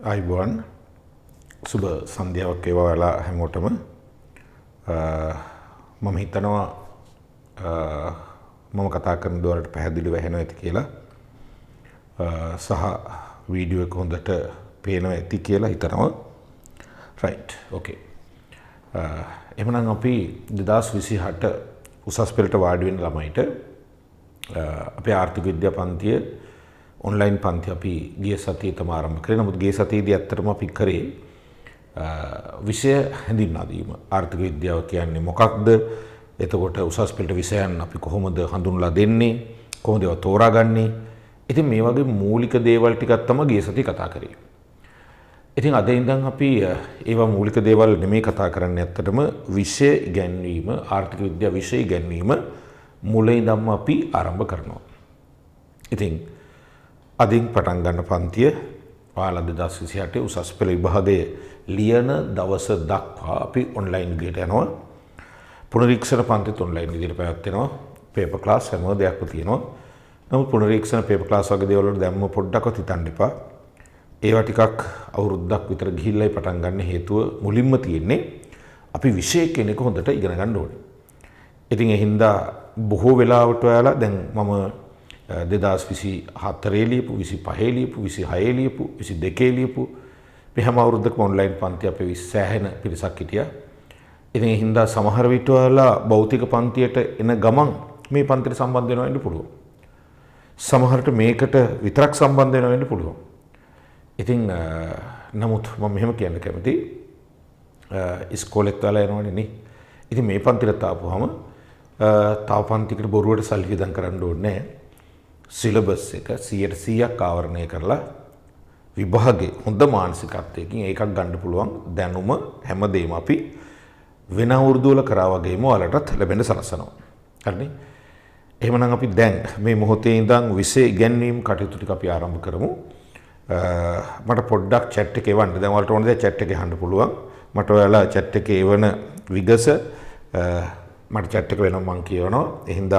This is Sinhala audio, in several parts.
අයිබෝන් සුබ සන්ධ්‍යාවක් වේවා ඔයාලා හැමෝටම මම හිතනවා මම කතා කරන දේ වලට පැහැදිලිව ඇහෙනවා ඇති කියලා සහ වීඩියෝ එක හොඳට පේනවා ඇති කියලා හිතනවා රයිට් ඕකේ එහෙනම් අපි 2028 උසස් පෙළට වාඩි වෙන ළමයිට අපේ ආර්ථික විද්‍යා පන්තිය ඔන්ලයින් පන්ති අපි ගිය සතියේ තම ආරම්භ කරේ. නමුත් ගිය සතියේදී ඇත්තටම අපි කරේ විෂය හඳුන්වා දීම. ආර්ථික විද්‍යාව කියන්නේ මොකක්ද? එතකොට උසස් පෙළට විෂයන් අපි කොහොමද හඳුන්වලා දෙන්නේ? කොහොමද ඒවා තෝරාගන්නේ? ඉතින් මේ වගේ මූලික දේවල් ටිකක් තමයි ගිය සතියේ කතා කරේ. ඉතින් අද ඉඳන් අපි ඒවා මූලික දේවල් නෙමෙයි කතා කරන්නේ. ඇත්තටම විෂය ඉගෙනීම, ආර්ථික විද්‍යාව විෂය ඉගෙනීම මුලින් ඉඳන්ම අපි ආරම්භ කරනවා. ඉතින් අදින් පටන් ගන්න පන්තිය ඔයාලා 2028 උසස් පෙළ විභාගයේ ලියන දවස දක්වා අපි ඔන්ලයින් විදියට යනවා. පුනරීක්ෂණ පන්තිත් ඔන්ලයින් විදියට පැවැත්වෙනවා. පේපර් ක්ලාස් හැම දෙයක්ම තියෙනවා. නමුත් පුනරීක්ෂණ පේපර් ක්ලාස් වගේ දේවල් වල දැම්ම පොඩ්ඩක්වත් හිතන්න එපා. ඒවා ටිකක් අවුරුද්දක් විතර ගිහිල්ලායි පටන් ගන්න හේතුව මුලින්ම තියෙන්නේ අපි විෂය කෙනෙක් හොඳට ඉගෙන ගන්න ඕනේ. ඉතින් ඒ හින්දා බොහෝ වෙලාවට ඔයාලා දැන් මම 2024 ලියපු 25 ලියපු 26 ලියපු 22 ලියපු මේ හැම අවුරුද්දකම ඔන්ලයින් පන්ති අපේ විසෑහෙන පිරිසක් හිටියා. ඉතින් ඒ හින්දා සමහර විට ඔයාලා භෞතික පන්තියට එන ගමන් මේ පන්තියට සම්බන්ධ වෙනවා වෙන්න පුළුවන්. සමහරට මේකට විතරක් සම්බන්ධ වෙනවා වෙන්න පුළුවන්. ඉතින් නමුත් මම මෙහෙම කියන්න කැමතියි. ඉස්කෝලේත් වල යනවනේ නේ. ඉතින් මේ පන්තියට ආපුවාම තව පන්තිකට බොරුවට සල්ලි වියදම් කරන්න ඕනේ නැහැ. සිලබස් එක 100% ආවරණය කරලා විභාගේ හොඳ මානසිකත්වයකින් ඒකක් ගන්න පුළුවන් දැනුම හැමදේම අපි වෙන අවුරුදු වල කරා වගේම ඔයාලටත් ලැබෙන්න සලසනවා. හරිනේ? එහෙමනම් අපි දැන් මේ මොහොතේ ඉඳන් විෂය ඉගෙනීම් කටයුතු ටික අපි ආරම්භ කරමු. මට පොඩ්ඩක් chat එකේ එවන්න. දැන් ඔයාලට ඕන දේ chat එකේ අහන්න පුළුවන්. මට ඔයාලා chat එකේ එවන විගස මට chat එක වෙනම මම කියවනවා. එහෙනම්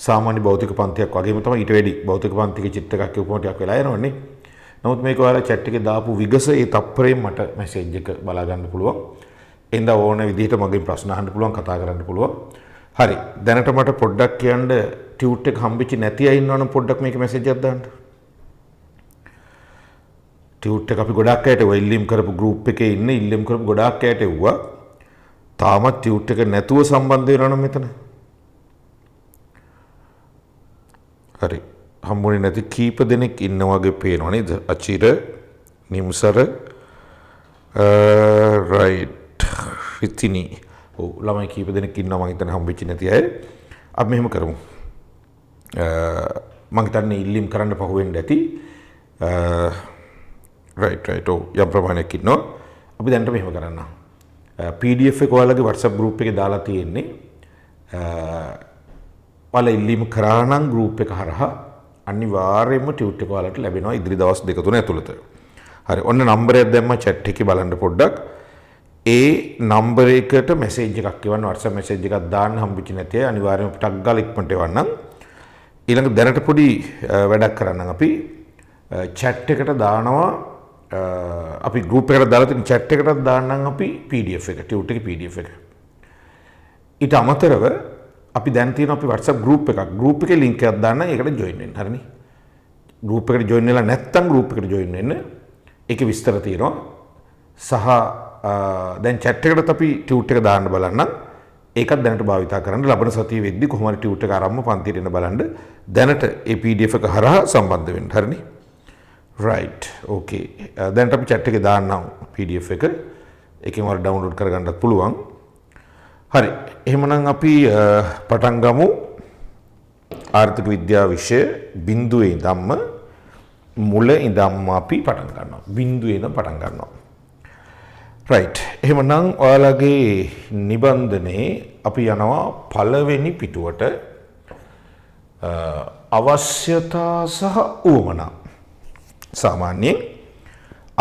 සාමාන්‍ය භෞතික පන්තියක් වගේම තමයි ඊට වැඩි භෞතික පන්තිකේ චිත්‍ර එකක් කියවපුවම ටිකක් වෙලා යනවනේ. නමුත් මේක ඔයාලා chat එකේ දාපු විගස ඒ තප්පරයෙන් මට මැසේජ් එක බලා ගන්න පුළුවන්. එහෙනම් ඕන විදිහට මගෙන් ප්‍රශ්න අහන්න පුළුවන්, කතා කරන්න පුළුවන්. හරි. දැනට මට පොඩ්ඩක් කියන්න ටියුට් එක හම්බෙච්ච නැති අය ඉන්නවනම් පොඩ්ඩක් මේක මැසේජ් එකක් දාන්න. ටියුට් එක අපි ගොඩක් අයට ඉල්ලීම් කරපු group එකේ ඉන්න ඉල්ලීම් කරපු ගොඩක් අයට එව්වා. තාමත් ටියුට් එක නැතුව සම්බන්ධ වෙනවනම් මෙතන හරි හම්බුනේ නැති කීප දෙනෙක් ඉන්න වගේ පේනවා නේද? අචිර නිම්සර රයිට් රිතිනි ඔව් ළමයි කීප දෙනෙක් ඉන්නවා මම හිතන්නේ හම්බෙච්ච නැති අය. අපි මෙහෙම කරමු. මම හිතන්නේ ඉල්ලීම් කරන්න පහුවෙන්න ඇති. රයිට් ඔව් යම් ප්‍රමාණයක් ඉන්නවා. අපි දැනට මෙහෙම කරන්න. PDF එක ඔයාලගේ WhatsApp group එකේ දාලා තියෙන්නේ. ඔයාලා ඉල්ලීම කරා නම් group එක හරහා අනිවාර්යයෙන්ම ටියුට් එක ඔයාලට ලැබෙනවා ඉදිරි දවස් දෙක තුන ඇතුළත. හරි ඔන්න නම්බර් එක දැම්ම chat එකේ බලන්න පොඩ්ඩක්. ඒ නම්බර් එකට මැසේජ් එකක් එවන්න WhatsApp මැසේජ් එකක් දාන්න හම්බෙච්ච නැති අය අනිවාර්යයෙන්ම ටක් ගාලා ඉක්මනට එවන්නම්. ඊළඟ දැනට පොඩි වැඩක් කරන්නම් අපි chat එකට දානවා අපි group එකට දාලා තියෙන chat එකටත් දාන්නම් අපි PDF එක ටියුට් එකේ PDF එක. ඊට අමතරව අපි දැන් තියෙන අපි WhatsApp group එකක් group එකේ link එකක් දාන්න ඒකට join වෙන්න. හරිනේ? group එකට join වෙලා නැත්නම් group එකට join වෙන්න. ඒකේ විස්තර තියෙනවා. සහ දැන් chat එකටත් අපි ටියුට් එක දාන්න බලන්න. ඒකත් දැනට භාවිතා කරන්න ලබන සතියේ වෙද්දි කොහොම හරි ටියුට් එක ආරම්භ පන්තියට එන්න බලන්න. දැනට ඒ PDF එක හරහා සම්බන්ධ වෙන්න. හරිනේ? right okay දැන්ට අපි chat එකේ දාන්නම් PDF එක. ඒකෙන් වල download කරගන්නත් පුළුවන්. හරි එහෙමනම් අපි පටන් ගමු ආර්ථික විද්‍යාව විෂය බිඳුවේ ඉඳන්ම මුල ඉඳන්ම අපි පටන් ගන්නවා. බිඳුවේ ඉඳන් පටන් ගන්නවා. right එහෙමනම් ඔයාලගේ නිබන්ධනේ අපි යනවා පළවෙනි පිටුවට අවශ්‍යතා සහ උවමනා. සාමාන්‍යයෙන්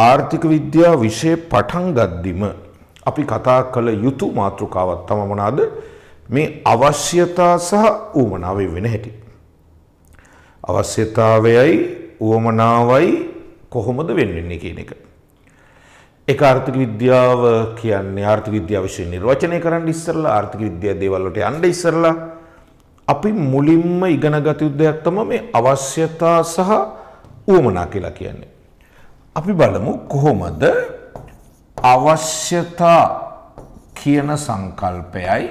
ආර්ථික විද්‍යාව විෂය පටන් ගද්දිම අපි කතා කළ යුතු මාතෘකාවක් තමයි මොනවාද? මේ අවශ්‍යතා සහ උවමනාවේ වෙන හැටි. අවශ්‍යතාවයයි උවමනාවයි කොහොමද වෙන්නේ කියන එක. ඒක ආර්ථික විද්‍යාව කියන්නේ ආර්ථික විද්‍යාව විශ්ය නිර්වචනය කරන්න ඉස්සරලා ආර්ථික විද්‍යාව දේවල් වලට යන්න ඉස්සරලා අපි මුලින්ම ඉගෙන ගත යුතු දෙයක් තමයි මේ අවශ්‍යතා සහ උවමනා කියලා කියන්නේ. අපි බලමු කොහොමද අවශ්‍යතා කියන සංකල්පයයි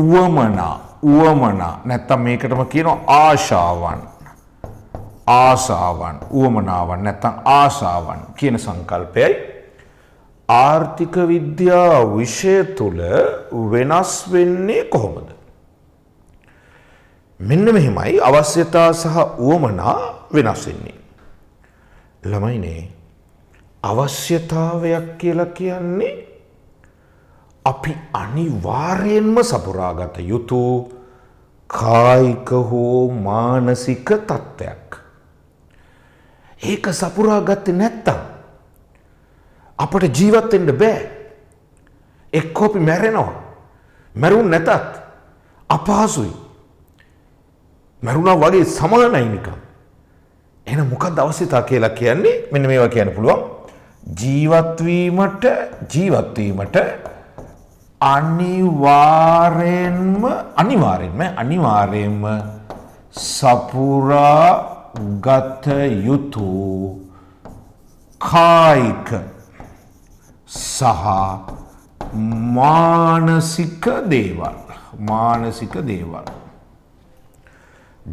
උවමනා නැත්නම් මේකටම කියනවා ආශාවන් උවමනාවන් නැත්නම් ආශාවන් කියන සංකල්පයයි ආර්ථික විද්‍යා විෂය තුල වෙනස් වෙන්නේ කොහොමද? මෙන්න මෙහිමයි අවශ්‍යතා සහ උවමනා වෙනස් වෙන්නේ. ළමයිනේ අවශ්‍යතාවයක් කියලා කියන්නේ අපි අනිවාර්යෙන්ම සපුරාගත යුතු කායික හෝ මානසික තත්ත්වයක්. ඒක සපුරාගත්තේ නැත්තම් අපට ජීවත් වෙන්න බෑ. එක්කෝ අපි මැරෙනවා. මැරුණ නැතත් අපහසුයි. මැරුණා වගේ සමානයි නිකන්. එහෙනම් මොකක්ද අවශ්‍යතාව කියලා කියන්නේ? මෙන්න මේවා කියන්න පුළුවන්. ජීවත් වීමට අනිවාර්යෙන්ම සපුරා ගත යුතු කායික සහ මානසික දේවල්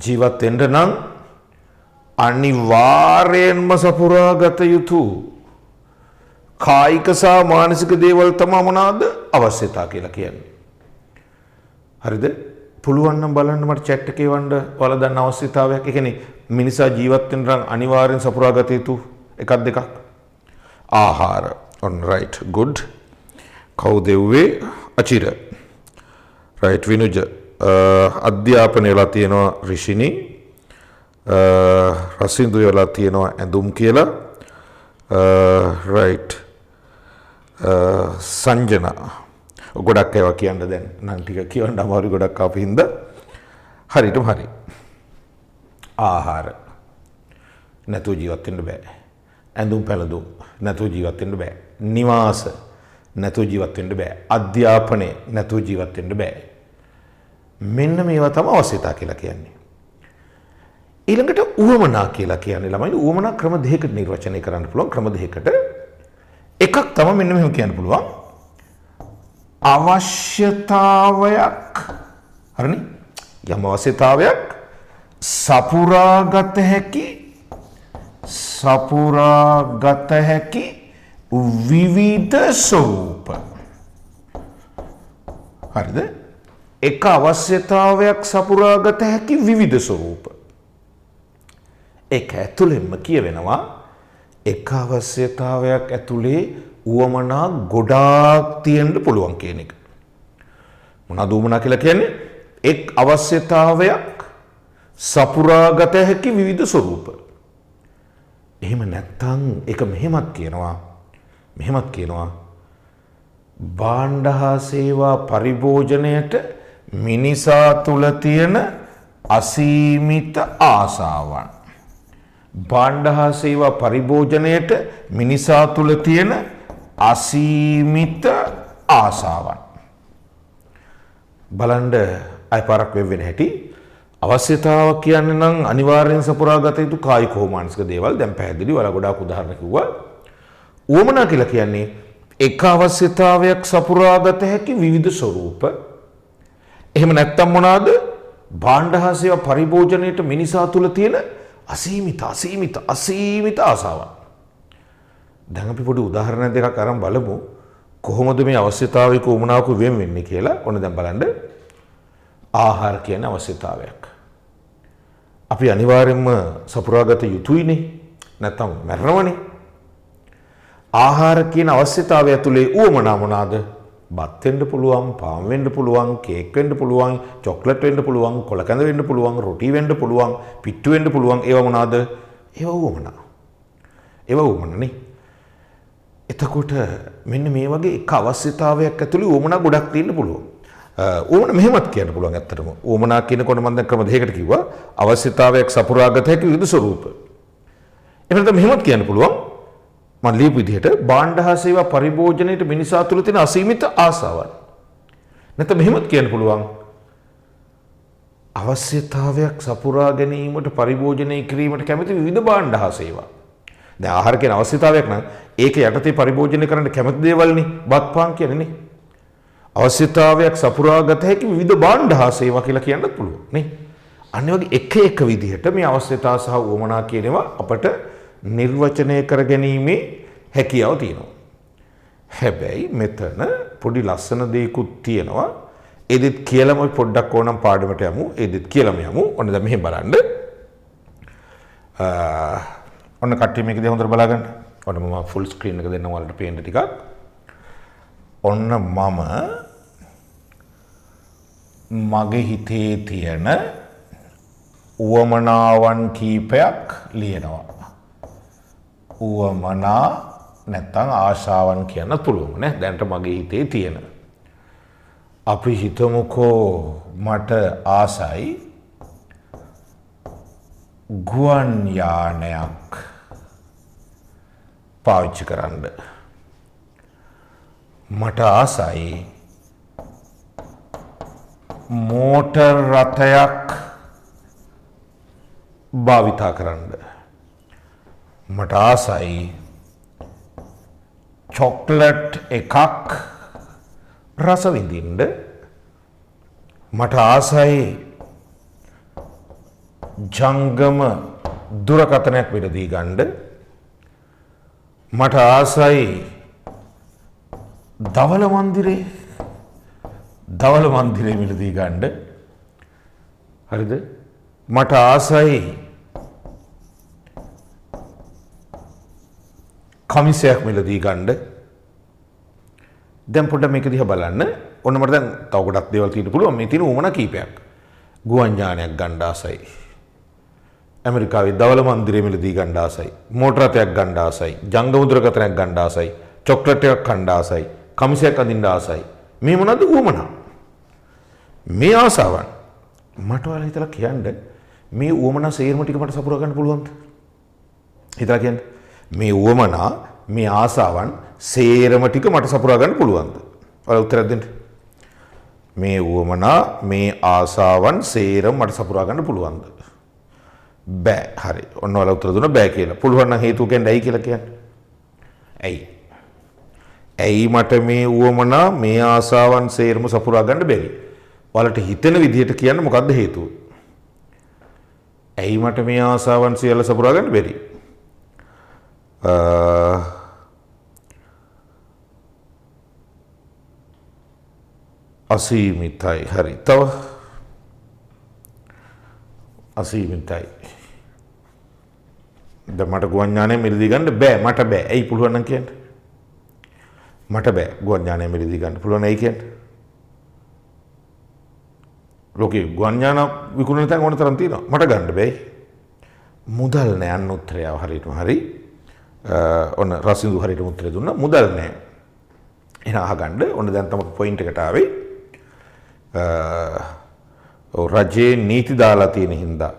ජීවත් වෙන්න නම් අනිවාර්යෙන්ම සපුරා ගත යුතු කායික සහ මානසික දේවල් තමයි මොනවාද අවශ්‍යතා කියලා කියන්නේ. හරිද? පුළුවන් නම් බලන්න මට chat එකේ වන්න ඔයාලා දන්න අවශ්‍යතාවයක්. ඒ කියන්නේ මිනිසා ජීවත් වෙන නම් අනිවාර්යෙන් සපුරා ගත යුතු එකක් දෙකක්. ආහාර. on right good. කවුද එව්වේ? අචිර. right විනුජ. අධ්‍යාපනය වෙලා තියෙනවා රිෂිනි. රසින්දු වෙලා තියෙනවා ඇඳුම් කියලා. right. සංජනා ගොඩක් ඒවා කියන්න දැන් නම් ටික කියවන්න අමාරු ගොඩක් ආපු හින්දා හරියටම හරි. ආහාර නැතුව ජීවත් වෙන්න බෑ. ඇඳුම් පැළඳුම් නැතුව ජීවත් වෙන්න බෑ. නිවාස නැතුව ජීවත් වෙන්න බෑ. අධ්‍යාපනය නැතුව ජීවත් වෙන්න බෑ. මෙන්න මේවා තමයි අවශ්‍යතා කියලා කියන්නේ. ඊළඟට උවමනා කියලා කියන්නේ ළමයි උවමනා ක්‍රම දෙකකට නිර්වචනය කරන්න පුළුවන්. ක්‍රම දෙකකට එකක් තමයි මෙන්න මෙහෙම කියන්න පුළුවන්. අවශ්‍යතාවයක් හරිනේ? යම් අවශ්‍යතාවයක් සපුරාගත හැකි විවිධ ස්වරූප. හරිද? එක අවශ්‍යතාවයක් සපුරාගත හැකි විවිධ ස්වරූප. ඒක ඇතුළෙන්ම කියවෙනවා එක අවශ්‍යතාවයක් ඇතුලේ උවමනා ගොඩාක් තියෙන්න පුළුවන් කියන එක. මොනවද උවමනා කියලා කියන්නේ? එක් අවශ්‍යතාවයක් සපුරාගත හැකි විවිධ ස්වරූප. එහෙම නැත්නම් ඒක මෙහෙමත් කියනවා භාණ්ඩ හා සේවා පරිභෝජනයට මිනිසා තුල තියෙන අසීමිත ආසාවන්. භාණ්ඩ හා සේවා පරිභෝජනයට මිනිසා තුල තියෙන අසීමිත ආසාවන්. බලන්න අය පාරක් වෙවෙන හැටි අවශ්‍යතාව කියන්නේ නම් අනිවාර්යෙන් සපුරාගත යුතු කායික හෝ මානසික දේවල්. දැන් පැහැදිලි වල ගොඩාක් උදාහරණ කිව්වා. උවමනා කියලා කියන්නේ එක අවශ්‍යතාවයක් සපුරාගත හැකි විවිධ ස්වරූප. එහෙම නැත්නම් මොනවාද? භාණ්ඩ හා සේවා පරිභෝජනයට මිනිසා තුල තියෙන අසීමිත ආසාවන්. දැන් අපි පොඩි උදාහරණ දෙකක් අරන් බලමු කොහොමද මේ අවශ්‍යතාවයක උවමනාවක වෙන් වෙන්නේ කියලා. ඔන්න දැන් බලන්න. ආහාර කියන අවශ්‍යතාවයක් අපි අනිවාර්යයෙන්ම සපුරාගත යුතුයිනේ. නැත්නම් මැරෙනවනේ. ආහාර කියන අවශ්‍යතාවය ඇතුලේ උවමනා මොනවාද? බත් වෙන්න පුළුවන්, පාන් වෙන්න පුළුවන්, කේක් වෙන්න පුළුවන්, චොක්ලට් වෙන්න පුළුවන්, කොළ කැඳ වෙන්න පුළුවන්, රොටි වෙන්න පුළුවන්, පිට්ටු වෙන්න පුළුවන්. ඒවා මොනවාද? ඒවා උවමනා. ඒවා උවමනනේ. එතකොට මෙන්න මේ වගේ එක අවශ්‍යතාවයක් ඇතුලේ උවමනා ගොඩක් තියෙන්න පුළුවන්. උවමනා මෙහෙමත් කියන්න පුළුවන් ඇත්තටම. උවමනා කියනකොට මම දැන් ක්‍රම දෙකකට කිව්වා. අවශ්‍යතාවයක් සපුරාගත හැකි විවිධ ස්වරූප. එහෙනම් මෙහෙමත් කියන්න පුළුවන්. මම ලියපු විදිහට භාණ්ඩ හා සේවා පරිභෝජනයේට මිනිසා තුළ තියෙන අසීමිත ආසාවන්. නැත්නම් මෙහෙමත් කියන්න පුළුවන්. අවශ්‍යතාවයක් සපුරා ගැනීමට පරිභෝජනය කිරීමට කැමති විවිධ භාණ්ඩ හා සේවා. දැන් ආහාර කියන අවශ්‍යතාවයක් නම් ඒක යටතේ පරිභෝජනය කරන්න කැමති දේවල්නේ බත් පාන් කියන්නේ නේ. අවශ්‍යතාවයක් සපුරා ගත හැකි විවිධ භාණ්ඩ හා සේවා කියලා කියන්නත් පුළුවන් නේ. අනිත් වගේ එක විදිහට මේ අවශ්‍යතාව සහ උවමනා කියනවා අපට නිර්වචනය කර ගැනීමේ හැකියාව තියෙනවා. හැබැයි මෙතන පොඩි ලස්සන දෙයක්ත් තියෙනවා. ඒදෙත් කියලාම පොඩ්ඩක් ඕනම් පාඩමට යමු. ඒදෙත් කියලාම යමු. ඔන්න දැන් මෙහෙම බලන්න. ඔන්න කට්ටිය මේක දිහා හොඳට බලාගන්න. ඔන්න මම ෆුල් ස්ක්‍රීන් එක දෙන්නම් ඔයාලට පේන්න ටිකක්. ඔන්න මම මගේ හිතේ තියෙන උවමනාවන් කීපයක් ලියනවා. උවමනා නැත්නම් ආශාවන් කියන්නත් පුළුවන් නේ. දැනට මගේ හිතේ තියෙන. අපි හිතමුකෝ මට ආසයි ගුවන් යානයක් පාවිච්චි කරන්න. මට ආසයි මෝටර් රථයක් භාවිතා කරන්න. මට ආසයි චොක්ලට් එකක් රස විඳින්න. මට ආසයි ජංගම දුරකථනයක් විදදී ගන්න. මට ආසයි දවල මන්දිරේ මිලදී ගන්න. හරිද? මට ආසයි කමිසයක් මිලදී ගන්න. දැන් පොඩ්ඩක් මේක දිහා බලන්න. ඔන්න මට දැන් තව ගොඩක් දේවල් තියෙන්න පුළුවන්. මේ තියෙන උමනා කීපයක්. ගුවන් යානයක් ගන්න ආසයි. ඇමරිකාවේ දවල මන්දිරේ මිලදී ගන්න ආසයි. මෝටර රථයක් ගන්න ආසයි. ජංගම දුරකථනයක් ගන්න ආසයි. චොක්ලට් එකක් කන්න ආසයි. කමිසයක් අඳින්න ආසයි. මේ මොනවද උමනා? මේ ආසාවන් මට ඔයාලා හිතලා කියන්න මේ උවමනා සේරම ටික මට සපුරා ගන්න පුළුවන්ද? හිතලා කියන්න. මේ උවමනා මේ ආසාවන් සේරම ටික මට සපුරා ගන්න පුළුවන්ද? ඔයාලා උත්තරයක් දෙන්න. මේ උවමනා මේ ආසාවන් සේරම මට සපුරා ගන්න පුළුවන්ද? බෑ. හරි. ඔන්න ඔයාලා උත්තර දුන්නා බෑ කියලා. පුළුවන් නම් හේතුව කියන්නේ ඇයි කියලා කියන්න. ඇයි? ඇයි මට මේ උවමනා මේ ආසාවන් සේරම සපුරා ගන්න බැරි? ඔයාලට හිතෙන විදිහට කියන්න මොකද්ද හේතුව? ඇයි මට මේ ආසාවන් සියල්ල සපුරා ගන්න බැරි? අසීමිතයි. හරි. තව අසීමිතයි. දැන් මට ගුවන් යානය මිලදී ගන්න බෑ. මට බෑ. ඇයි පුළුවන් නම් කියන්න? මට බෑ ගුවන් යානය මිලදී ගන්න. පුළුවන් ඇයි කියන්න? ලෝකේ ගුවන් යාන විකුණන තැන් ඕන තරම් තියෙනවා. මට ගන්න බෑයි. මුදල් නෑ. අන්න උත්තරය හරියටම හරි. ඔන්න රසින්දු හරියට උත්තරේ දුන්නා. මුදල් නෑ. එහෙනම් අහගන්න. ඔන්න දැන් තමයි පොයින්ට් එකට ආවේ. රජේ නීති දාලා තියෙන හින්දා.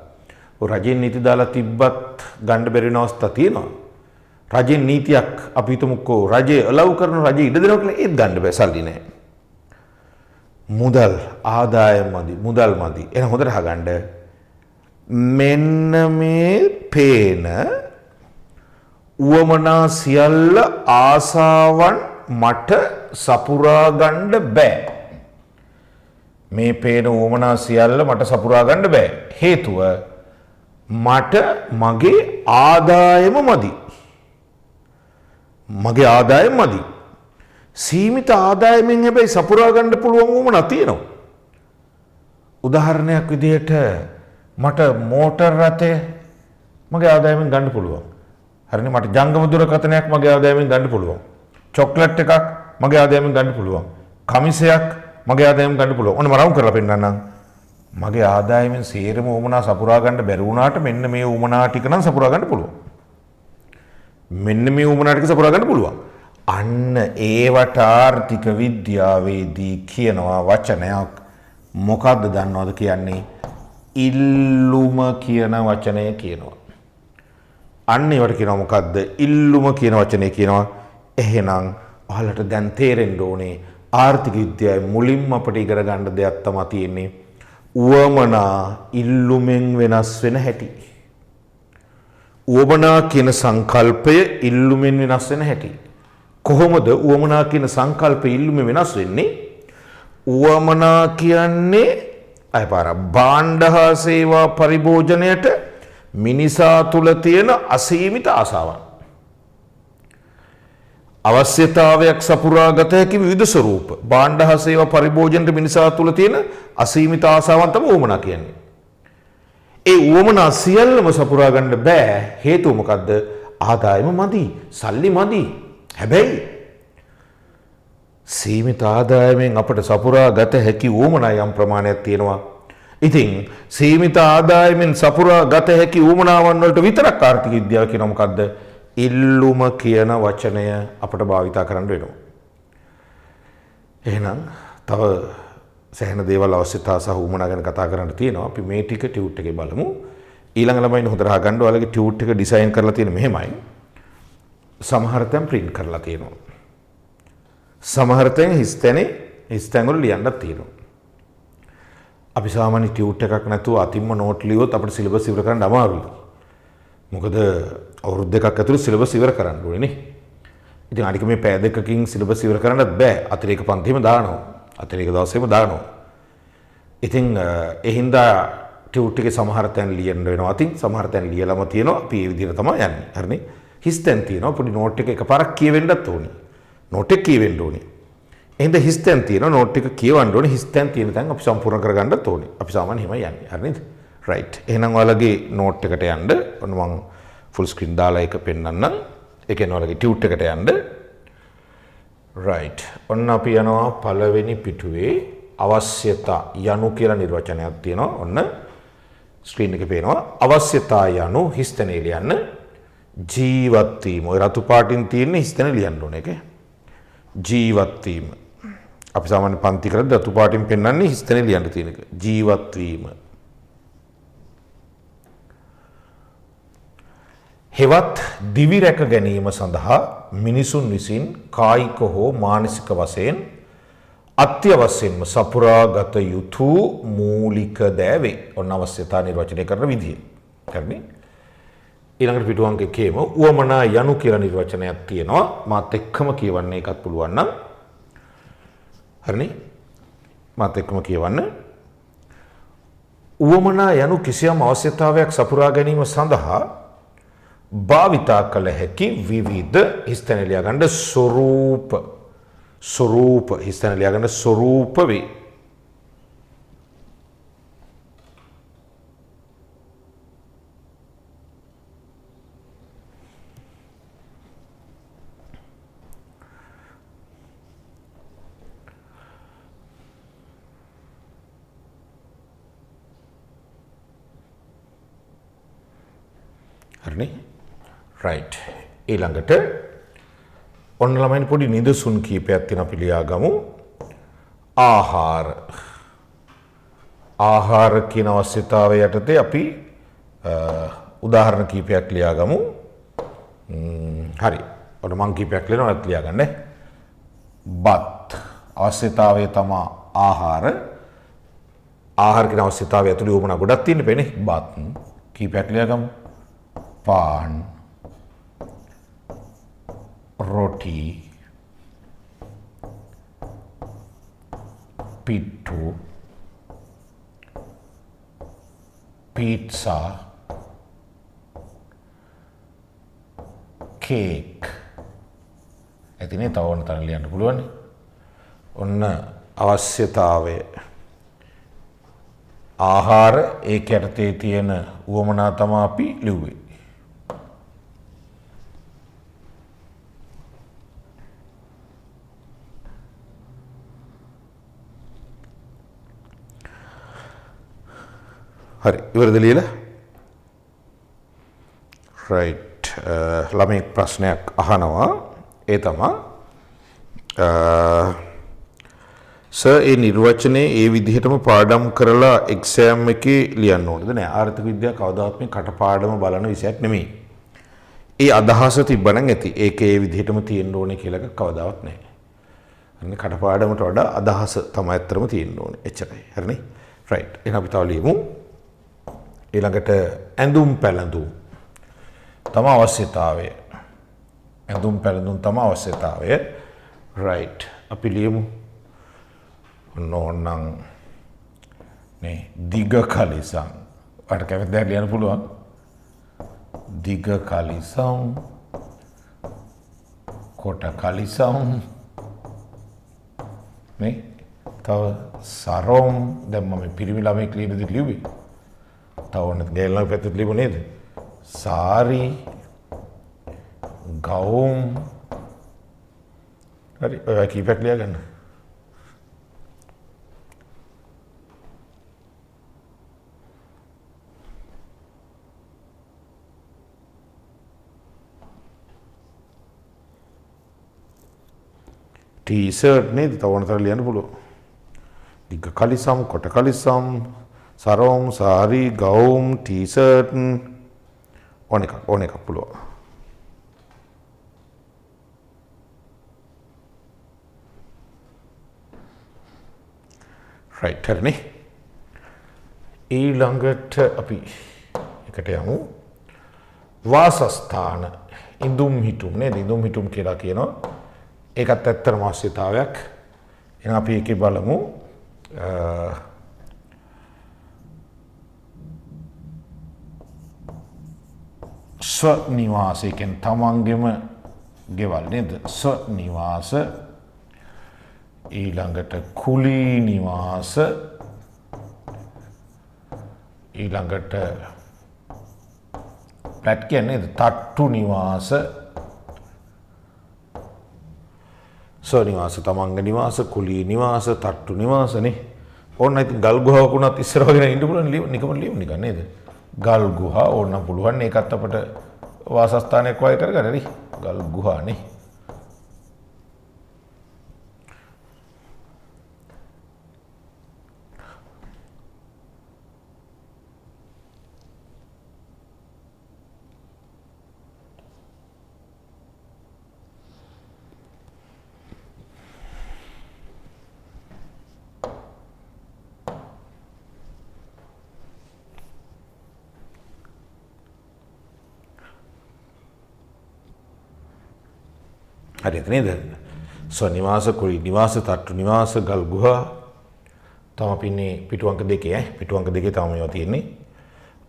රජේ නීති දාලා තිබ්බත් ගන්න බැරි වෙන අවස්ථා තියෙනවා. රජේ නීතියක් අපි හිතමුකෝ රජේ අලව් කරන රජේ ඉඩ දෙනවා කියලා ඒත් ගන්න බෑ. සල්ලි නෑ. මුදල් ආදායම මදි. මුදල් මදි. එහෙනම් හොඳට අහගන්න. මෙන්න මේ පේන උවමනා සියල්ල ආසාවන් මට සපුරා ගන්න බෑ. මේ පේන උවමනා සියල්ල මට සපුරා ගන්න බෑ. හේතුව මට මගේ ආදායම මදි. මගේ ආදායම මදි. සීමිත ආදායමෙන් හැබැයි සපුරා ගන්න පුළුවන් උවමනා තියෙනවා. උදාහරණයක් විදිහට මට මෝටර් රථය මගේ ආදායමෙන් ගන්න පුළුවන්. හරිනේ. මට ජංගම දුරකථනයක් මගේ ආදායමෙන් ගන්න පුළුවන්. චොක්ලට් එකක් මගේ ආදායමෙන් ගන්න පුළුවන්. කමිසයක් මගේ ආදායමෙන් ගන්න පුළුවන්. ඔන්න මරවුම් කරලා පෙන්නන්නම්. මගේ ආදායමෙන් සේරම උවමනා සපුරා ගන්න බැරි වුණාට මෙන්න මේ උවමනා ටික නම් සපුරා ගන්න පුළුවන්. මෙන්න මේ උවමනා ටික සපුරා ගන්න පුළුවන්. අන්න ඒවට ආර්ථික විද්‍යාවේදී කියනවා වචනයක්. මොකක්ද දන්නවද කියන්නේ? ඉල්ලුම කියන වචනය කියනවා. අන්න ඒවට කියනවා මොකද්ද? ඉල්ලුම කියන වචනේ කියනවා. එහෙනම් ඔයාලට දැන් තේරෙන්න ඕනේ ආර්ථික විද්‍යාවේ මුලින්ම අපිට ඉගෙන ගන්න දෙයක් තමයි තියෙන්නේ. උවමනා ඉල්ලුමෙන් වෙනස් වෙන හැටි. උවමනා කියන සංකල්පය ඉල්ලුමෙන් වෙනස් වෙන හැටි. කොහොමද උවමනා කියන සංකල්පය ඉල්ලුමෙන් වෙනස් වෙන්නේ? උවමනා කියන්නේ අයපාර භාණ්ඩ හා සේවා පරිභෝජනයට මිනිසා තුල තියෙන අසීමිත ආසාවන්. අවශ්‍යතාවයක් සපුරා ගත හැකි විවිධ ස්වරූප. භාණ්ඩ හා සේවා පරිභෝජනයට මිනිසා තුල තියෙන අසීමිත ආසාවන් තමයි උවමනා කියන්නේ. ඒ උවමනා සියල්ලම සපුරා ගන්න බෑ. හේතුව මොකද්ද? ආදායම මදි, සල්ලි මදි. හැබැයි සීමිත ආදායමෙන් අපට සපුරා ගත හැකි උවමනා යම් ප්‍රමාණයක් තියෙනවා. ඉතින් සීමිත ආදායමෙන් සපුරා ගත හැකි උවමනාවන් වලට විතරක් ආර්ථික විද්‍යාව කියනවා මොකද්ද? ඉල්ලුම කියන වචනය අපට භාවිතා කරන්න වෙනවා. එහෙනම් තව සෑහෙන දේවල් අවශ්‍යතා සහ උවමනා ගැන කතා කරන්න තියෙනවා. අපි මේ ටික ටියුට් එකේ බලමු. ඊළඟ ළමයින් හොඳට අහගන්න. ඔයාලගේ ටියුට් එක ඩිසයින් කරලා තියෙන මෙහෙමයි. සමහර තැන් print කරලා තියෙනවා. සමහර තැන් හිස්තැන් වල ලියන්නත් තියෙනවා. අපි සාමාන්‍ය ටියුට් එකක් නැතුව අතින්ම නෝට් ලියුවොත් අපිට සිලබස් ඉවර කරන්න අමාරුයි. මොකද අවුරුදු දෙකක් ඇතුළත සිලබස් ඉවර කරන්න ඕනේ නේ. ඉතින් අනික මේ පැය දෙකකින් සිලබස් ඉවර කරන්නත් බෑ. අතිරේක පන්තිෙම දානවා. අතිරේක දවසේම දානවා. ඉතින් ඒ හින්දා ටියුට් එකේ සමහර තැන් ලියන්න වෙනවා. ඉතින් සමහර තැන් ලියලාම තියෙනවා. අපි මේ විදිහට තමයි යන්නේ. හරිනේ. හිස්තැන් තියෙනවා. පොඩි නෝට් එක එකපාරක් කියවෙන්නත් ඕනේ. නෝට් එක කියවෙන්න ඕනේ. එහෙනම් හිස්තැන් තියෙනවා. නෝට් එක කියවන්න ඕනේ. හිස්තැන් තියෙන තැන් අපි සම්පූර්ණ කරගන්නත් ඕනේ. අපි සාමාන්‍ය එහෙම යන්නේ. හරි නේද? රයිට්. එහෙනම් ඔයාලගේ නෝට් එකට යන්න. ඔන්න මම ෆුල් ස්ක්‍රීන් දාලා ඒක පෙන්නන්නම්. ඒ කියන්නේ ඔයාලගේ ටියුට් එකට යන්න. රයිට්. ඔන්න අපි යනවා පළවෙනි පිටුවේ අවශ්‍යතා යනු කියලා නිර්වචනයක් තියෙනවා. ඔන්න ස්ක්‍රීන් එකේ පේනවා. අවශ්‍යතා යනු හිස්තැනේ ලියන්න. ජීවත් වීම. ඔය රතු පාටින් තියෙන හිස්තැන ලියන්න ඕනේ. ඒක. ජීවත් වීම. අපි සාමාන්‍ය පන්ති කරද්දී රතු පාටින් පෙන්වන්නේ හිස්තැනේ ලියන්න තියෙන එක. ජීවත් වීම. හෙවත් දිවි රැක ගැනීම සඳහා මිනිසුන් විසින් කායික හෝ මානසික වශයෙන් අත්‍යවශ්‍යයෙන්ම සපුරාගත යුතු මූලික දෑවේ. ඔන්න අවශ්‍යතා නිර්වචනය කරන විදිය. හරිනේ? ඊළඟට පිටු අංක 1ෙම උවමනා යනු කියලා නිර්වචනයක් තියෙනවා. මාත් එක්කම කියවන්න එකත් පුළුවන් නම්. හරිනේ? මාත් එක්කම කියවන්න. උවමනා යනු කිසියම් අවශ්‍යතාවයක් සපුරා ගැනීම සඳහා භාවිතා කළ හැකි විවිධ හිස්තැන ලියා ගන්න ස්වරූප හිස්තැන ලියා ගන්න ස්වරූප වේ. හරිනේ? රයිට්. ඊළඟට ඔන්න ළමයින් පොඩි නිදසුන් කීපයක් තියෙන අපි ලියාගමු. ආහාර කියන අවශ්‍යතාවය යටතේ අපි උදාහරණ කීපයක් ලියාගමු. හරි. ඔන්න මං කීපයක් ලියනවා ඔයත් ලියාගන්න. බත් අවශ්‍යතාවය තමයි ආහාර. ආහාර කියන අවශ්‍යතාවය ඇතුළේ උවමනා ගොඩක් තියෙන්න බෑනේ. බත් කීපයක් ලියාගමු. පාන්, रोटी, पिट्ठू, पिज्जा, केक. ඇතිනේ තව ඕන තරම් ලියන්න පුළුවන්. ඔන්න අවශ්‍යතාවය. ආහාර ඒක යටතේ තියෙන උවමනා තමයි අපි ලිව්වේ. හරි ඉවරද ලියලා? රයිට්. ළමෙක් ප්‍රශ්නයක් අහනවා. ඒ තමයි සර් ඒ නිර්වචනයේ ඒ විදිහටම පාඩම් කරලා එක්සෑම් එකේ ලියන්න ඕනද? නෑ. ආර්ථික විද්‍යාව කවදාවත් මේ කටපාඩම බලන විෂයක් නෙමෙයි. ඒ අදහස තිබ්බනම් ඇති ඒක ඒ විදිහටම තියෙන්න ඕනේ කියලා එකක් කවදාවත් නැහැ. හරිනේ කටපාඩමට වඩා අදහස තමයි ඇත්තටම තියෙන්න ඕනේ. එච්චරයි. හරිනේ. රයිට්. එහෙනම් අපි තව ලියමු. ඊළඟට ඇඳුම් පැළඳුම් තම අවශ්‍යතාවය. ඇඳුම් පැළඳුම් තම අවශ්‍යතාවය. රයිට්. අපි ලියමු. ඕනනම් නේ දිග කලිසම්. අර කැමති දෙයක් ලියන්න පුළුවන්. දිග කලිසම් කොට කලිසම් නේ තව සරොම් දැන් මම පිරිමි ළමෙක් ලියන දේ ලියුවේ. තව ඕන ගෑල් ළමයි පැත්තට ලියමු නේද? සාරි ගවුම් හරි ඔය කීපයක් ලියා ගන්න. ටී-ෂර්ට් නේද? තව ඕන තරම් ලියන්න පුළුවන්. දිග කලිසම් කොට කලිසම් සරෝම් සාරි ගවුම් ටී-ෂර්ට් ඕන එකක් පුළුවන්. රයිට් හරිනේ. ඊළඟට අපි එකට යමු. වාසස්ථාන ඉඳුම් හිටුම් නේද? ඉඳුම් හිටුම් කියලා කියනවා. ඒකත් ඇත්තටම අවශ්‍යතාවයක්. එහෙනම් අපි ඒකේ බලමු. ස්ව නිවාස කියන්නේ තමන්ගේම ගෙවල් නේද? ස්ව නිවාස ඊළඟට කුලී නිවාස ඊළඟට පැට් කියන්නේ තට්ටු නිවාස ස්ව නිවාස තමන්ගේ නිවාස කුලී නිවාස තට්ටු නිවාසනේ. ඕන්න ඉතින් ගල් ගුහාවක් උනත් ඉස්සර වගේ ඉන්න පුළුවන් නිකන් ලියමු නිකන් නේද? ගල් ගුහා ඕන්න පුළුවන්. ඒකත් අපිට වාසස්ථානයක් වගේ කරගන්න හරි. ගල් ගුහානේ. හරියට නේද? ස්ව නිවාස කුලී නිවාස තට්ටු නිවාස ගල් ගුහා තම පින්නේ පිටු අංක 2 පිටු අංක 2 තමයි මේවා තියෙන්නේ.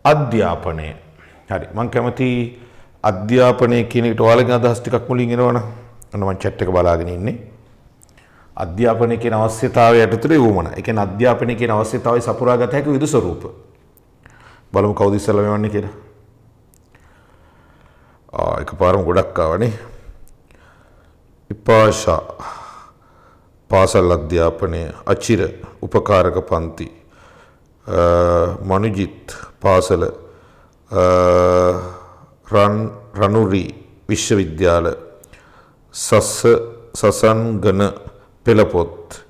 අධ්‍යාපනය. හරි මම කැමති අධ්‍යාපනය කියන එකට ඔයාලගේ අදහස් ටිකක් මුලින් එනවනම්. අන්න මම chat එක බලාගෙන ඉන්නේ. අධ්‍යාපනය කියන අවශ්‍යතාවය යටතේ වුමන. ඒ කියන්නේ අධ්‍යාපනය කියන අවශ්‍යතාවය සපුරා ගත හැකි විවිධ ස්වරූප. බලමු කවුද ඉස්සෙල්ලා මෙවන්නේ කියලා. එකපාරම ගොඩක් ආවනේ. විපාශා පාසල් අධ්‍යාපනය අචිර උපකාරක පන්ති මනුජිත් පාසල රනුරි විශ්වවිද්‍යාල සසන්ගන පෙළපොත්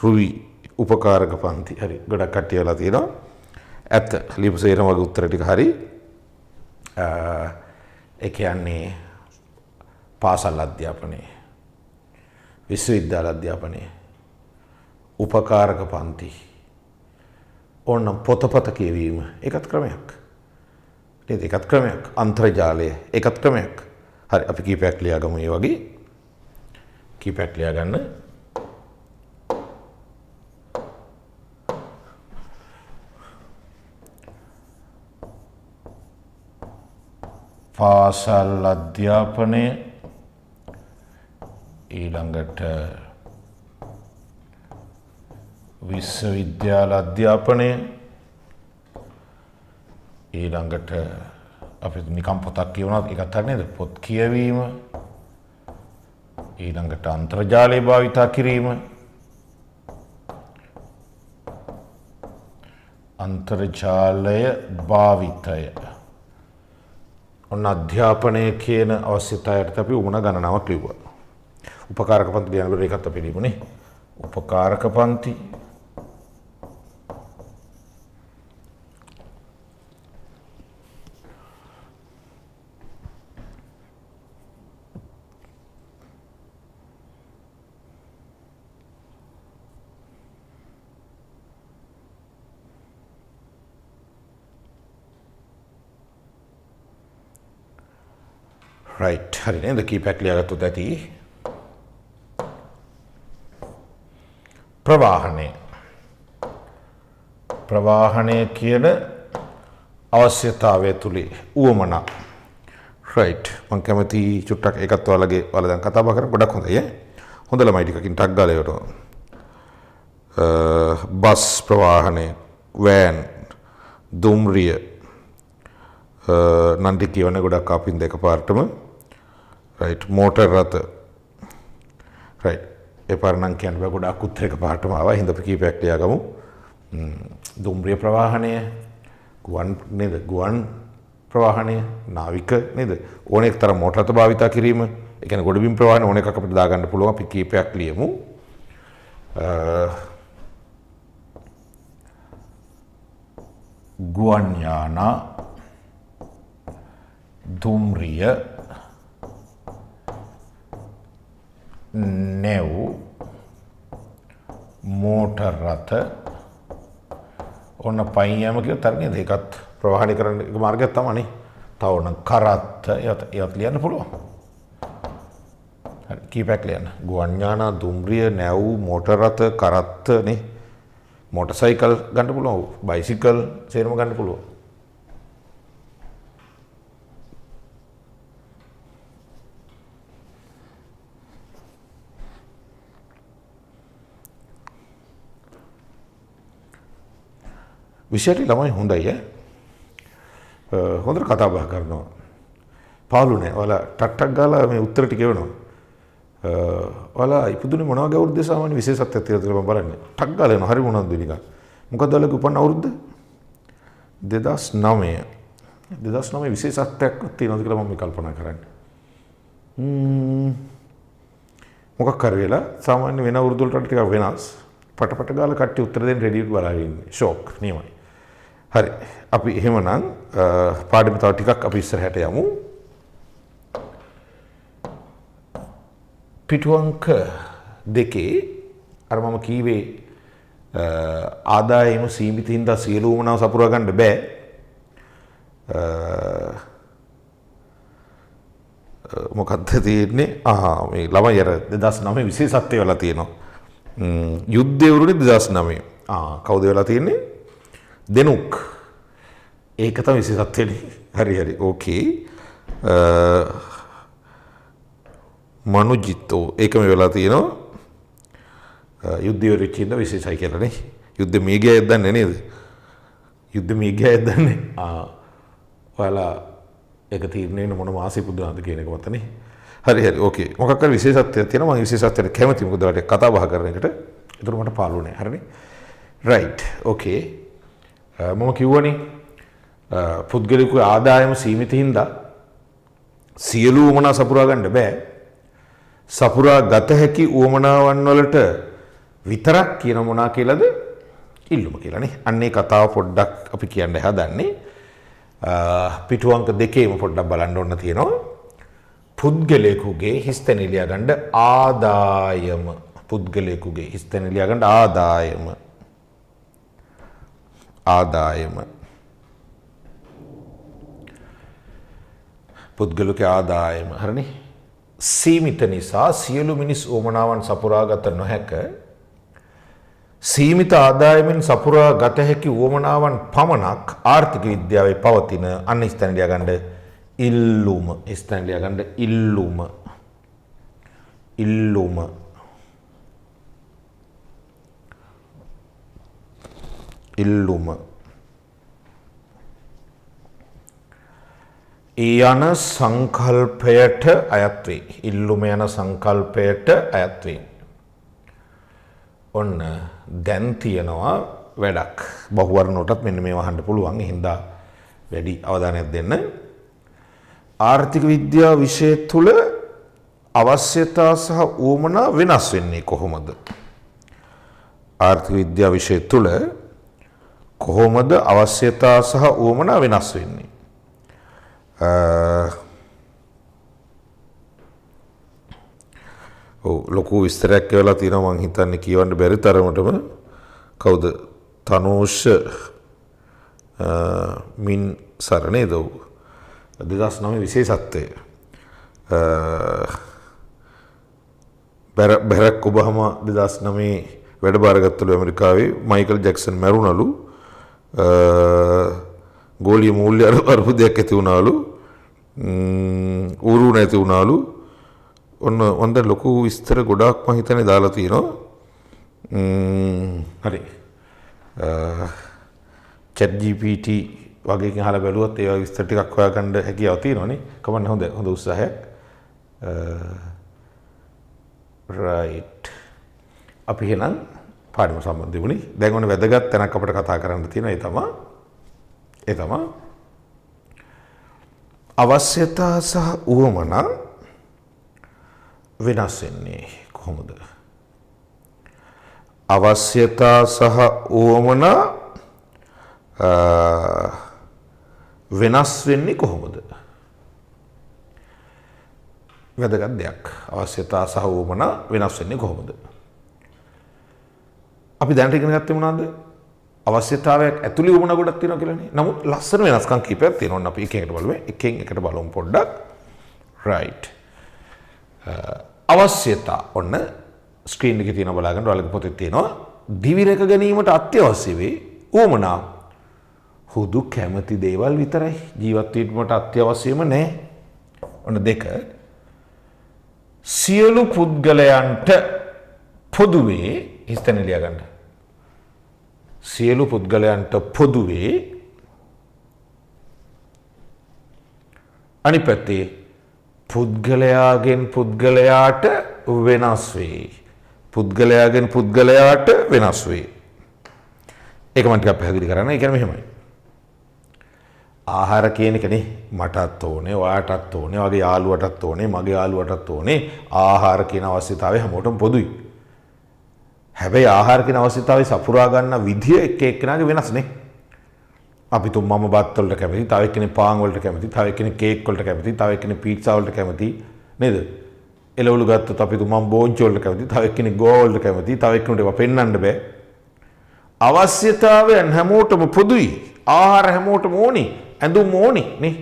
රුවි උපකාරක පන්ති. හරි ගොඩක් කට්ටිය වෙලා තියෙනවා. ඇත්ත ලියපු සේරම වගේ උත්තර ටික හරි. ඒ කියන්නේ පාසල් අධ්‍යාපනය විශ්වවිද්‍යාල අධ්‍යාපනය උපකාරක පන්ති ඕනම් පොතපත කියවීම ඒකත් ක්‍රමයක් නේද? ඒකත් ක්‍රමයක්. අන්තර්ජාලය ඒකත් ක්‍රමයක්. හරි අපි කීපයක් ලියාගමු. මේ වගේ කීපයක් ලියා ගන්න. පාසල් අධ්‍යාපනය ඊළඟට විශ්වවිද්‍යාල අධ්‍යාපනය ඊළඟට අපි නිකම් පොතක් කියවනවා ඒකත් හරිය නේද? පොත් කියවීම ඊළඟට අන්තර්ජාලය භාවිතා කිරීම අන්තර්ජාලය භාවිතය ඔන්න අධ්‍යාපනය කියන අවශ්‍යතාවයට අපි උමන ගණනාවක් ලිව්වා. උපකාරක පන්ති ලියනකොට ඒකත් අපි ලියමුනේ. උපකාරක පන්ති right හරි නේද කීපයක් ලියාගත්තොත් ඇති ප්‍රවාහණය කියන අවශ්‍යතාවය තුලේ උවමනා right මම කැමති චුට්ටක් ඒකත් ඔයාලගේ ඔයාලා දැන් කතා බහ කරලා ගොඩක් හොඳයි ඈ හොඳ ළමයි ටිකකින් ටක් ගාලා යවනවා බස් ප්‍රවාහනය වෑන් දුම්රිය නන්දි කියවන ගොඩක් අපින් දෙකපාරටම right මෝටර් රථ right ඒ පාර නම් කියන්න බෑ ගොඩක් උත්තර එකපාරටම ආවා හින්දා අපි කීපයක් ලියාගමු දුම්රිය ප්‍රවාහනය ගුවන් නේද ගුවන් ප්‍රවාහනය නාවික නේද ඕන එක්තරම් මෝටර් රථ භාවිතා කිරීම ඒ කියන්නේ ගොඩබිම් ප්‍රවාහන ඕන එකක් අපිට දාගන්න පුළුවන් අපි කීපයක් ලියමු ගුවන් යානා දුම්රිය නැව් මෝටර් රථ ඔන්න පයින් යෑම කියලා තරණය දෙකත් ප්‍රවාහණය කරන එක මාර්ගයක් තමයි. තව ඕන කරත්ත යත් ලියන්න පුළුවන්. හරි කීපයක් ලියන්න. ගුවන් යානා දුම්රිය නැව් මෝටර් රථ කරත්ත නේ. මොටර්සයිකල් ගන්න පුළුවන්. බයිසිකල් සේරම ගන්න පුළුවන්. විශේෂයෙන් ළමයි හොඳයි ඈ. හොඳට කතා බහ කරනවා. පාළු නෑ. ඔයාලා ටක් ගාලා මේ උත්තර ටික එවනවා. ඔයාලා ඉපදුනේ මොන වගේ අවුරුද්දේ සාමාන්‍ය විශේෂත්වයක් තියෙනවද කියලා මම බලන්නේ. ටක් ගාලා එනවා. හරි මොනවද නිකන්. මොකද්ද ඔයාලගේ උපන් අවුරුද්ද? 2009. 2009 විශේෂත්වයක් තියෙනවද කියලා මම කල්පනා කරන්නේ. මොකක් කර වෙලා සාමාන්‍ය වෙන අවුරුදු වලට ටිකක් වෙනස්. පට ගාලා කට්ටිය උත්තර දෙන්න රෙඩි බලාගෙන ඉන්නේ. ෂොක් නියමයි. හරි. අපි එහෙමනම් පාඩම තව ටිකක් අපි ඉස්සරහට යමු. පිටු අංක 2 අර මම කීවේ ආදායම සීමිත හින්දා සියලු උමනාව සපුරා ගන්න බෑ. මොකක්ද තියෙන්නේ? මේ ළමයි අර 2009 විශේෂත්වය වෙලා තියෙනවා. යුද්ධය වරුනේ 2009. කවුද වෙලා තියෙන්නේ? දෙනුක්. ඒක තමයි විශේෂත්වයනේ. හරි. ඕකේ. මනුජිතෝ ඒකම වෙලා තියෙනවා. යුද්ධය වෙච්ච ඉඳ විශේෂයි කියලා නේ. යුද්ධ මේ ගියයිද දන්නේ නේද? යුද්ධ මේ ගියයිද දන්නේ? ඔයාලා ඒක තීරණය වෙන මොන මාසෙ පුදුනාද කියන එක මත නේ. හරි ඕකේ. මොකක් හරි විශේෂත්වයක් තියෙනවා. මම විශේෂත්වයට කැමතියි. මොකද ඔයාලට කතා බහ කරන එකට. ඒතර මට පාළුව නෑ. හරිනේ. රයිට්. ඕකේ. මම කිව්වනේ පුද්ගලිකව ආදායම සීමිත හින්දා සියලු උවමනා සපුරා ගන්න බෑ. සපුරා ගත හැකි උවමනාවන් වලට විතරක් කියන මොනා කියලාද? ඉල්ලුම කියලානේ. අන්න ඒ කතාව පොඩ්ඩක් අපි කියන්න හදන්නේ. පිටු අංක 2ේම පොඩ්ඩක් බලන්න ඕන තියෙනවා. පුද්ගලයෙකුගේ හිස්තැන ලියා ගන්න ආදායම. පුද්ගලයෙකුගේ හිස්තැන ලියා ගන්න ආදායම. පුද්ගලික ආදායම. හරිනේ. සීමිත නිසා සියලු මිනිස් උවමනාවන් සපුරා ගත නොහැක. සීමිත ආදායමෙන් සපුරා ගත හැකි උවමනාවන් පමණක් ආර්ථික විද්‍යාවේ පවතින අන්න ස්ථාන ලියා ගන්න ඉල්ලුම. ස්ථාන ලියා ගන්න ඉල්ලුම. යන සංකල්පයට අයත් වේ. ඉල්ලුම යන සංකල්පයට අයත් වේ. ඔන්න දැන් තියනවා වැඩක්. බහුවර්ණවලටත් මෙන්න මේව අහන්න පුළුවන්. හින්දා වැඩි අවධානයක් දෙන්න. ආර්ථික විද්‍යාව විෂය තුල අවශ්‍යතා සහ උවමනා වෙනස් වෙන්නේ කොහොමද? ආර්ථික විද්‍යාව විෂය තුල කොහොමද අවශ්‍යතා සහ උවමනා වෙනස් වෙන්නේ? ලොකු විස්තරයක් කියලා තියෙනවා. මං හිතන්නේ කියවන්න බැරි තරමටම. කවුද? තනෝෂ මින් සර නේද? 2009 විශේෂත්වය. බැරක් ඔබාමා 2009 වැඩ බාරගත්තලු ඇමරිකාවේ මයිකල් ජැක්සන් මැරුණලු ගෝලීය මූල්‍ය අර්බුදයක් ඇති වුණාලු ඌරු නැති වුණාලු ඔන්න ලොකු විස්තර ගොඩාක් මම හිතන්නේ දාලා තියෙනවා හරි chat gpt වගේ එකකින් අහලා බැලුවොත් ඒ වගේ විස්තර ටිකක් හොයාගන්න හැකියාව තියෙනවනේ කමන්න හොඳ උත්සාහයක් right අපි එහෙනම් පාඩම සම්බන්ධ වුණේ දැන් ඔන්න වැදගත් තැනක් අපිට කතා කරන්න තියෙනවා ඒ තමයි අවශ්‍යතා සහ උවමනා වෙනස් වෙන්නේ කොහොමද අවශ්‍යතා සහ උවමනා වෙනස් වෙන්නේ කොහොමද වැදගත් දෙයක් අවශ්‍යතා සහ උවමනා වෙනස් වෙන්නේ කොහොමද අපි දැනට ඉගෙන ගත්තේ මොනවද අවශ්‍යතාවයක් ඇතුළේ උවමනා ගොඩක් තියෙනවා කියලානේ නමුත් ලස්සන වෙනස්කම් කීපයක් තියෙනවා අපි එක එකට බලමු එකෙන් එකට බලමු පොඩ්ඩක් right අවශ්‍යතා ඔන්න ස්ක්‍රීන් එකේ තියෙන බලාගන්න ඔයාලගේ පොතේ තියෙනවා දිවි රැක ගැනීමට අත්‍යවශ්‍ය වේ උවමනා හුදු කැමති දේවල් විතරයි ජීවත් වීමට අත්‍යවශ්‍යම නැහැ ඔන්න දෙක සියලු පුද්ගලයන්ට පොදුවේ හිස්තැන ලියා ගන්න සියලු පුද්ගලයන්ට පොදුවේ අනිත් පැත්තේ පුද්ගලයාගෙන් පුද්ගලයාට වෙනස් වේ පුද්ගලයාගෙන් පුද්ගලයාට වෙනස් වේ ඒක මම ටිකක් පැහැදිලි කරන්න ඒ කියන්නේ මෙහෙමයි ආහාර කියන එකනේ මටත් ඕනේ ඔයාටත් ඕනේ වගේ යාළුවටත් ඕනේ මගේ යාළුවටත් ඕනේ ආහාර කියන අවශ්‍යතාවය හැමෝටම පොදුයි හැබැයි ආහාර කියන අවශ්‍යතාවය සපුරා ගන්න විදිය එක එක්කෙනාගේ වෙනස්නේ අපි තුම්මම බත් වලට කැමති තව එක්කෙනෙක් පාන් වලට කැමති තව එක්කෙනෙක් කේක් වලට කැමති තව එක්කෙනෙක් පීට්සා වලට කැමති නේද එළවලු ගත්තොත් අපි තුම්මම බෝන්චි වලට කැමති තව එක්කෙනෙක් ගෝවා වලට කැමති තව එක්කෙනෙකුට ඒවා පෙන්වන්න බෑ අවශ්‍යතාවයන් හැමෝටම පොදුයි ආහාර හැමෝටම ඕනි ඇඳුම් ඕනි නේ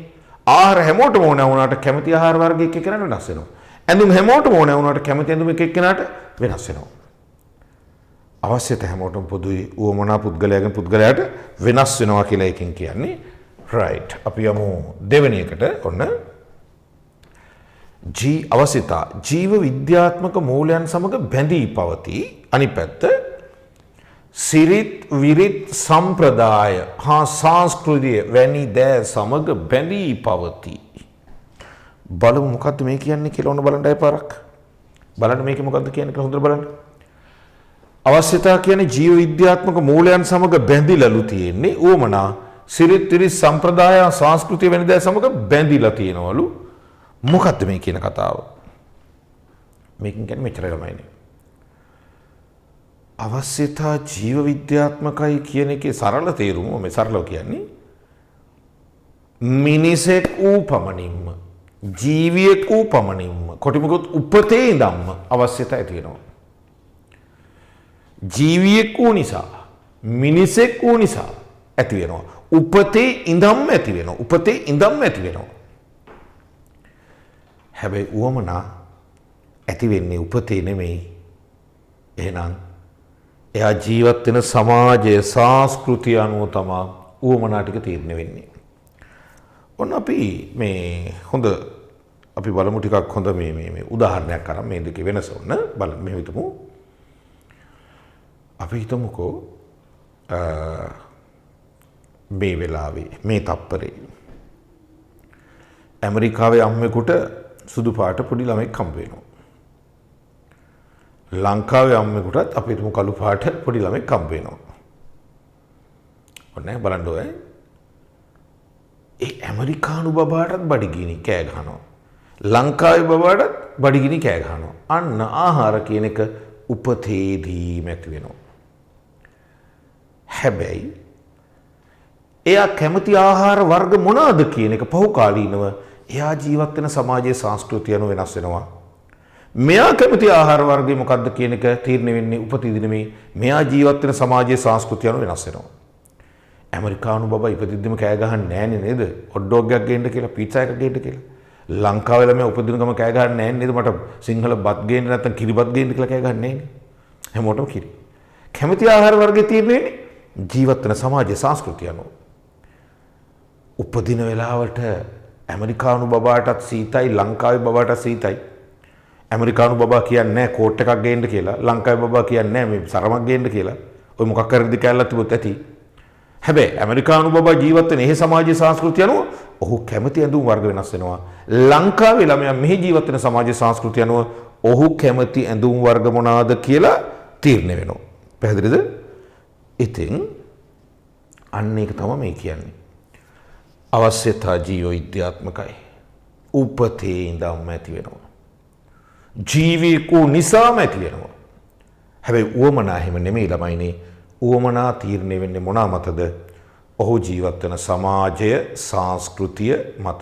ආහාර හැමෝටම ඕන වුණාට කැමති ආහාර වර්ග එක එකනට වෙනස් වෙනවා ඇඳුම් හැමෝටම ඕන වුණාට කැමති ඇඳුම් එක එකනට වෙනස් වෙනවා අවශ්‍යතාව හැමෝටම පොදුයි උවමනා පුද්ගලයාගෙන් පුද්ගලයාට වෙනස් වෙනවා කියලා එකකින් කියන්නේ right අපි යමු දෙවෙනි එකට ඔන්න අවශ්‍යතා ජීව විද්‍යාත්මක මූලයන් සමග බැඳී පවතී අනිත් පැත්ත සිරිත් විරිත් සම්ප්‍රදාය හා සංස්කෘතිය වැනි දෑ සමග බැඳී පවතී බලමු මොකද්ද මේ කියන්නේ කියලා ඔන්න බලන්න පාරක් බලන්න මේකේ මොකද්ද කියන්නේ කියලා හොඳට බලන්න අවශ්‍යතා කියන්නේ ජීව විද්‍යාත්මක මූලයන් සමග බැඳිලාලු තියෙන්නේ උවමනා සිරිත් විරිත් සම්ප්‍රදාය සංස්කෘතිය වැනි දෑ සමග බැඳිලා තියෙනවලු මොකද්ද මේ කියන කතාව මේකෙන් කියන්නේ මෙච්චර ළමයිනේ අවශ්‍යතා ජීව විද්‍යාත්මකයි කියන එකේ සරල තේරුම මේ සරලව කියන්නේ මිනිසෙක් වූ පමණින්ම ජීවියෙක් වූ පමණින්ම කොටිමකොත් උපතේ ඉඳන්ම අවශ්‍යතා ඇති වෙනවා ජීවියෙක් වූ නිසා මිනිසෙක් වූ නිසා ඇති වෙනවා උපතේ ඉඳන්ම ඇති වෙනවා හැබැයි උවමනා ඇති වෙන්නේ උපතේ නෙමෙයි එහෙනම් එයා ජීවත් වෙන සමාජයේ සංස්කෘතිය අනුව තමයි උවමනා ටික තීරණය වෙන්නේ. ඔන්න අපි මේ හොඳ අපි බලමු ටිකක් හොඳ මේ උදාහරණයක් අරන් මේ දෙකේ වෙනස ඔන්න බලන්න මෙහෙම හිතමු. අපි හිතමුකෝ මේ වෙලාවේ මේ තප්පරේ ඇමරිකාවේ අම්මෙකුට සුදු පාට පොඩි ළමෙක් හම්බ වෙනවා. ලංකාවේ අම්මෙකුටත් අපි හිතමු කළු පාට පොඩි ළමෙක් හම්බ වෙනවා. ඔන්න බලන්න ඔය. ඒ ඇමරිකානු බබාටත් බඩගිනි කෑ ගහනවා. ලංකාවේ බබාටත් බඩගිනි කෑ ගහනවා. අන්න ආහාර කියන එක උපතේදීම ඇති වෙනවා. හැබැයි එයා කැමති ආහාර වර්ග මොනවාද කියන එක පහුකාලීනව එයා ජීවත් වෙන සමාජයේ සංස්කෘතිය අනුව වෙනස් වෙනවා. මෙයා කැමති ආහාර වර්ගය මොකක්ද කියන එක තීරණය වෙන්නේ උපතීදී නෙමෙයි. මෙයා ජීවත් වෙන සමාජයේ සංස්කෘතිය අනුව වෙනස් වෙනවා. ඇමරිකානු බබා ඉපදිද්දිම කෑ ගහන්නේ නැහනේ නේද? හොට් ඩොග් එකක් ගේන්න කියලා, පීට්සා එකක් ගේන්න කියලා. ලංකාවේ ළමයා උපදින ගම කෑ ගහන්නේ නැහැ නේද? මට සිංහල බත් ගේන්න නැත්නම් කිරිබත් ගේන්න කියලා කෑ ගහන්නේ නැහැ නේ. හැමෝටම කිරි. කැමති ආහාර වර්ගයේ තියෙන්නේ ජීවත් වෙන සමාජයේ සංස්කෘතිය අනුව. උපදින වෙලාවට ඇමරිකානු බබාටත් සීතයි ලංකාවේ බබාටත් සීතයි. ඇමරිකානු බබා කියන්නේ නැහැ කෝට් එකක් ගේන්න කියලා. ලංකාවේ බබා කියන්නේ නැහැ මේ සරමක් ගේන්න කියලා. ඔය මොකක් කරද්දි කැල්ලක් තිබුත් ඇති. හැබැයි ඇමරිකානු බබා ජීවත් වෙන ඒ සමාජයේ සංස්කෘතිය අනුව ඔහු කැමති ඇඳුම් වර්ග වෙනස් වෙනවා. ලංකාවේ ළමයා මෙහි ජීවත් වෙන සමාජයේ සංස්කෘතිය අනුව ඔහු කැමති ඇඳුම් වර්ග මොනවාද කියලා තීරණය වෙනවා. පැහැදිලිද? ඉතින් අන්න ඒක තමයි මේ කියන්නේ. අවශ්‍යතා ජීව විද්‍යාත්මකයි. උපතේ ඉඳන්ම ඇති වෙනවා. ජීවිකෝ නිසාම ඇති වෙනවා. හැබැයි උවමනා එහෙම නෙමෙයි ළමයිනේ. උවමනා තීරණය වෙන්නේ මොනවා මතද? ඔහු ජීවත් වෙන සමාජය සංස්කෘතිය මත.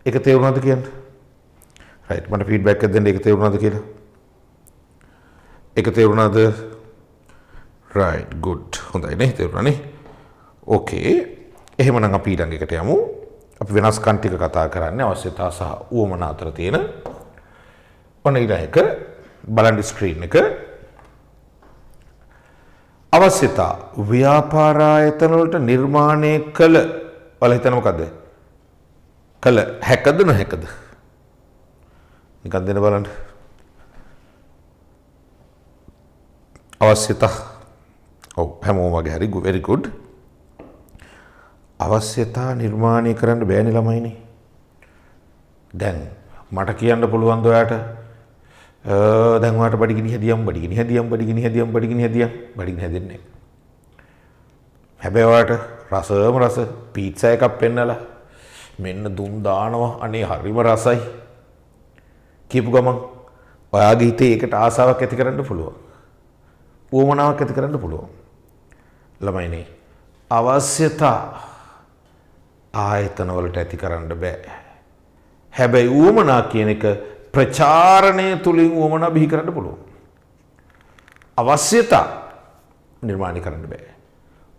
ඒක තේරුණාද කියන්නේ? රයිට් මට ෆීඩ්බැක් එකක් දෙන්න ඒක තේරුණාද කියලා? ඒක තේරුණාද? රයිට් ගුඩ් හොඳයි නේ තේරුණානේ. ඕකේ එහෙමනම් අපි ඊළඟ එකට යමු. අපි වෙනස්කම් ටික කතා කරන්නේ අවශ්‍යතා සහ උවමනා අතර තියෙන. ඔන්න ඊළඟ එක බලන්න ස්ක්‍රීන් එක. අවශ්‍යතා ව්‍යාපාර ආයතන වලට නිර්මාණය කළ වල හිතන මොකද්ද? කළ හැකද නොහැකද? නිකන් දෙන්න බලන්න. අවශ්‍යතා. ඔව් හැමෝම වගේ හරි very good. අවශ්‍යතා නිර්මාණය කරන්න බෑනේ ළමයිනේ. දැන් මට කියන්න පුළුවන් ද ඔයාට දැන් ඔයාට බඩගිනි හැදියම් බඩගිනි හැදෙන්නේ. හැබැයි ඔයාට රසම රස පීට්සා එකක් පෙන්නලා මෙන්න දුම් දානවා අනේ හරිම රසයි කියපු ගමන් ඔයාගේ හිතේ ඒකට ආසාවක් ඇති කරන්න පුළුවන්. උවමනාවක් ඇති කරන්න පුළුවන්. ළමයිනේ අවශ්‍යතා ආයතන වලට ඇති කරන්න බෑ. හැබැයි උවමනා කියන එක ප්‍රචාරණය තුලින් උවමනා බිහි කරන්න පුළුවන්. අවශ්‍යතා නිර්මාණය කරන්න බෑ.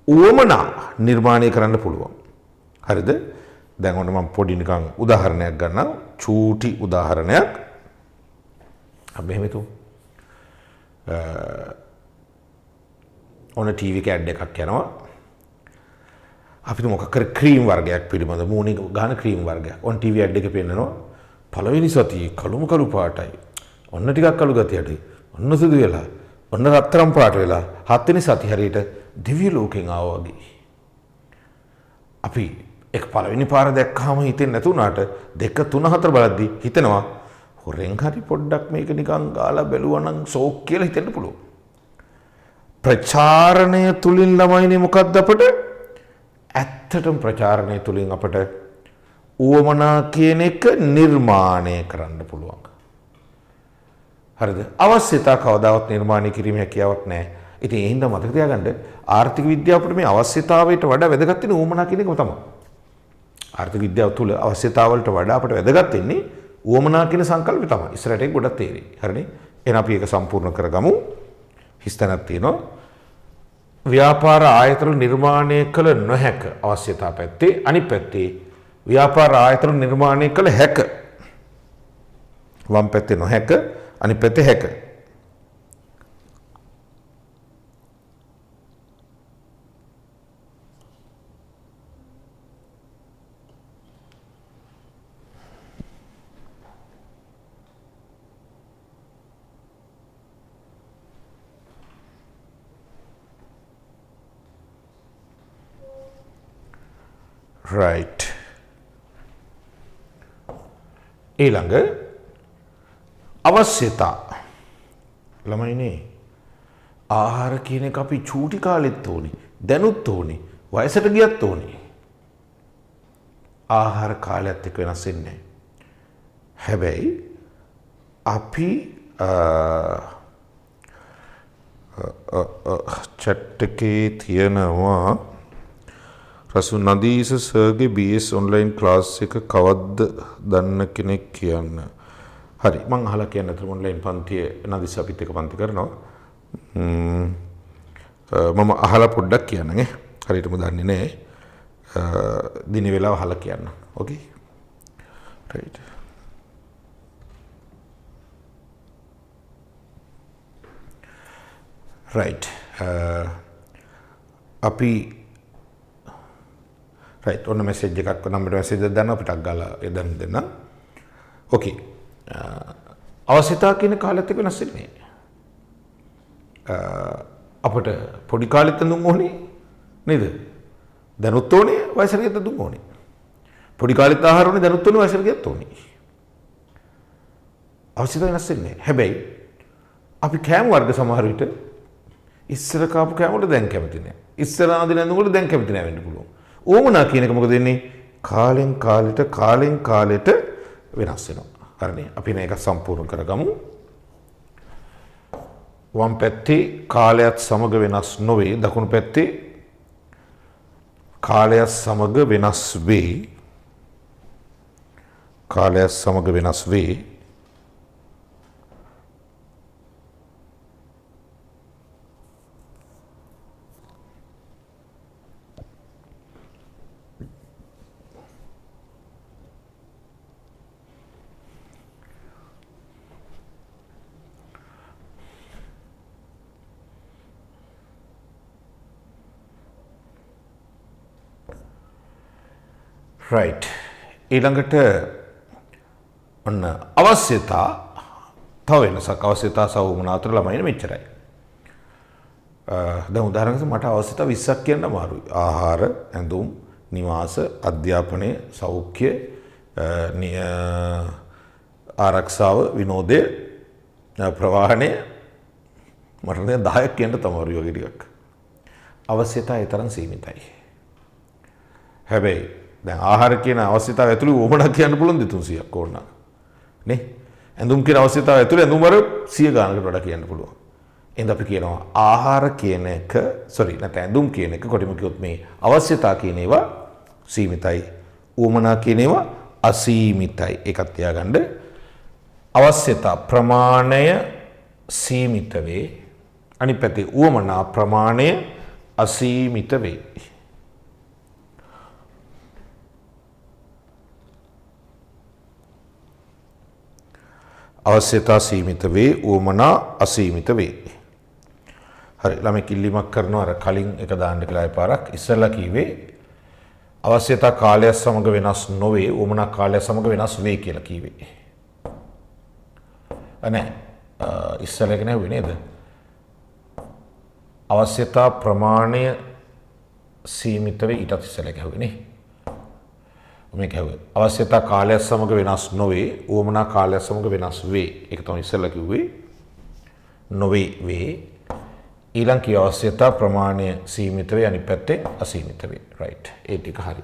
උවමනා නිර්මාණය කරන්න පුළුවන්. හරිද? දැන් ඔන්න මම පොඩි නිකන් උදාහරණයක් ගන්නම්. චූටි උදාහරණයක්. අපි මෙහෙම හිතමු. ඔන්න ටීවී එක ඇඩ් එකක් යනවා. අපිට මොකක් කර ක්‍රීම් වර්ගයක් පිළිබඳ මූණේ ගහන ක්‍රීම් වර්ගයක්. ඔන්න ටීවී ඇඩ් එකේ පෙන්නනවා. පළවෙනි සතියේ කළු පාටයි. ඔන්න ටිකක් කළු ගතියටයි. ඔන්න සුදු වෙලා. ඔන්න රත්තරන් පාට වෙලා. හත්වෙනි සතිය හරියට දිව්‍ය ලෝකෙන් ආවා වගේ. අපි එක පළවෙනි පාර දැක්කම හිතෙන්නේ නැතුණාට 2 3 4 බලද්දි හිතෙනවා හොරෙන් හරි පොඩ්ඩක් මේක නිකන් ගාලා බැලුවා නම් ෂෝක් කියලා හිතෙන්න පුළුවන්. ප්‍රචාරණය තුලින් ළමයිනේ මොකක්ද අපිට? ඇත්තටම ප්‍රචාරණය තුලින් අපිට උවමනා කියන එක නිර්මාණය කරන්න පුළුවන්. හරිද? අවශ්‍යතා කවදාවත් නිර්මාණය කිරීමේ හැකියාවක් නැහැ. ඉතින් ඒ හින්දා මතක තියාගන්න ආර්ථික විද්‍යාව අපිට මේ අවශ්‍යතාවයට වඩා වැදගත් වෙන උවමනා කියන එකම තමයි. ආර්ථික විද්‍යාව තුළ අවශ්‍යතාවලට වඩා අපිට වැදගත් වෙන්නේ උවමනා කියන සංකල්පය තමයි. ඉස්සරහට ඒක ගොඩක් තේරෙයි. හරිනේ? එහෙනම් අපි ඒක සම්පූර්ණ කරගමු. හිස්තැනක් තියෙනවා. ව්‍යාපාර ආයතන නිර්මාණය කළ නොහැක අවශ්‍යතා පැත්තේ. අනිත් පැත්තේ ව්‍යාපාර ආයතන නිර්මාණය කළ හැක. වම් පැත්තේ නොහැක අනිත් පැත්තේ හැක. right ඊළඟ අවශ්‍යතා ළමයිනේ ආහාර කියන එක අපි චූටි කාලෙත් ඕනේ දැනුත් ඕනේ වයසට ගියත් ඕනේ ආහාර කාලයත් එක්ක වෙනස් වෙන්නේ හැබැයි අපි chat එකේ තියෙනවා රසු නදීස සර්ගේ BS ඔන්ලයින් ක්ලාස් එක කවද්ද දන්න කෙනෙක් කියන්න. හරි මං අහලා කියන්න අතර ඔන්ලයින් පන්තිය නදීස අපිත් එක පන්ති කරනවා. මම අහලා පොඩ්ඩක් කියන්න නේ. හරියටම දන්නේ නැහැ. දින වේලාව අහලා කියන්න. ඕකේ. රයිට්. right අපි right ඔන්න මැසේජ් එකක් නම්බර් මැසේජ් එකක් දාන්න අපිට අග්ගාලා එදන් දෙන්න ඕකේ අවශ්‍යතාව කියන කාලෙත් එක වෙනස් වෙන්නේ අපිට පොඩි කාලෙත් දුම් ඕනේ නේද දැනුත් ඕනේ වයසට ගියත් දුම් ඕනේ පොඩි කාලෙත් ආහාර ඕනේ දැනුත් ඕනේ වයසට ගියත් ඕනේ අවශ්‍යතාව වෙනස් වෙන්නේ හැබැයි අපි කෑම වර්ග සමහර විට ඉස්සර කාපු කෑම වලට දැන් කැමති නෑ ඉස්සර ආදින ඇඳුම් දැන් කැමති නෑ වෙන්න පුළුවන් ඕමනා කියන එක මොකද වෙන්නේ කාලෙන් කාලෙට වෙනස් වෙනවා හරිනේ අපි මේක සම්පූර්ණ කරගමු වම් පැත්තේ කාලයත් සමග වෙනස් නොවේ දකුණු පැත්තේ කාලයත් සමග වෙනස් වේ කාලයත් සමග වෙනස් වේ right ඊළඟට ඔන්න අවශ්‍යතා තව වෙනසක් අවශ්‍යතා සවුමන අතර ළමයින මෙච්චරයි දැන් උදාහරණයක් මට අවශ්‍යතා 20ක් කියන්න අමාරුයි ආහාර ඇඳුම් නිවාස අධ්‍යාපනය සෞඛ්‍ය ආරක්ෂාව විනෝදය ප්‍රවාහනය මට දැන් 10ක් කියන්න තමයි වගේ ටිකක් අවශ්‍යතා ඒ තරම් සීමිතයි හැබැයි දැන් ආහාර කියන අවශ්‍යතාව ඇතුළේ ඕමනා කියන්න පුළුවන් 300ක් ඕන නේ ඇඳුම් කියන අවශ්‍යතාව ඇතුළේ ඇඳුම් වල 100 ගානකට වඩා කියන්න පුළුවන් එහෙනම් අපි කියනවා ආහාර කියන එක නැත්නම් ඇඳුම් කියන එක කොටිම කිව්වොත් මේ අවශ්‍යතා කියන ඒවා සීමිතයි ඕමනා කියන ඒවා අසීමිතයි ඒකත් තියාගන්න අවශ්‍යතා ප්‍රමාණය සීමිත වේ අනිත් පැත්තේ ඕමනා ප්‍රමාණය අසීමිත වේ අවශ්‍යතා සීමිත වේ උවමනා අසීමිත වේ හරි ළමයි ඉල්ලීමක් කරනවා අර කලින් එක දාන්න කියලා පාරක් ඉස්සෙල්ලා කිව්වේ අවශ්‍යතා කාලය සමග වෙනස් නොවේ උවමනා කාලය සමග වෙනස් වේ කියලා කිව්වේ අනේ ඉස්සෙල්ලා එක නෙවෙයි නේද අවශ්‍යතා ප්‍රමාණය සීමිත වේ ඊටත් ඉස්සෙල්ලා කිව්වේ නේ මේක අවශ්‍යතා කාලය සමග වෙනස් නොවේ උවමනා කාලය සමග වෙනස් වේ ඒක තමයි ඉස්සෙල්ලා කිව්වේ නොවේ වේ ඊළඟ කී අවශ්‍යතා ප්‍රමාණය සීමිත වේ අනිත් පැත්තේ අසීමිත වේ රයිට් ඒ ටික හරි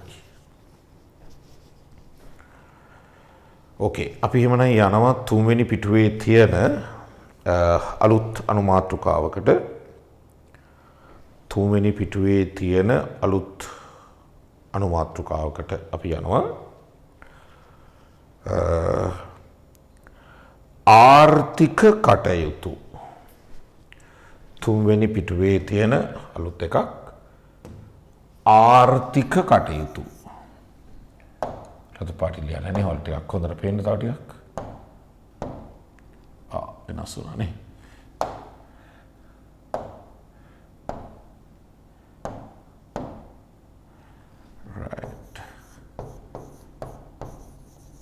ඕකේ අපි එහෙමනම් යනවා තුන්වෙනි පිටුවේ තියෙන අලුත් අනුමාතෘකාවකට තුන්වෙනි පිටුවේ තියෙන අලුත් අනුමාතෘකාවකට අපි යනවා ආර්ථික කටයුතු තුන්වෙනි පිටුවේ තියෙන අලුත් එකක් ආර්ථික කටයුතු රතු පාටි ලියලා නේ හොල් ටිකක් හොඳට පේන්න තව ටිකක් වෙනස් වුණා නේ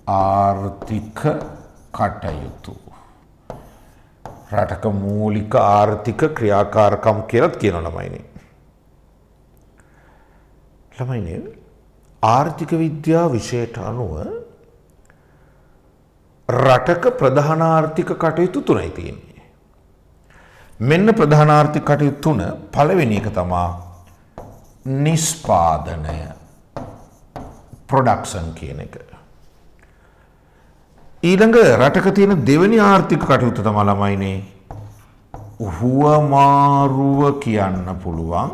ආර්ථික කටයුතු රටක මූලික ආර්ථික ක්‍රියාකාරකම් කියලා කියන ළමයිනේ ආර්ථික විද්‍යා විෂයට අනුව රටක ප්‍රධාන ආර්ථික කටයුතු තුනයි තියෙන්නේ මෙන්න ප්‍රධාන ආර්ථික කටයුතු තුන පළවෙනි එක තමයි නිෂ්පාදනය ප්‍රොඩක්ෂන් කියන එක ඊළඟ රටක තියෙන දෙවෙනි ආර්ථික කටයුත්ත තමයි ළමයිනේ හුවමාරුව කියන්න පුළුවන්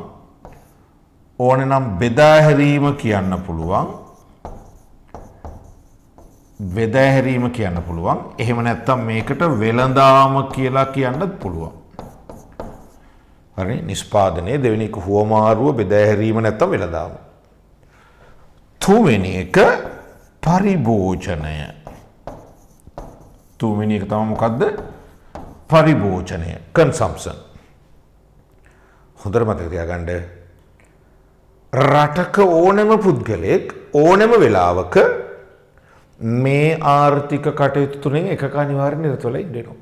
ඕනනම් බෙදා හැරීම කියන්න පුළුවන් එහෙම නැත්නම් මේකට වෙළඳාම කියලා කියන්නත් පුළුවන් හරි නිෂ්පාදනයේ දෙවෙනි එක හුවමාරුව බෙදා හැරීම නැත්නම් වෙළඳාම තුන්වෙනි එක පරිභෝජනය තුන්වෙනි එක තමයි මොකද්ද? පරිභෝජනය, consumption. හොඳට මතක තියාගන්න රටක ඕනෑම පුද්ගලයෙක් ඕනෑම වෙලාවක මේ ආර්ථික කටයුතු තුනෙන් එකක අනිවාර්යෙන් නිරත වෙලා ඉන්නවා.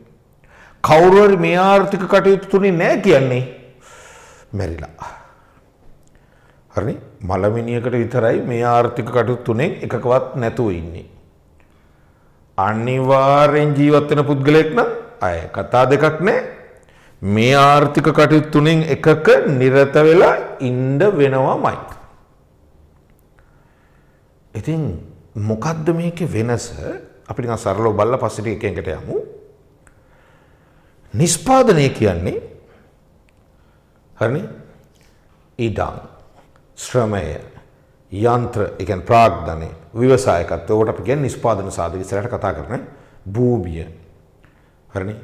කවුරු හරි මේ ආර්ථික කටයුතු තුනේ නැහැ කියන්නේ මැරිලා. හරිනේ? මලමිනියකට විතරයි මේ ආර්ථික කටයුතු තුනෙන් එකකවත් නැතුව ඉන්නේ. අනිවාර්යෙන් ජීවත් වෙන පුද්ගලයෙක් නම් අය කතා දෙකක් නැහැ. මේ ආර්ථික කටයුතු තුනෙන් එකක නිරත වෙලා ඉන්න වෙනවමයි. ඉතින් මොකද්ද මේකේ වෙනස? අපි නිකන් සරලව බලලා පස්සේ එක එකට යමු. නිෂ්පාදනය කියන්නේ හරිනේ? ඉඩම්, ශ්‍රමය, යන්ත්‍ර, ඒ කියන්නේ ප්‍රාග්ධනය, ව්‍යවසායකත්වය. ඒකට අපි කියන්නේ නිෂ්පාදන සාධක ඉස්සරහට කතා කරන්නේ. භූමිය. හරිනේ?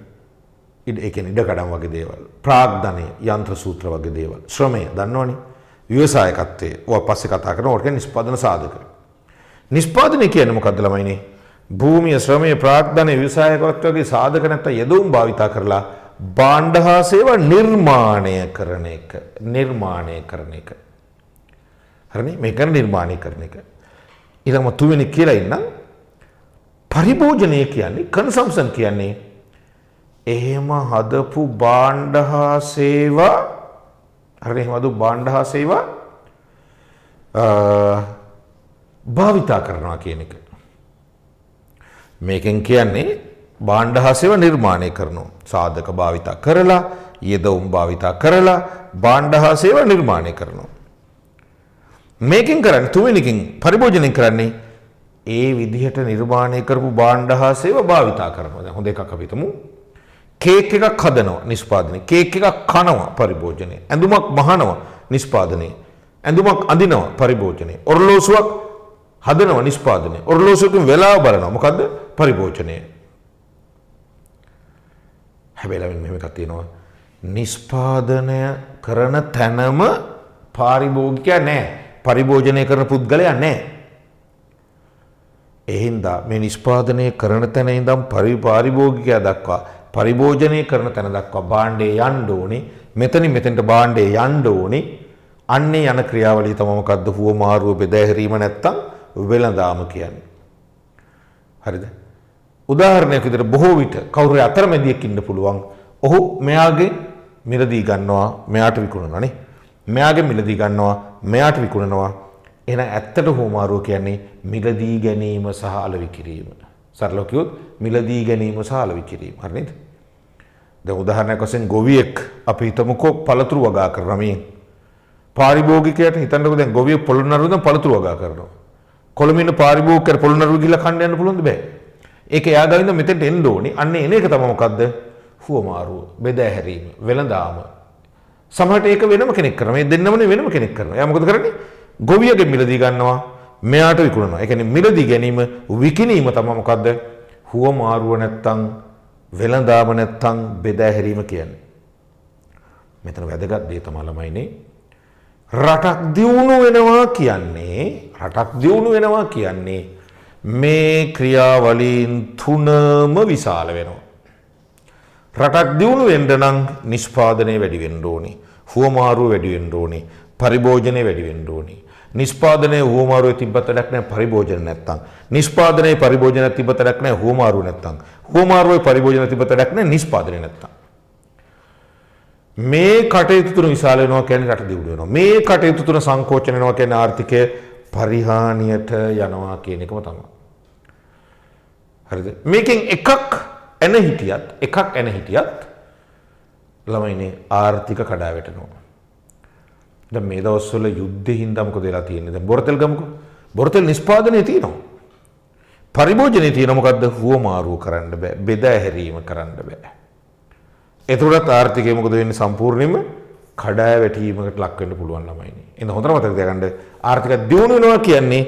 ඒ කියන්නේ ඉඩකඩම් වගේ දේවල්. ප්‍රාග්ධනය, යන්ත්‍ර සූත්‍ර වගේ දේවල්. ශ්‍රමය දන්නවනේ. ව්‍යවසායකත්වය. ඔය පස්සේ කතා කරනවා. ඒකට කියන්නේ නිෂ්පාදන සාධක. නිෂ්පාදනය කියන්නේ මොකද්ද ළමයිනේ? භූමිය, ශ්‍රමය, ප්‍රාග්ධනය, ව්‍යවසායකත්වය වගේ සාධක නැත්නම් යෙදවුම් භාවිතා කරලා භාණ්ඩ හා සේවා නිර්මාණය කරන එක. නිර්මාණය කරන එක. හරිනේ? මේක නිර්මාණය කරන එක. ඊළඟ තුන්වෙනි කියලා ඉන්නම් පරිභෝජනය කියන්නේ කන්සම්ප්ෂන් කියන්නේ එහෙම හදපු භාණ්ඩ හා සේවා හරිනේ? එහෙම හදපු භාණ්ඩ හා සේවා භාවිතා කරනවා කියන එක. මේකෙන් කියන්නේ භාණ්ඩ හා සේවා නිර්මාණය කරනවා. සාධක භාවිතා කරලා, යෙදවුම් භාවිතා කරලා භාණ්ඩ හා සේවා නිර්මාණය කරනවා. මේකෙන් කරන්නේ තුන්වෙනිකින් පරිභෝජනය කරන්නේ ඒ විදිහට නිර්මාණය කරපු භාණ්ඩ හා සේවා භාවිතා කරනවා. දැන් හොඳ එකක් අපි හිතමු. කේක් එකක් හදනවා නිෂ්පාදනය. කේක් එකක් කනවා පරිභෝජනය. ඇඳුමක් මහනවා නිෂ්පාදනය. ඇඳුමක් අඳිනවා පරිභෝජනය. ඔරලෝසුවක් හදනවා නිෂ්පාදනය. ඔරලෝසුවකින් වෙලාව බලනවා. මොකද්ද? පරිභෝජනය. හැබැයි මෙහෙම එකක් තියෙනවා. නිෂ්පාදනය කරන තැනම පාරිභෝගිකයා නැහැ. පරිභෝජනය කරන පුද්ගලයා නැහැ. ඒ හින්දා මේ නිෂ්පාදනය කරන තැන ඉඳන් පාරිභෝගිකයා දක්වා පරිභෝජනය කරන තැන දක්වා භාණ්ඩේ යන්න ඕනේ. මෙතනින් මෙතෙන්ට භාණ්ඩේ යන්න ඕනේ. අන්නේ යන ක්‍රියාවලිය තමයි මොකද්ද? හුවමාරුව බෙදා හැරීම නැත්තම් වෙළඳාම කියන්නේ. හරිද? උදාහරණයක් විදිහට බොහෝ විට කවුරු හරි අතරමැදියෙක් ඉන්න පුළුවන්. ඔහු මෙයාගේ මිලදී ගන්නවා මෙයාට විකුණනවා නේ. මෙයාගේ මිලදී ගන්නවා මෙයාට විකුණනවා. එහෙනම් ඇත්තට හුවමාරුව කියන්නේ මිලදී ගැනීම සහ අලෙවි කිරීම. සරලව කිව්වොත් මිලදී ගැනීම සහ අලෙවි කිරීම. හරි නේද? දැන් උදාහරණයක් වශයෙන් ගොවියෙක් අපි හිතමුකෝ පළතුරු වගා කරනවා මේ. පාරිභෝගිකයට හිතන්නකෝ දැන් ගොවියෙක් පොළොන්නරුව දැන් පළතුරු වගා කරනවා. කොළඹින්න පාරිභෝගිකයට පොළොන්නරුව ගිහලා කන්න යන්න පුළුවන්ද බෑ. ඒක එයා ගාවින්ද මෙතෙන්ට එන්න ඕනේ. අන්න එන එක තමයි මොකද්ද? හුවමාරුව, බෙදා හැරීම, වෙළඳාම. සමහරට ඒක වෙනම කෙනෙක් කරනවා. මේ දෙන්නමනේ වෙනම කෙනෙක් කරනවා. එයා මොකද කරන්නේ? ගොවියගේ මිලදී ගන්නවා, මෙයාට විකුණනවා. ඒ කියන්නේ මිලදී ගැනීම, විකිණීම තමයි මොකද්ද? හුවමාරුව නැත්තම් වෙළඳාම නැත්තම් බෙදා හැරීම කියන්නේ. මෙතන වැදගත් දේ තමයි ළමයිනේ. රටක් දියුණු වෙනවා කියන්නේ මේ ක්‍රියාවලීන් තුනම විශාල වෙනවා. රටක් දියුණු වෙන්න නම් නිෂ්පාදනය වැඩි වෙන්න ඕනේ. හුවමාරුව වැඩි වෙන්න ඕනේ. පරිභෝජනය වැඩි වෙන්න ඕනේ. නිෂ්පාදනයේ හුවමාරුවේ තිබ්බත් වැඩක් නැහැ පරිභෝජන නැත්තම්. නිෂ්පාදනයේ පරිභෝජන තිබ්බත් වැඩක් නැහැ හුවමාරුව නැත්තම්. හුවමාරුවේ පරිභෝජන තිබ්බත් වැඩක් නැහැ නිෂ්පාදනය නැත්තම්. මේ කටයුතු තුන විශාල වෙනවා කියන්නේ රට දියුණු වෙනවා. මේ කටයුතු තුන සංකෝචන වෙනවා කියන්නේ ආර්ථිකය පරිහානියට යනවා කියන එකම තමයි. හරිද? මේකෙන් එකක් එන හිටියත් ළමයිනේ ආර්ථික කඩා වැටෙනවා. දැන් මේ දවස්වල යුද්ධෙ හින්දා මොකද වෙලා තියෙන්නේ? දැන් බොරතෙල් ගමුකෝ. බොරතෙල් නිෂ්පාදනයේ තියෙනවා. පරිභෝජනයේ තියෙන මොකද්ද? හුවමාරුව කරන්න බෑ. බෙදා හැරීම කරන්න බෑ. එතකොට ආර්ථිකය මොකද වෙන්නේ? සම්පූර්ණයෙන්ම කඩා වැටීමකට ලක් වෙන්න පුළුවන් ළමයිනේ. එහෙනම් හොඳට මතක තියාගන්න ආර්ථික දියුණු වෙනවා කියන්නේ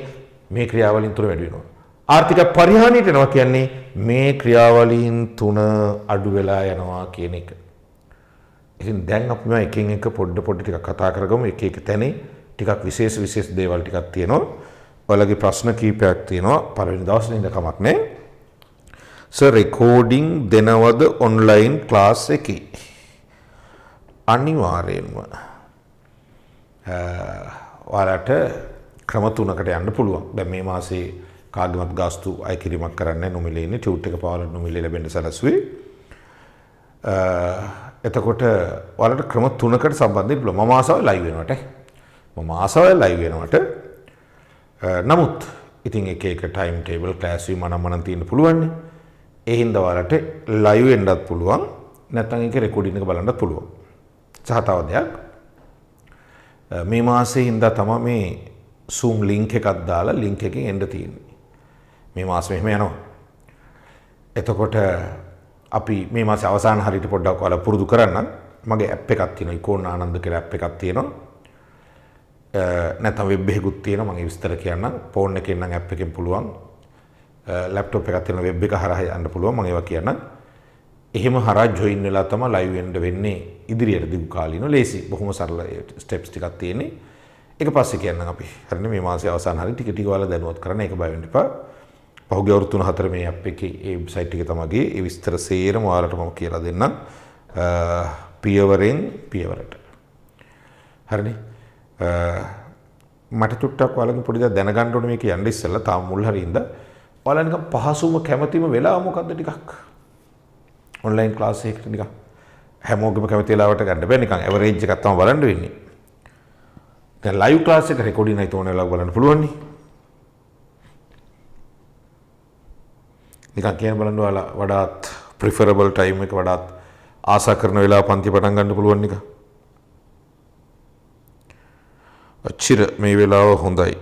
මේ ක්‍රියාවලින් තුන වැඩි වෙනවා. ආර්ථික පරිහානියට යනවා කියන්නේ මේ ක්‍රියාවලින් තුන අඩු වෙලා යනවා කියන එක. ඉතින් දැන් අපි මේ එකින් එක පොඩ ටිකක් කතා කරගමු. එක එක තැනේ ටිකක් විශේෂ දේවල් ටිකක් තියෙනවා. ඔයාලගේ ප්‍රශ්න කීපයක් තියෙනවා. පළවෙනි දවසේ ඉඳන් කමක් නැහැ. සර් රෙකෝඩින් දෙනවද ඔන්ලයින් ක්ලාස් එකේ? අනිවාර්යෙන්ම ඔයාලට ක්‍රම 3කට යන්න පුළුවන්. දැන් මේ මාසේ කාගේවත් ගාස්තු අය කිරීමක් කරන්නේ නොමිලේ ඉන්නේ ටියුට් එක පාවල නොමිලේ ලැබෙන්න සැලසුවේ. එතකොට ඔයාලට ක්‍රම 3කට සම්බන්ධ වෙන්න පුළුවන්. මම ආසාවෙන් ලයිව් වෙනවට. මම ආසාවෙන් ලයිව් වෙනවට. නමුත් ඉතින් එක ටයිම් ටේබල් ක්ලාස් වීම මනම් තියෙන්න පුළුවන්. ඒ හින්දා ඔයාලට ලයිව් වෙන්නත් පුළුවන්. නැත්නම් ඒක රෙකෝඩින් එක බලන්නත් පුළුවන්. සහ තව දෙයක් මේ මාසේ හින්දා තමයි මේ Zoom link එකක් දාලා link එකෙන් එන්න තියෙන්නේ. මේ මාසෙ මෙහෙම යනවා. එතකොට අපි මේ මාසේ අවසාන හරියට පොඩ්ඩක් ඔයාලා පුරුදු කරන්න. මගේ app එකක් තියෙනවා. ඉකෝන් ආනන්ද කියලා app එකක් තියෙනවා. නැත්නම් වෙබ් එකකුත් තියෙනවා. මම විස්තර කියන්නම්. ෆෝන් එකෙන් නම් app එකෙන් පුළුවන්. ලැප්ටොප් එකක් තියෙනවා. වෙබ් එක හරහා යන්න පුළුවන්. මම ඒවා කියන්නම්. එහෙම හරහා join වෙලා තමයි live වෙන්න වෙන්නේ. ඉදිරියට දිගු කාලිනව ලේසි. බොහොම සරල steps ටිකක් තියෙන්නේ. ඒක පස්සේ කියන්නම් අපි. හරිනේ මේ මාසේ අවසාන හරිය ටික ටික ඔයාලා දැනුවත් කරන්න. ඒක බය වෙන්න එපා. පහුගිය අවුරුදු 3-4 මේ app එකේ ඒ වෙබ්සයිට් එකේ තමයි ඒ විස්තර සේරම ඔයාලට මම කියලා දෙන්නම්. පියවරෙන් පියවරට. හරිනේ. මට චුට්ටක් ඔයාලගෙන් පොඩි දා දැනගන්න ඕනේ මේක යන්න ඉස්සෙල්ලා තාම මුල් හරියින්ද ඔයාලා නිකන් පහසුම කැමැතිම වෙලාව මොකද්ද ටිකක් ඔන්ලයින් ක්ලාස් එකකට නිකන් හැමෝගෙම කැමති වෙලාවට ගන්න බෑ නිකන් ඇවරේජ් එකක් තමයි බලන්න වෙන්නේ දැන් ලයිව් ක්ලාස් එක රෙකෝඩින් නැති ඕන වෙලාවක බලන්න පුළුවන් නේ නිකන් කියන බලන්න ඔයාලා වඩාත් ප්‍රිෆරබල් ටයිම් එක වඩාත් ආසා කරන වෙලාව පන්ති පටන් ගන්න පුළුවන් නිකන් අච්චර මේ වෙලාව හොඳයි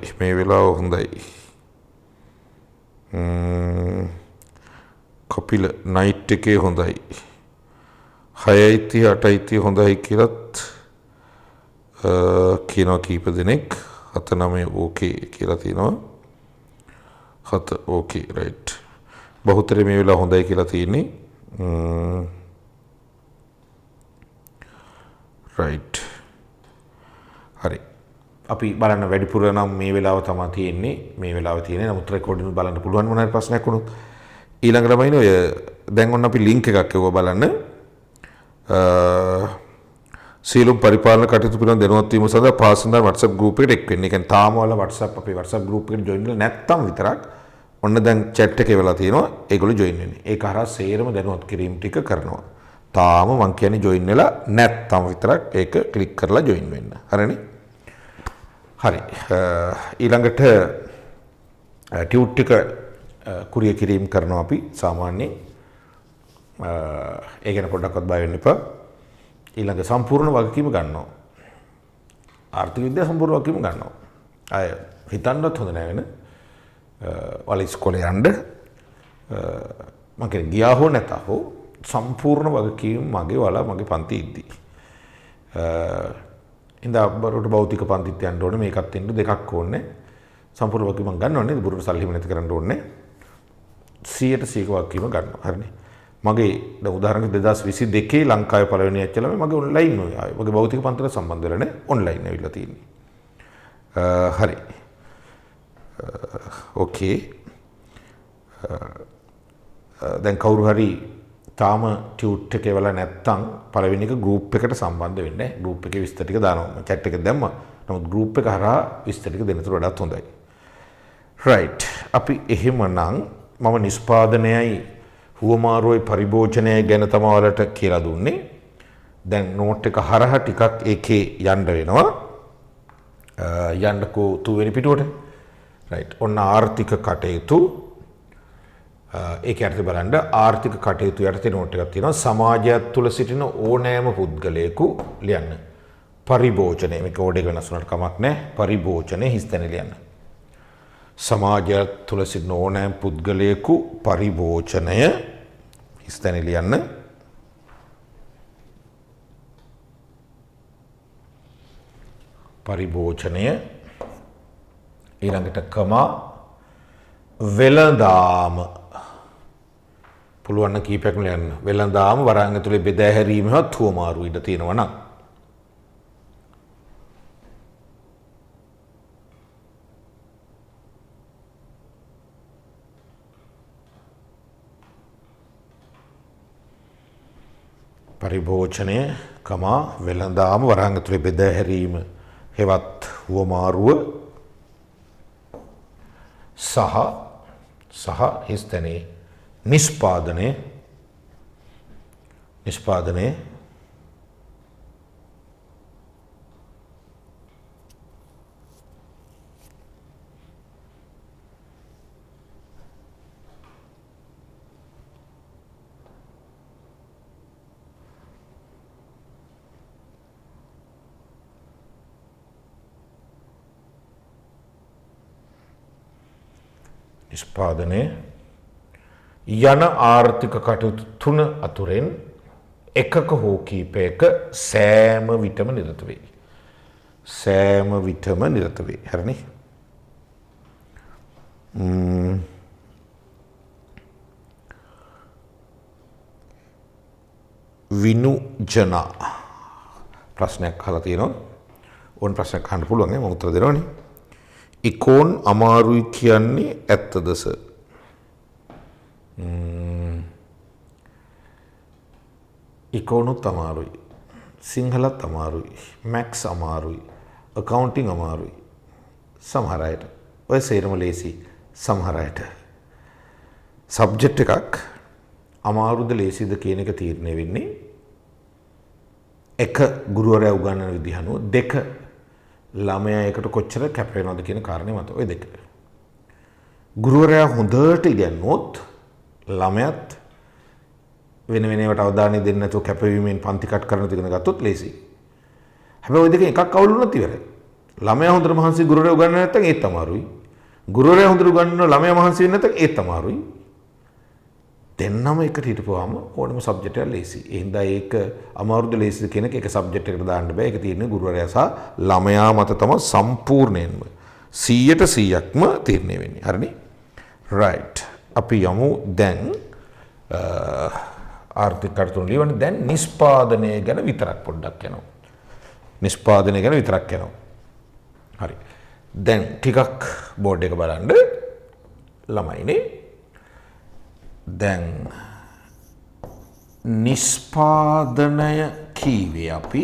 කපිල නයිට් එකේ හොඳයි 6:30 8:30 හොඳයි කියලාත් කියනවා කීප දෙනෙක් 7-9 ඕකේ කියලා තියෙනවා 7 ඕකේ රයිට් බහුතරේ මේ වෙලාව හොඳයි කියලා තියෙන්නේ රයිට් හරි අපි බලන්න වැඩිපුර නම් මේ වෙලාව තමයි තියෙන්නේ නමුත් රෙකෝඩින් බලන්න පුළුවන් මොනවා හරි ප්‍රශ්නයක් වුණොත් ඊළඟට මයින් ඔය දැන් ඔන්න අපි ලින්ක් එකක් එවුවා බලන්න සීලුම් පරිපාලන කටයුතු පිළිබඳ දැනුවත් වීම සඳහා පාසඳා WhatsApp group එකට එක් වෙන්න. ඒ කියන්නේ තාම ඔයාලා අපේ WhatsApp group එකට join වෙලා නැත්තම් විතරක් ඔන්න දැන් chat එකේ වෙලා තියෙනවා ඒගොල්ලෝ join වෙන්නේ. ඒක හරහා සේරම දැනුවත් කිරීම ටික කරනවා. තාම මං කියන්නේ join වෙලා නැත්තම් විතරක් ඒක ක්ලික් කරලා join වෙන්න. හරිනේ? හරි ඊළඟට ටියුට් එක කුරිය කිරීම කරනවා අපි සාමාන්‍යයෙන් ඒ ගැන පොඩ්ඩක්වත් බය වෙන්න එපා ඊළඟ සම්පූර්ණ වගකීම ගන්නවා ආර්ථික විද්‍යාව සම්පූර්ණ වගකීම ගන්නවා අය හිතන්නත් හොඳ නැහැ වෙන ඔයාලා ඉස්කෝලේ යන්න මම කියන්නේ ගියා හෝ නැතා හෝ සම්පූර්ණ වගකීම මගේ පන්ති ඉද්දී ඉඳා බරුට භෞතික පන්තිත් යන්න ඕනේ මේකත් එන්න දෙකක් ඕනේ සම්පූර්ණ වගකීම ගන්නවා නේද බුරුට සල්ලි නැති කරන්න ඕනේ 100% වගකීම ගන්නවා හරිනේ මගේ දැන් උදාහරණයක් 2022 ලංකාවේ පළවෙනි ඇච්චලම මගේ ඔන්ලයින් ඔය ආවේ මගේ භෞතික පන්තිට සම්බන්ධ වෙලා නැහැ ඔන්ලයින් ඇවිල්ලා තියෙන්නේ හරි ඕකේ දැන් කවුරු හරි තාම ටියුට් එකේ වල නැත්තම් පළවෙනි එක ගෲප් එකට සම්බන්ධ වෙන්න ගෲප් එකේ විස්තර ටික දානවා මම chat එකේ දැම්මා නමුත් ගෲප් එක හරහා විස්තර ටික දෙන්නතර වඩාත් හොඳයි right අපි එහෙමනම් මම නිෂ්පාදනයයි හුවමාරුවයි පරිභෝජනයයි ගැන තමයි ඔයාලට කියලා දුන්නේ දැන් නෝට් එක හරහා ටිකක් ඒකේ යන්න වෙනවා යන්නකෝ 2 වෙනි පිටුවට right ඔන්න ආර්ථික කටයුතු ඒක යටතේ බලන්න ආර්ථික කටයුතු යටතේ නෝට් එකක් තියෙනවා සමාජයත් තුළ සිටින ඕනෑම පුද්ගලයෙකු ලියන්න පරිභෝජනය මේක ඕඩ එක වෙනස් වුණාට කමක් නැහැ පරිභෝජනය හිස්තැන ලියන්න සමාජයත් තුළ සිටින ඕනෑම පුද්ගලයෙකු පරිභෝජනය හිස්තැන ලියන්න පරිභෝජනය ඊළඟට කමා වෙළඳාම පුළුවන් නම් කීපයක්ම ලියන්න. වෙළඳාම වරාංග ඇතුලේ බෙදා හැරීමවත් හුවමාරු ඉඩ තියෙනවා නම්. පරිභෝජනය, වෙළඳාම වරාංග ඇතුලේ බෙදා හැරීම හෙවත් හුවමාරුව සහ හිස්තැනේ නිෂ්පාදනය යන ආර්ථික කටයුතු 3 අතුරෙන් එකක හෝ කීපයක සෑම විටම නිරත වේ. හරිනේ. විනුජන ප්‍රශ්නයක් අහලා තියෙනවා. ඕන ප්‍රශ්නයක් අහන්න පුළුවන් නේ, මම උත්තර දෙනවනේ. ඉකෝන් අමාරුයි කියන්නේ ඇත්තද සර්? ඉකෝනුත් අමාරුයි, සිංහලත් අමාරුයි, මැක්ස් අමාරුයි, අකවුන්ටිං අමාරුයි. සමහර අයට ඔය සේරම ලේසි. සමහර අයට සබ්ජෙක්ට් එකක් අමාරුද ලේසිද කියන එක තීරණය වෙන්නේ එක ගුරුවරයා උගන්වන විදිහ අනුව, දෙක ළමයා එකට කොච්චර කැප වෙනවද කියන කාරණේ මත. ඔය දෙක. ගුරුවරයා හොඳට ඉගෙනුවොත් ළමයාත් වෙන වෙනවට අවධානය දෙන්නේ නැතුව කැපවීමෙන් පන්ති කට් කරන ඉගෙන ගත්තොත් ලේසි. හැබැයි ওই දෙකෙන් එකක් අවුල් වුණොත් ඉවරයි. ළමයා හොඳට මහන්සි ගුරුවරයා උගන්වන්නේ නැත්නම් ඒත් අමාරුයි. ගුරුවරයා හොඳට උගන්වන ළමයා මහන්සි වෙන්නේ නැත්නම් ඒත් අමාරුයි. දෙන්නම එකට හිටපුවාම ඕනම සබ්ජෙක්ට් එක ලේසි. ඒ හින්දා ඒක අමාරුද ලේසිද කියන එක සබ්ජෙක්ට් එකකට දාන්න බෑ. ඒක තියෙන්නේ ගුරුවරයා සහ ළමයා මත තමයි සම්පූර්ණයෙන්ම 100%ක්ම තීරණය වෙන්නේ. හරිනේ? right. අපි යමු දැන් ආර්ථික කටයුතු ලියවන්නේ. දැන් නිෂ්පාදනය ගැන විතරක් පොඩ්ඩක් යනවා. හරි. දැන් ටිකක් බෝඩ් එක බලන්න ළමයිනේ. දැන් නිෂ්පාදනය කීවේ අපි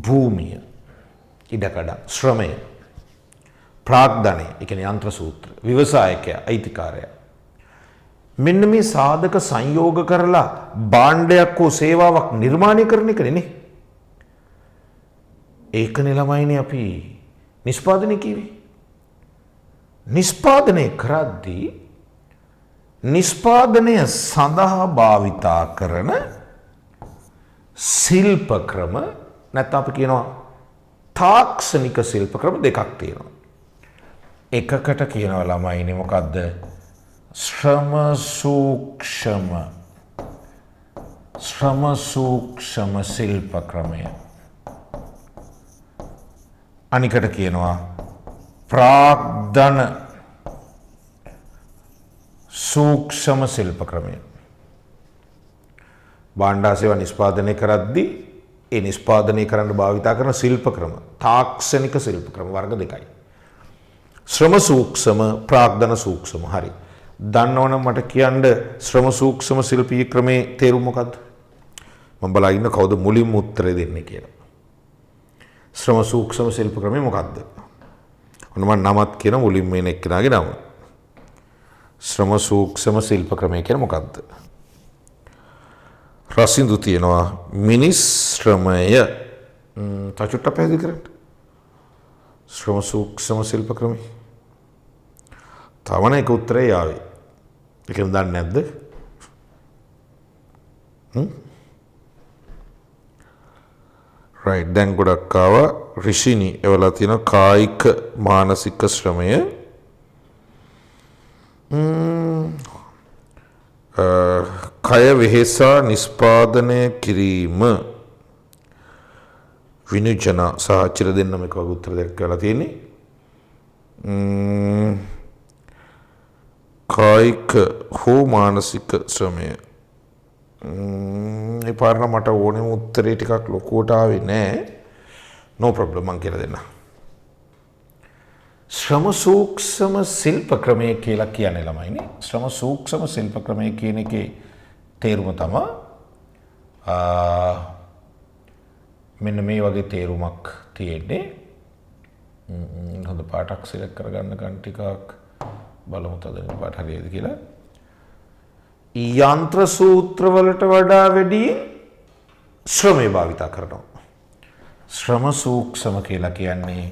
භූමිය, ඉඩකඩ, ශ්‍රමය, ප්‍රාග්ධනය, ඒ කියන්නේ යන්ත්‍ර සූත්‍ර, ව්‍යවසායකයා, අයිතිකාරයා. මෙන්න මේ සාධක සංයෝග කරලා භාණ්ඩයක් හෝ සේවාවක් නිර්මාණය කරන එකනේ නේ. ඒකනේ ළමයිනේ අපි නිෂ්පාදනය කිව්වේ. නිෂ්පාදනය කරද්දී නිෂ්පාදනය සඳහා භාවිතා කරන ශිල්ප ක්‍රම නැත්නම් අපි කියනවා තාක්ෂණික ශිල්ප ක්‍රම දෙකක් තියෙනවා. එකකට කියනවා ළමයිනේ මොකද්ද? ශ්‍රම සූක්ෂම ශිල්ප ක්‍රමය. අනිකට කියනවා ප්‍රාග්ධන සූක්ෂම ශිල්ප ක්‍රමය. භාණ්ඩ සේවා නිෂ්පාදනය කරද්දී ඒ නිෂ්පාදනය කරන්න භාවිතා කරන ශිල්ප ක්‍රම තාක්ෂණික ශිල්ප ක්‍රම වර්ග දෙකයි. ශ්‍රම සූක්ෂම, ප්‍රාග්ධන සූක්ෂම. හරි. දන්නවනම් මට කියන්න ශ්‍රම සූක්ෂම ශිල්පීය ක්‍රමේ තේරුම මොකද්ද? මම බලා ඉන්න කවුද මුලින්ම උත්තරේ දෙන්නේ කියලා. ශ්‍රම සූක්ෂම ශිල්ප ක්‍රමේ මොකද්ද? ඔන්න මම නමත් කියන මුලින්ම එන එක්කෙනාගේ නම. ශ්‍රම සූක්ෂම ශිල්ප ක්‍රමය කියන්නේ මොකද්ද? රසින්දු තියෙනවා මිනිස් ශ්‍රමය. තචුට්ට පැහැදිලි කරන්න. ශ්‍රම සූක්ෂම ශිල්ප ක්‍රමය. තවන එක උත්තරේ ආවේ. ඒක දන්නේ නැද්ද? right. දැන් ගොඩක් ආවා. ඍෂිනි එවලා තියෙන කායික මානසික ශ්‍රමය. කය වෙහෙසා නිෂ්පාදනය කිරීම. විනුජන සහචර දෙන්නම එක වගේ උත්තර දෙකක් කියලා තියෙන්නේ. කායික හෝ මානසික ශ්‍රමය. ඒ පාරන මට ඕනෙම උත්තරේ ටිකක් ලොකුවට ආවේ නෑ. no problem මං කියලා දෙන්න. ශ්‍රම සූක්ෂම ශිල්ප ක්‍රමය කියලා කියන්නේ ළමයිනේ. ශ්‍රම සූක්ෂම ශිල්ප ක්‍රමය කියන එකේ තේරුම තමයි මෙන්න මේ වගේ තේරුමක් තියෙන්නේ. හොඳ පාටක් සිලෙක්ට් කරගන්න කන් ටිකක් බලමු තදින් පාට හරියද කියලා. යන්ත්‍ර සූත්‍ර වලට වඩා වැඩි ශ්‍රමය භාවිත කරනවා. ශ්‍රම සූක්ෂම කියලා කියන්නේ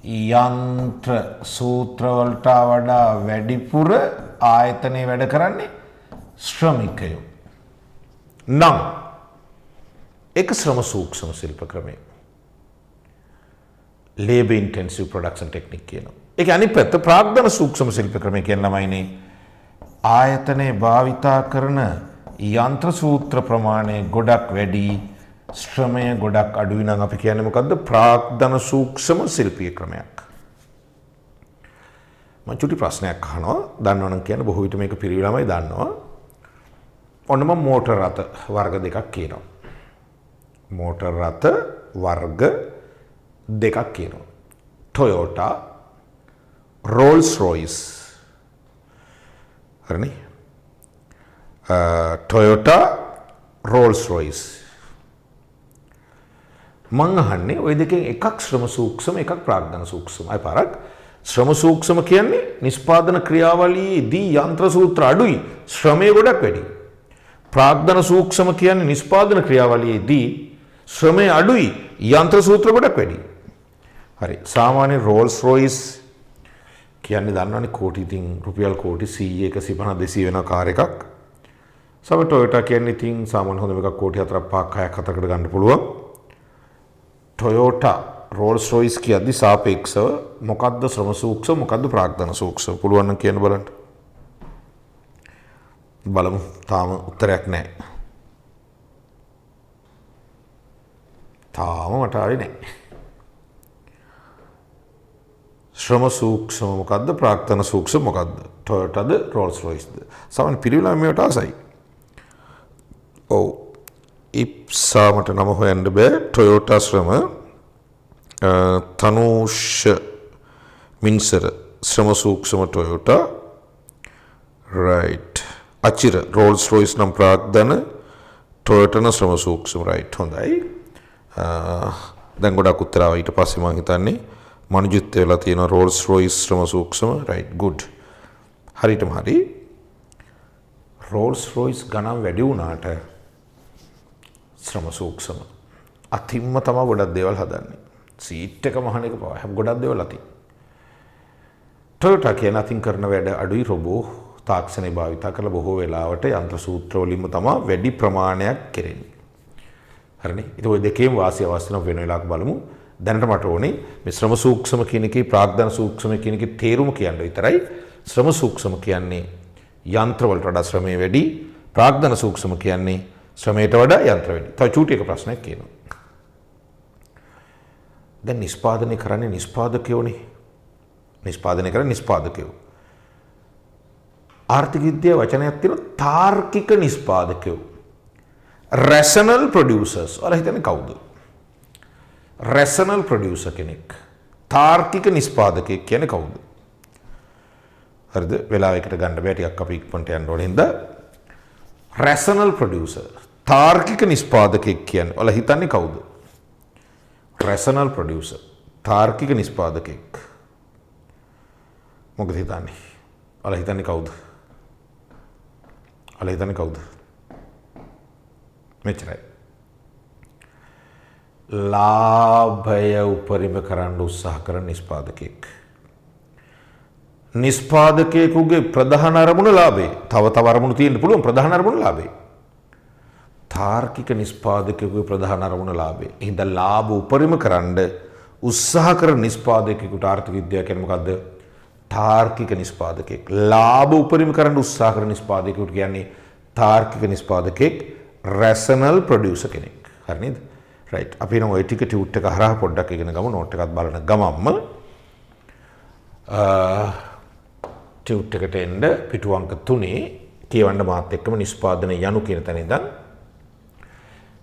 යන්ත්‍ර සූත්‍ර වලට වඩා වැඩිපුර ආයතනයේ වැඩ කරන්නේ ශ්‍රමිකයෝ. නම් එක ශ්‍රම සූක්ෂම ශිල්ප ක්‍රමය. labor intensive production technique කියනවා. ඒක අනිත් පැත්ත ප්‍රාග්ධන සූක්ෂම ශිල්ප ක්‍රමය කියන ළමයිනේ ආයතනයේ භාවිතා කරන යන්ත්‍ර සූත්‍ර ප්‍රමාණය ගොඩක් වැඩි ශ්‍රමය ගොඩක් අඩුයි නම් අපි කියන්නේ මොකද්ද? ප්‍රාග්ධන සූක්ෂම ශිල්පීය ක්‍රමයක්. මම චුටි ප්‍රශ්නයක් අහනවා. දන්නවනම් කියන්න බොහෝ විට මේක පිළිවිලමයි දන්නවා. ඔන්න මම මෝටර රථ වර්ග දෙකක් කියනවා. මෝටර රථ වර්ග දෙකක් කියනවා. Toyota, Rolls Royce. හරිනේ? Toyota, Rolls Royce. මං අහන්නේ ওই දෙකෙන් එකක් ශ්‍රම සූක්ෂම එකක් ප්‍රාග්ධන සූක්ෂම. අය පාරක් ශ්‍රම සූක්ෂම කියන්නේ නිෂ්පාදන ක්‍රියාවලියේදී යන්ත්‍ර සූත්‍ර අඩුයි ශ්‍රමය ගොඩක් වැඩි. ප්‍රාග්ධන සූක්ෂම කියන්නේ නිෂ්පාදන ක්‍රියාවලියේදී ශ්‍රමය අඩුයි යන්ත්‍ර සූත්‍ර ගොඩක් වැඩි. හරි. සාමාන්‍ය Rolls Royce කියන්නේ දන්නවනේ කෝටි ඉතින් රුපියල් කෝටි 100 150 200 වෙන කාර් එකක්. සම Toyota කියන්නේ ඉතින් සාමාන්‍ය හොඳ එකක් කෝටි 4ක් 5ක් 6ක් 7කට ගන්න පුළුවන්. Toyota Rolls Royce කියද්දි සාපේක්ෂව මොකද්ද ශ්‍රම සූක්ෂම මොකද්ද ප්‍රාග්ධන සූක්ෂම පුළුවන් නම් කියන්න බලන්න. බලමු. තාම උත්තරයක් නැහැ. තාම මට ආවේ නැහැ. ශ්‍රම සූක්ෂම මොකද්ද ප්‍රාග්ධන සූක්ෂම මොකද්ද? Toyotaද Rolls Royceද? සාමාන්‍ය පිළිවෙල මේවට ආසයි. ඔව්. ඉප්සාමට නම හොයන්න බෑ. Toyota ශ්‍රම තනුෂ මින්සර ශ්‍රම සූක්ෂම Toyota right. අචිර Rolls Royce නම් ප්‍රාග්ධන Toyota න ශ්‍රම සූක්ෂම right. හොඳයි. දැන් ගොඩක් උත්තර ආවා. ඊට පස්සේ මම හිතන්නේ මනුජිත් වෙලා තියෙන Rolls Royce ශ්‍රම සූක්ෂම right good. හරියටම හරි. Rolls Royce ගණන් වැඩි වුණාට ශ්‍රම සූක්ෂම අතිම්ම තමයි ගොඩක් දේවල් හදන්නේ. සීට් එක මහන එක පවා හැම ගොඩක් දේවල් අතින්. Toyota කියන අතින් කරන වැඩ අඩුයි රොබෝ තාක්ෂණය භාවිත කරලා බොහෝ වෙලාවට යන්ත්‍ර සූත්‍ර වලින්ම තමයි වැඩි ප්‍රමාණයක් කෙරෙන්නේ. හරිනේ. ඒක ඔය දෙකේම වාසිය අවස්ථන වෙන වෙලාවක බලමු. දැනට මට ඕනේ මේ ශ්‍රම සූක්ෂම කියන එකේ ප්‍රාග්ධන සූක්ෂම කියන එකේ තේරුම කියන්න විතරයි. ශ්‍රම සූක්ෂම කියන්නේ යන්ත්‍ර වලට වඩා ශ්‍රමය වැඩි. ප්‍රාග්ධන සූක්ෂම කියන්නේ ශ්‍රමයට වඩා යන්ත්‍ර වැඩි. තව චූටි එක ප්‍රශ්නයක් කියනවා. දැන් නිෂ්පාදනය කරන්නේ නිෂ්පාදකයෝනේ. නිෂ්පාදනය කරන්නේ නිෂ්පාදකයෝ. ආර්ථික විද්‍යාවේ වචනයක් තියෙනවා තාර්කික නිෂ්පාදකයෝ. rational producers. ඔයාලා හිතන්නේ කවුද? rational producer කෙනෙක්. තාර්කික නිෂ්පාදකයෙක් කියන්නේ කවුද? හරිද? වෙලාවයකට ගන්න බෑ ටිකක් අපි ඉක්මනට යන්න ඕනේ හින්දා rational producer තාර්කික නිෂ්පාදකයෙක් කියන්නේ ඔයාලා හිතන්නේ කවුද? rational producer තාර්කික නිෂ්පාදකයෙක්. මොකද හිතන්නේ? ඔයාලා හිතන්නේ කවුද? ඔයාලා හිතන්නේ කවුද? මෙච්චරයි. ලාභය උපරිම කරන්න උත්සාහ කරන නිෂ්පාදකයෙක්. නිෂ්පාදකයෙකුගේ ප්‍රධාන අරමුණ ලාභය. තව අරමුණු තියෙන්න පුළුවන් ප්‍රධාන අරමුණ ලාභය. තාර්කික නිෂ්පාදකයෙකුගේ ප්‍රධාන අරමුණ ලාභය. එහෙනම් ලාභ උපරිම කරන්න උත්සාහ කරන නිෂ්පාදකයෙකුට ආර්ථික විද්‍යාව කියන්නේ මොකද්ද? තාර්කික නිෂ්පාදකයෙක්. ලාභ උපරිම කරන්න උත්සාහ කරන නිෂ්පාදකයෙකුට කියන්නේ තාර්කික නිෂ්පාදකයෙක් rational producer කෙනෙක්. හරි නේද? right. අපි නම් ওই ටික ටියුට් එක හරහා පොඩ්ඩක් ඉගෙන ගමු. නෝට් එකත් බලන ගමම්ම ටියුට් එකට එන්න පිටු අංක 3 කියවන්න මාත් එක්කම නිෂ්පාදනය යනු කියන තැන ඉඳන්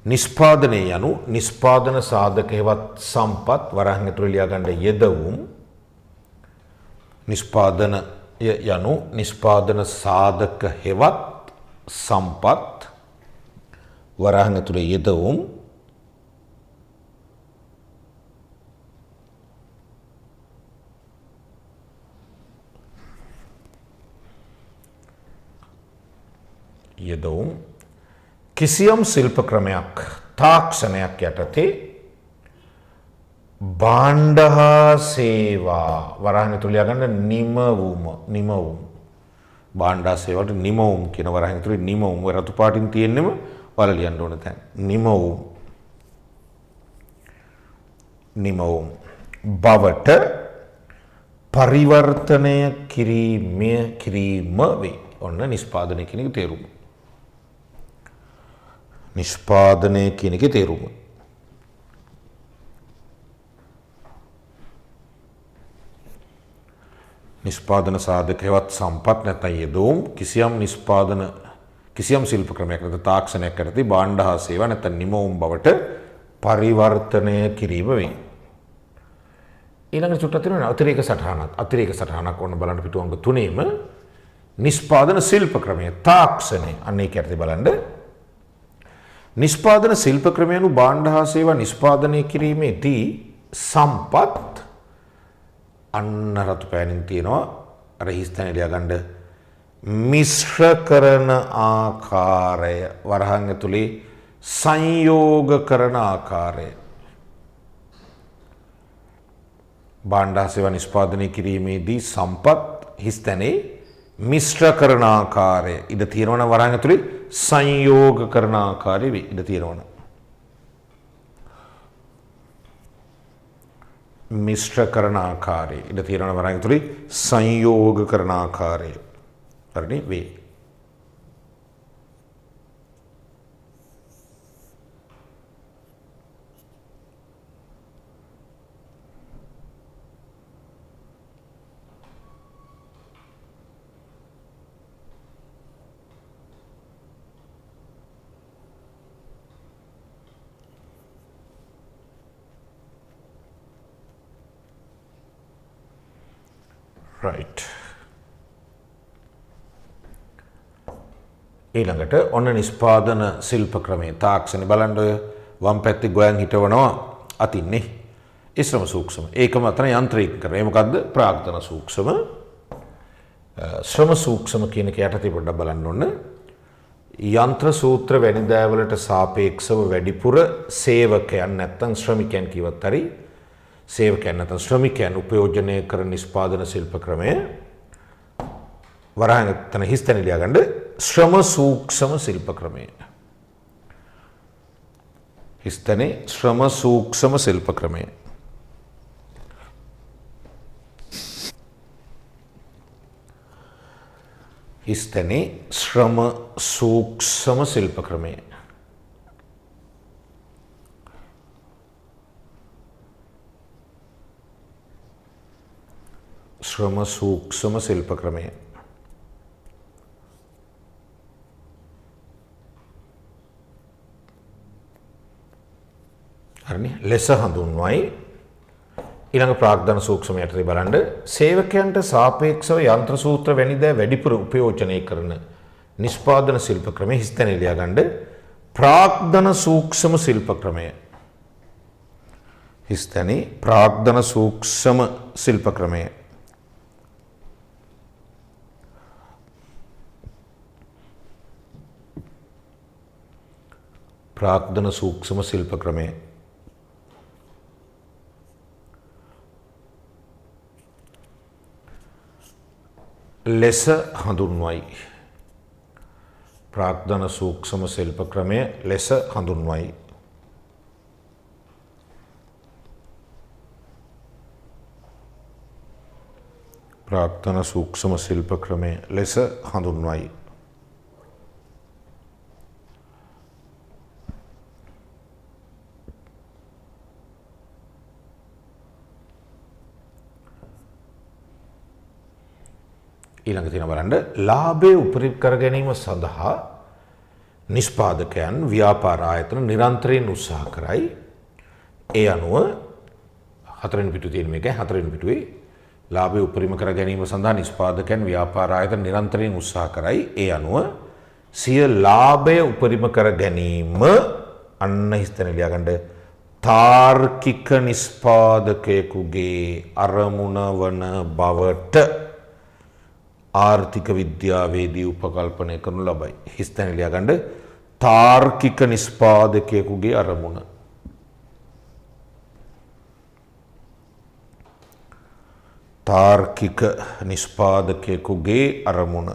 නිෂ්පාදනය යනු නිෂ්පාදන සාධක හෙවත් සම්පත් වරහන් ඇතුළේ ලියා ගන්න යෙදවුම් නිෂ්පාදන යනු නිෂ්පාදන සාධක හෙවත් සම්පත් වරහන් ඇතුළේ යෙදවුම් යෙදවුම් කිසියම් ශිල්ප ක්‍රමයක් තාක්ෂණයක් යටතේ භාණ්ඩ හා සේවා වරහන් ඇතුළේ යගන්න නිමවුම් භාණ්ඩ හා සේවාවට නිමවුම් කියන වරහන් ඇතුළේ නිමවුම් රතු පාටින් තියෙන්නෙම ඔයාලා ලියන්න ඕන තැන නිමවුම් බවට පරිවර්තනය කිරීම වේ. ඔන්න නිෂ්පාදනය කියන එකේ තේරුම. නිෂ්පාදනය කියන එකේ තේරුම. නිෂ්පාදන සාධකයවත් සම්පත් නැත්නම් යෙදවුම් කිසියම් ශිල්ප ක්‍රමයක් නැත්නම් තාක්ෂණයක් යටතේ භාණ්ඩ හා සේවා නැත්නම් නිමවුම් බවට පරිවර්තනය කිරීම වේ. ඊළඟට චුට්ටක් තියෙනවා අතිරේක සටහනක් ඔන්න බලන්න පිටු අංක 3ෙම නිෂ්පාදන ශිල්ප ක්‍රමය තාක්ෂණය අන්න ඒක යටතේ බලන්න නිෂ්පාදන ශිල්ප ක්‍රමය anu භාණ්ඩ හා සේවා නිෂ්පාදනය කිරීමේදී සම්පත් අන්න රතු පෑනින් තියෙනවා අර හිස්තැන එළිය ගන්න මිශ්‍ර කරන ආකාරය වරහන් ඇතුලේ සංයෝග කරන ආකාරය භාණ්ඩ හා සේවා නිෂ්පාදනය කිරීමේදී සම්පත් හිස්තැනේ මිශ්‍ර කරන ආකාරය ඉඳ තියෙනවනම් වරහන් ඇතුලේ සංයෝග කරන ආකාරය ඉඳ තියෙනවනම් මිශ්‍ර කරන ආකාරය ඉඳ තියෙනවනම් වරහන් ඇතුලේ සංයෝග කරන ආකාරය හරිනේ වේ. right ඊළඟට ඔන්න නිෂ්පාදන ශිල්ප ක්‍රමයේ තාක්ෂණ බලන්න ඔය වම් පැත්තේ ගෝයන් හිටවනවා අතින්නේ ඒ ශ්‍රම සූක්ෂම ඒකම අතන යාන්ත්‍රික කරේ මොකද්ද ප්‍රාග්ධන සූක්ෂම ශ්‍රම සූක්ෂම කියන එක යටතේ පොඩ්ඩක් බලන්න ඕන යන්ත්‍ර සූත්‍ර වැනි දෑවලට සාපේක්ෂව වැඩිපුර සේවකයන් නැත්නම් ශ්‍රමිකයන් කිව්වත් හරි සේවකයන් නැත්නම් ශ්‍රමිකයන් උපයෝජනය කරන නිෂ්පාදන ශිල්ප ක්‍රමය වරහන් තන හිස්තැන එළිය ගන්න ශ්‍රම සූක්ෂම ශිල්ප ක්‍රමය හිස්තැනේ ශ්‍රම සූක්ෂම ශිල්ප ක්‍රමය හිස්තැනේ ශ්‍රම සූක්ෂම ශිල්ප ක්‍රමය ශ්‍රම සූක්ෂම ශිල්ප ක්‍රමය හරිනේ ලෙස හඳුන්වයි ඊළඟ ප්‍රාග්ධන සූක්ෂම යටතේ බලන්න සේවකයන්ට සාපේක්ෂව යන්ත්‍ර සූත්‍ර වැනි දෑ වැඩිපුර උපයෝජනය කරන නිෂ්පාදන ශිල්ප ක්‍රමය හිස්තැන එළිය ගන්න ප්‍රාග්ධන සූක්ෂම ශිල්ප ක්‍රමය හිස්තැනේ ප්‍රාග්ධන සූක්ෂම ශිල්ප ක්‍රමය ප්‍රාග්ධන සූක්ෂම ශිල්ප ක්‍රමය ලෙස හඳුන්වයි ප්‍රාග්ධන සූක්ෂම ශිල්ප ක්‍රමය ලෙස හඳුන්වයි ප්‍රාග්ධන සූක්ෂම ශිල්ප ක්‍රමය ලෙස හඳුන්වයි ඊළඟ තියෙන බලන්න ලාභය උපරිම කර ගැනීම සඳහා නිෂ්පාදකයන් ව්‍යාපාර ආයතන නිරන්තරයෙන් උත්සාහ කරයි. ඒ අනුව හතරවෙනි පිටුවේ තියෙන මේක හතරවෙනි පිටුවේ ලාභය උපරිම කර ගැනීම සඳහා නිෂ්පාදකයන් ව්‍යාපාර ආයතන නිරන්තරයෙන් උත්සාහ කරයි. ඒ අනුව සිය ලාභය උපරිම කර ගැනීම අන්න හිස්තැන ලියා ගන්න තාර්කික නිෂ්පාදකයෙකුගේ අරමුණ වන බවට ආර්ථික විද්‍යාවේදී උපකල්පනය කරනු ලබයි. හිස් තැන ලියා ගන්න තාර්කික නිෂ්පාදකයෙකුගේ අරමුණ. තාර්කික නිෂ්පාදකයෙකුගේ අරමුණ.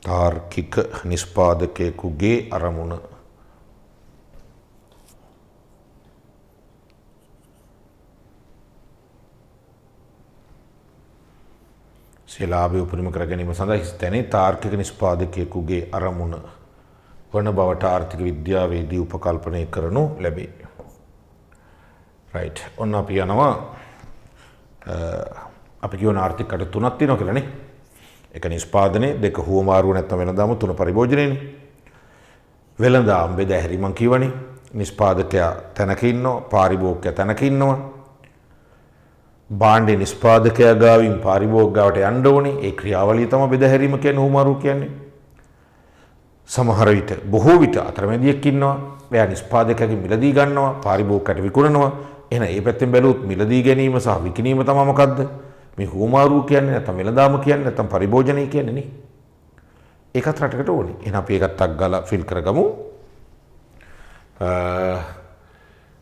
තාර්කික නිෂ්පාදකයෙකුගේ අරමුණ. ශිලාභය උපරිම කර ගැනීම සඳහා හිස් තැනේ තාර්කික නිෂ්පාදකයෙකුගේ අරමුණ වන බවට ආර්ථික විද්‍යාවේදී උපකල්පනය කරනු ලැබේ. රයිට්. ඔන්න අපි යනවා අපි කියවන ආර්ථික කටයුතු තුනක් තියෙනවා කියලානේ. එක නිෂ්පාදනයේ, දෙක හුවමාරුව නැත්නම් වෙළඳාම, තුන පරිභෝජනයනේ. වෙළඳාම බෙදහැරි මං කියවනේ. නිෂ්පාදකයා තැනක ඉන්නවා, පාරිභෝගිකයා තැනක ඉන්නවා. භාණ්ඩේ නිෂ්පාදකයා ගාවින් පාරිභෝගිකයාට යන්න ඕනේ. ඒ ක්‍රියාවලිය තමයි බෙදහැරීම කියන්නේ, හුවමාරුව කියන්නේ. සමහර විට බොහෝ විට අතරමැදියෙක් ඉන්නවා. එයා නිෂ්පාදකයාගෙන් මිලදී ගන්නවා, පාරිභෝගිකයාට විකුණනවා. එහෙනම් මේ පැත්තෙන් බැලුවොත් මිලදී ගැනීම සහ විකිණීම තමයි මොකද්ද? මේ හුවමාරුව කියන්නේ නැත්නම් වෙළඳාම කියන්නේ නැත්නම් පරිභෝජනය කියන්නේ නේ. ඒකත් රටකට ඕනේ. එහෙනම් අපි ඒකත් අක් ගාලා ෆිල් කරගමු.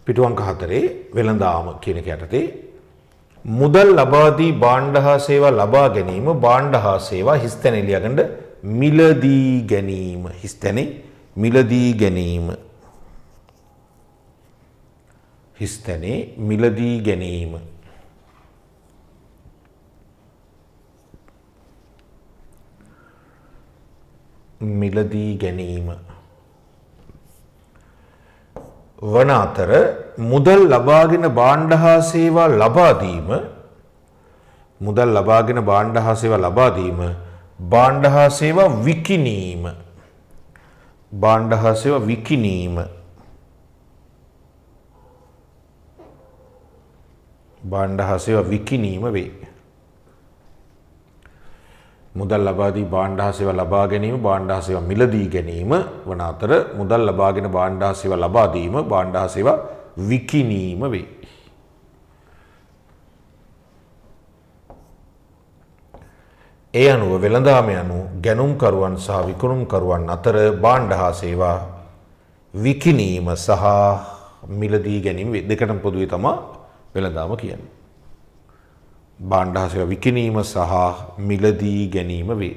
පිටු අංක 4 වෙළඳාම කියන එක යටතේ මුදල් ලබා දී භාණ්ඩ හා සේවා ලබා ගැනීම, භාණ්ඩ හා සේවා හිස් තැන එළිය ගන්න මිලදී ගැනීම. හිස් තැනේ මිලදී ගැනීම. හිස් තැනේ මිලදී ගැනීම. මිලදී ගැනීම වන අතර මුදල් ලබාගෙන භාණ්ඩ හා සේවා ලබා දීම, මුදල් ලබාගෙන භාණ්ඩ හා සේවා ලබා දීම, භාණ්ඩ හා සේවා විකිණීම, භාණ්ඩ හා සේවා විකිණීම, භාණ්ඩ හා සේවා විකිණීම වේ. මුදල් ලබා දී භාණ්ඩ හා සේවා ලබා ගැනීම, භාණ්ඩ හා සේවා මිලදී ගැනීම වන අතර මුදල් ලබාගෙන භාණ්ඩ හා සේවා ලබා දීම, භාණ්ඩ හා සේවා විකිණීම වේ. ඒ අනුව වෙළඳාම යනු ගැනුම්කරුවන් සහ විකුණුම්කරුවන් අතර භාණ්ඩ හා සේවා විකිණීම සහ මිලදී ගැනීම වේ. දෙකටම පොදුවේ තමයි වෙළඳාම කියන්නේ. භාණ්ඩ හා සේවා විකිණීම සහ මිලදී ගැනීම වේ.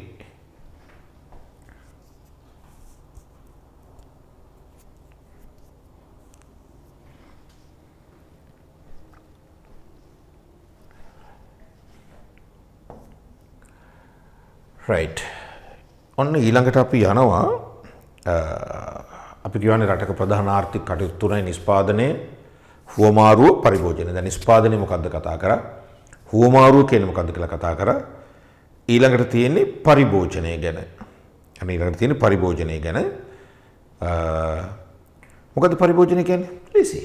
රයිට්. ඔන්න ඊළඟට අපි යනවා අපි කියවනේ රටක ප්‍රධාන ආර්ථික කටයුතු තුනයි නිෂ්පාදනය, හුවමාරුව, පරිභෝජනය. දැන් නිෂ්පාදනය මොකද්ද කතා කරා? හුවමාරුව කියන්නේ මොකද්ද කියලා කතා කරා. ඊළඟට තියෙන්නේ පරිභෝජනය ගැන. අනේ ඊළඟට තියෙන්නේ පරිභෝජනය ගැන. මොකද්ද පරිභෝජනය කියන්නේ? ලේසි.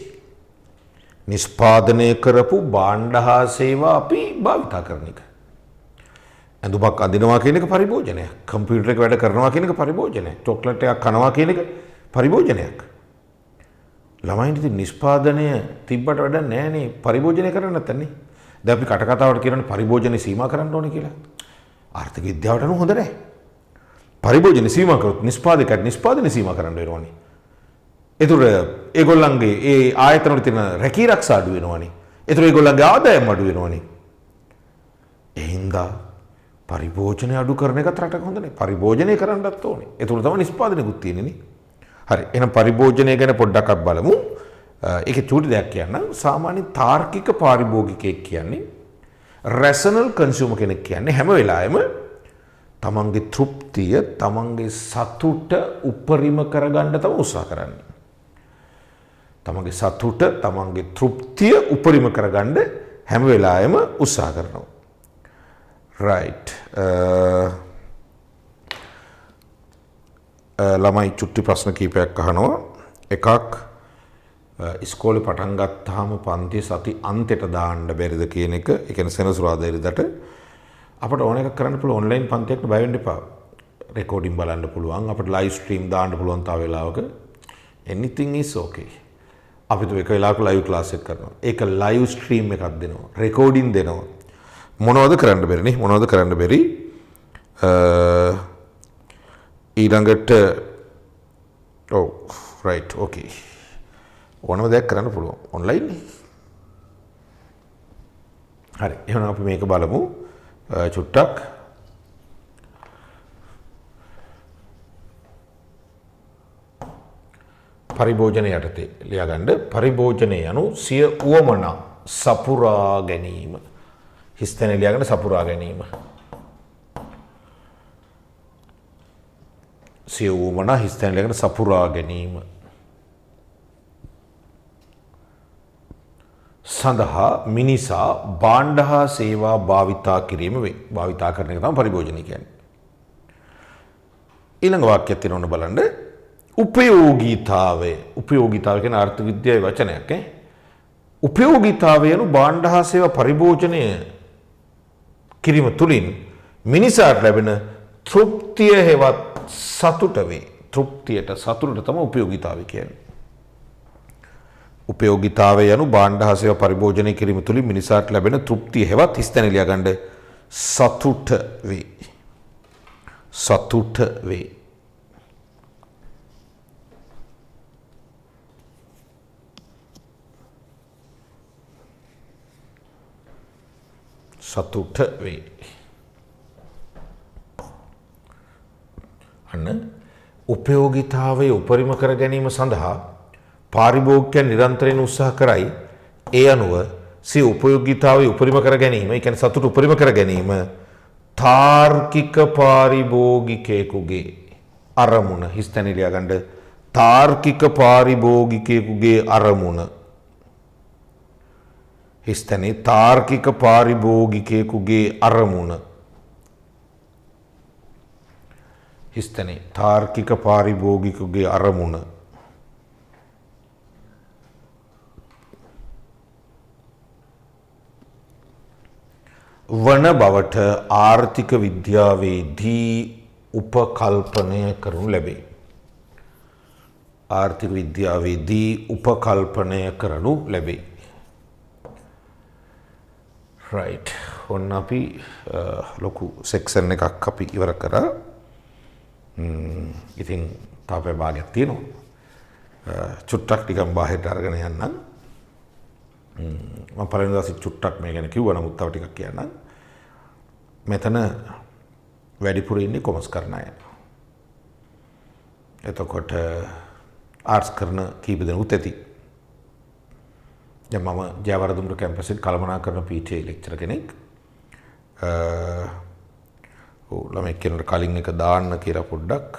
නිෂ්පාදනය කරපු භාණ්ඩ හා සේවා අපි භාවිතා කරන එක. ඇඳුමක් අඳිනවා කියන එක පරිභෝජනයක්. කම්පියුටර් එක වැඩ කරනවා කියන එක පරිභෝජනයක්. චොක්ලට් එකක් කනවා කියන එක පරිභෝජනයක්. ළමයින්ට ඉතින් නිෂ්පාදනය තිබ්බට වැඩක් නැහැ නේ පරිභෝජනය කරන්න නැත්නම්. දැන් අපි කටකතාවට කියනනේ පරිභෝජනේ සීමා කරන්න ඕනේ කියලා. ආර්ථික විද්‍යාවට නම් හොඳ නැහැ. පරිභෝජනේ සීමා කරොත් නිෂ්පාදකයන්ට නිෂ්පාදනය සීමා කරන්න වෙනවනේ. ඒතර ඒගොල්ලන්ගේ ඒ ආයතන වල තියෙන රැකී ආරක්ෂා අඩු වෙනවනේ. ඒතර ඒගොල්ලන්ගේ ආදායම අඩු වෙනවනේ. එහෙනම් පරිභෝජනය අඩු කරන එකත් රටක හොඳ නැහැ. පරිභෝජනය කරන්නත් ඕනේ. ඒතර තමයි නිෂ්පාදනයකුත් තියෙන්නේ නේ. හරි. එහෙනම් පරිභෝජනය ගැන පොඩ්ඩක් අපි බලමු. ඒකේ චූටි දෙයක් කියන්න. සාමාන්‍ය තාර්කික පාරිභෝගිකයෙක් කියන්නේ රැෂනල් කන්සියුමර් කෙනෙක් කියන්නේ හැම වෙලාවෙම තමන්ගේ තෘප්තිය, තමන්ගේ සතුට උපරිම කරගන්න තමයි උත්සාහ කරන්නේ. තමන්ගේ සතුට, තමන්ගේ තෘප්තිය උපරිම කරගන්න හැම වෙලාවෙම උත්සාහ කරනවා. right. ළමයි චුට්ටි ප්‍රශ්න කීපයක් අහනවා. එකක් ඉස්කෝලේ පටන් ගත්තාම පන්ති සති අන්තයට දාන්න බැරිද කියන එක. ඒ කියන්නේ සෙනසුරාදා ඉරිදට අපිට ඕන එකක් කරන්න පුළුවන්. ඔන්ලයින් පන්තියකට බය වෙන්න එපා. රෙකෝඩින් බලන්න පුළුවන්. අපිට ලයිව් ස්ට්‍රීම් දාන්න පුළුවන් තව වෙලාවක. anything is okay. අපි તો එක වෙලාවක live class එක කරනවා. ඒක live stream එකක් දෙනවා. recording දෙනවා. මොනවද කරන්න බැරි නේ? මොනවද කරන්න බැරි? ඊළඟට right okay. ඕනම දෙයක් කරන්න පුළුවන් online නේ. හරි. එහෙනම් අපි මේක බලමු. චුට්ටක් පරිභෝජනය යටතේ ලියාගන්න. පරිභෝජනය යනු සිය උවමනා සපුරා ගැනීම. හිස්තැන ලියාගන්න සපුරා ගැනීම. සිය උවමනා හිස්තැන ලියාගන්න සපුරා ගැනීම. සඳහා මිනිසා භාණ්ඩ හා සේවා භාවිතා කිරීම වේ. භාවිතා කරන එක තමයි පරිභෝජනය කියන්නේ. ඊළඟ වාක්‍යයක් තියෙනවනේ බලන්න. උපයෝගීතාවය. උපයෝගීතාවය කියන අර්ථ විද්‍යාවේ වචනයක් ඈ. උපයෝගීතාවය යනු භාණ්ඩ හා සේවා පරිභෝජනය කිරීම තුළින් මිනිසාට ලැබෙන තෘප්තිය හෙවත් සතුට වේ. තෘප්තියට සතුටට තමයි උපයෝගීතාවය කියන්නේ. උපයෝගීතාවය යනු භාණ්ඩ හා සේවා පරිභෝජනය කිරීම තුළින් මිනිසාට ලැබෙන තෘප්තිය හෙවත් හිස්තැන ලියා ගන්න සතුට වේ. සතුට වේ. සතුට වේ. අන්න උපයෝගීතාවය උපරිම කර ගැනීම සඳහා පාරිභෝගිකයන් නිරන්තරයෙන් උත්සාහ කරයි. ඒ අනුව සිය උපයෝගීතාවය උපරිම කර ගැනීම, ඒ කියන්නේ සතුට උපරිම කර ගැනීම තාර්කික පාරිභෝගිකයෙකුගේ අරමුණ. හිස්තැන ලියා ගන්න. තාර්කික පාරිභෝගිකයෙකුගේ අරමුණ. හිස්තැනේ තාර්කික පාරිභෝගිකයෙකුගේ අරමුණ. හිස්තැනේ තාර්කික පාරිභෝගිකයෙකුගේ අරමුණ. වන බවට ආර්ථික විද්‍යාවේදී උපකල්පනය කරනු ලැබේ. ආර්ථික විද්‍යාවේදී උපකල්පනය කරනු ලැබේ. right. ඔන්න අපි ලොකු සෙක්ෂන් එකක් අපි ඉවර කරා. ඉතින් තාපේ භාගයක් තියෙනවා. චුට්ටක් ටිකක් බාහිරට අරගෙන යන්නම්. මම පළවෙනි දවසේ චුට්ටක් මේ ගැන කිව්වා, නමුත් තව ටිකක් කියන්නම්. මෙතන වැඩිපුර ඉන්නේ කොමර්ස් කරන අය. එතකොට ආර්ට්ස් කරන කීප දෙනෙකුත් ඇති. දැන් මම ජයවර්ධනපුර කැම්පසෙන් කළමනාකරන PTA ලෙක්චර් කෙනෙක්. ළමයි කෙනෙකුට කලින් එක දාන්න කියලා පොඩ්ඩක්.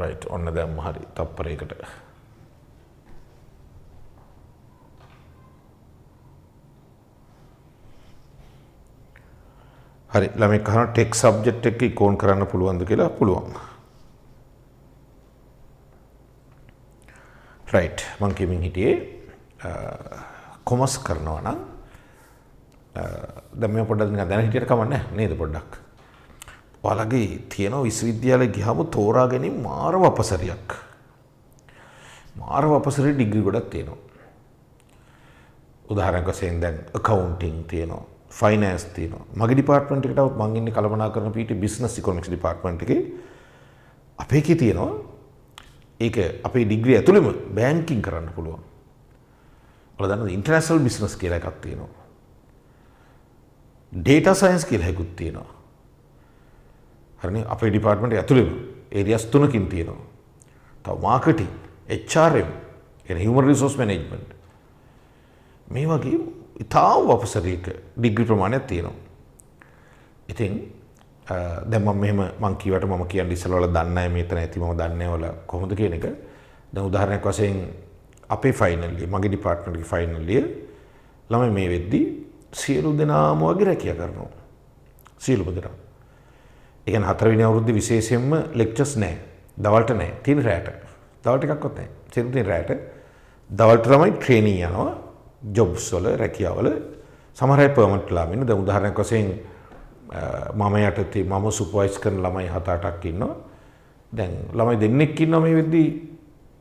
right. ඔන්න දැම්ම හරි තප්පරයකට. හරි. ළමයි කහන ටෙක් සබ්ජෙක්ට් එක ඉකෝන් කරන්න පුළුවන්ද කියලා? පුළුවන්. right. මං කියමින් හිටියේ කොමර්ස් කරනවා නම් දැන් මේ පොඩ්ඩක් නිකන් දැන හිටියට කමක් නැහැ නේද පොඩ්ඩක්. ඔයාලගේ තියෙන විශ්වවිද්‍යාලේ ගියාම තෝරා ගැනීම මාරව අපසරියක්. මාරව අපසරේ ඩිග්‍රී ගොඩක් තියෙනවා. උදාහරණයක් වශයෙන් දැන් accounting තියෙනවා, finance තියෙනවා. මගේ ඩිපාර්ට්මන්ට් එකට આવුත් මං ඉන්නේ කළමනාකරන PhD business economics ඩිපාර්ට්මන්ට් එකේ. අපේ කී තියෙනවා ඒක අපේ ඩිග්‍රී ඇතුළෙම බැංකින් කරන්න පුළුවන්. ඔයාලා දන්නවද ඉන්ටර්නැෂනල් බිස්නස් කියලා එකක් තියෙනවා. ඩේටා සයන්ස් කියලා එකකුත් තියෙනවා. හරිනේ අපේ ඩිපාර්ට්මන්ට් එක ඇතුළෙම ඒරියාස් 3කින් තියෙනවා. තව මාකටිං, HRM, කියන්නේ human resource management. මේ වගේ ඉතාම අපසරීක ඩිග්‍රී ප්‍රමාණයක් තියෙනවා. ඉතින් දැන් මම මෙහෙම මං කීවට මම කියන්නේ ඉස්සෙල්ලා වල දන්නේ නැහැ මෙතන ඇති මම දන්නේ නැහැ වල කොහොමද කියන එක. දැන් උදාහරණයක් වශයෙන් අපේ ෆයිනල් ඉයර් මගේ ඩිපාර්ට්මන්ට් එකේ ෆයිනල් ඉයර් ළමයි මේ වෙද්දි සියලු දෙනාම වගේ රැකියා කරනවා. සියලුම දෙනා. ඒ කියන්නේ 4 වෙනි අවුරුද්දේ විශේෂයෙන්ම ලෙක්චර්ස් නැහැ. දවල්ට නැහැ. තියෙන රැට. දවල්ට එකක්වත් නැහැ. සියලු තියෙන රැට. දවල්ට තමයි ට්‍රේනින් යනවා. ජොබ්ස් වල රැකියාවල සමහර අය පර්මනන්ට් ලාම ඉන්න. දැන් උදාහරණයක් වශයෙන් මම යටතේ මම සුපර්වයිස් කරන ළමයි 7-8ක් ඉන්නවා. දැන් ළමයි දෙන්නෙක් ඉන්නවා මේ වෙද්දී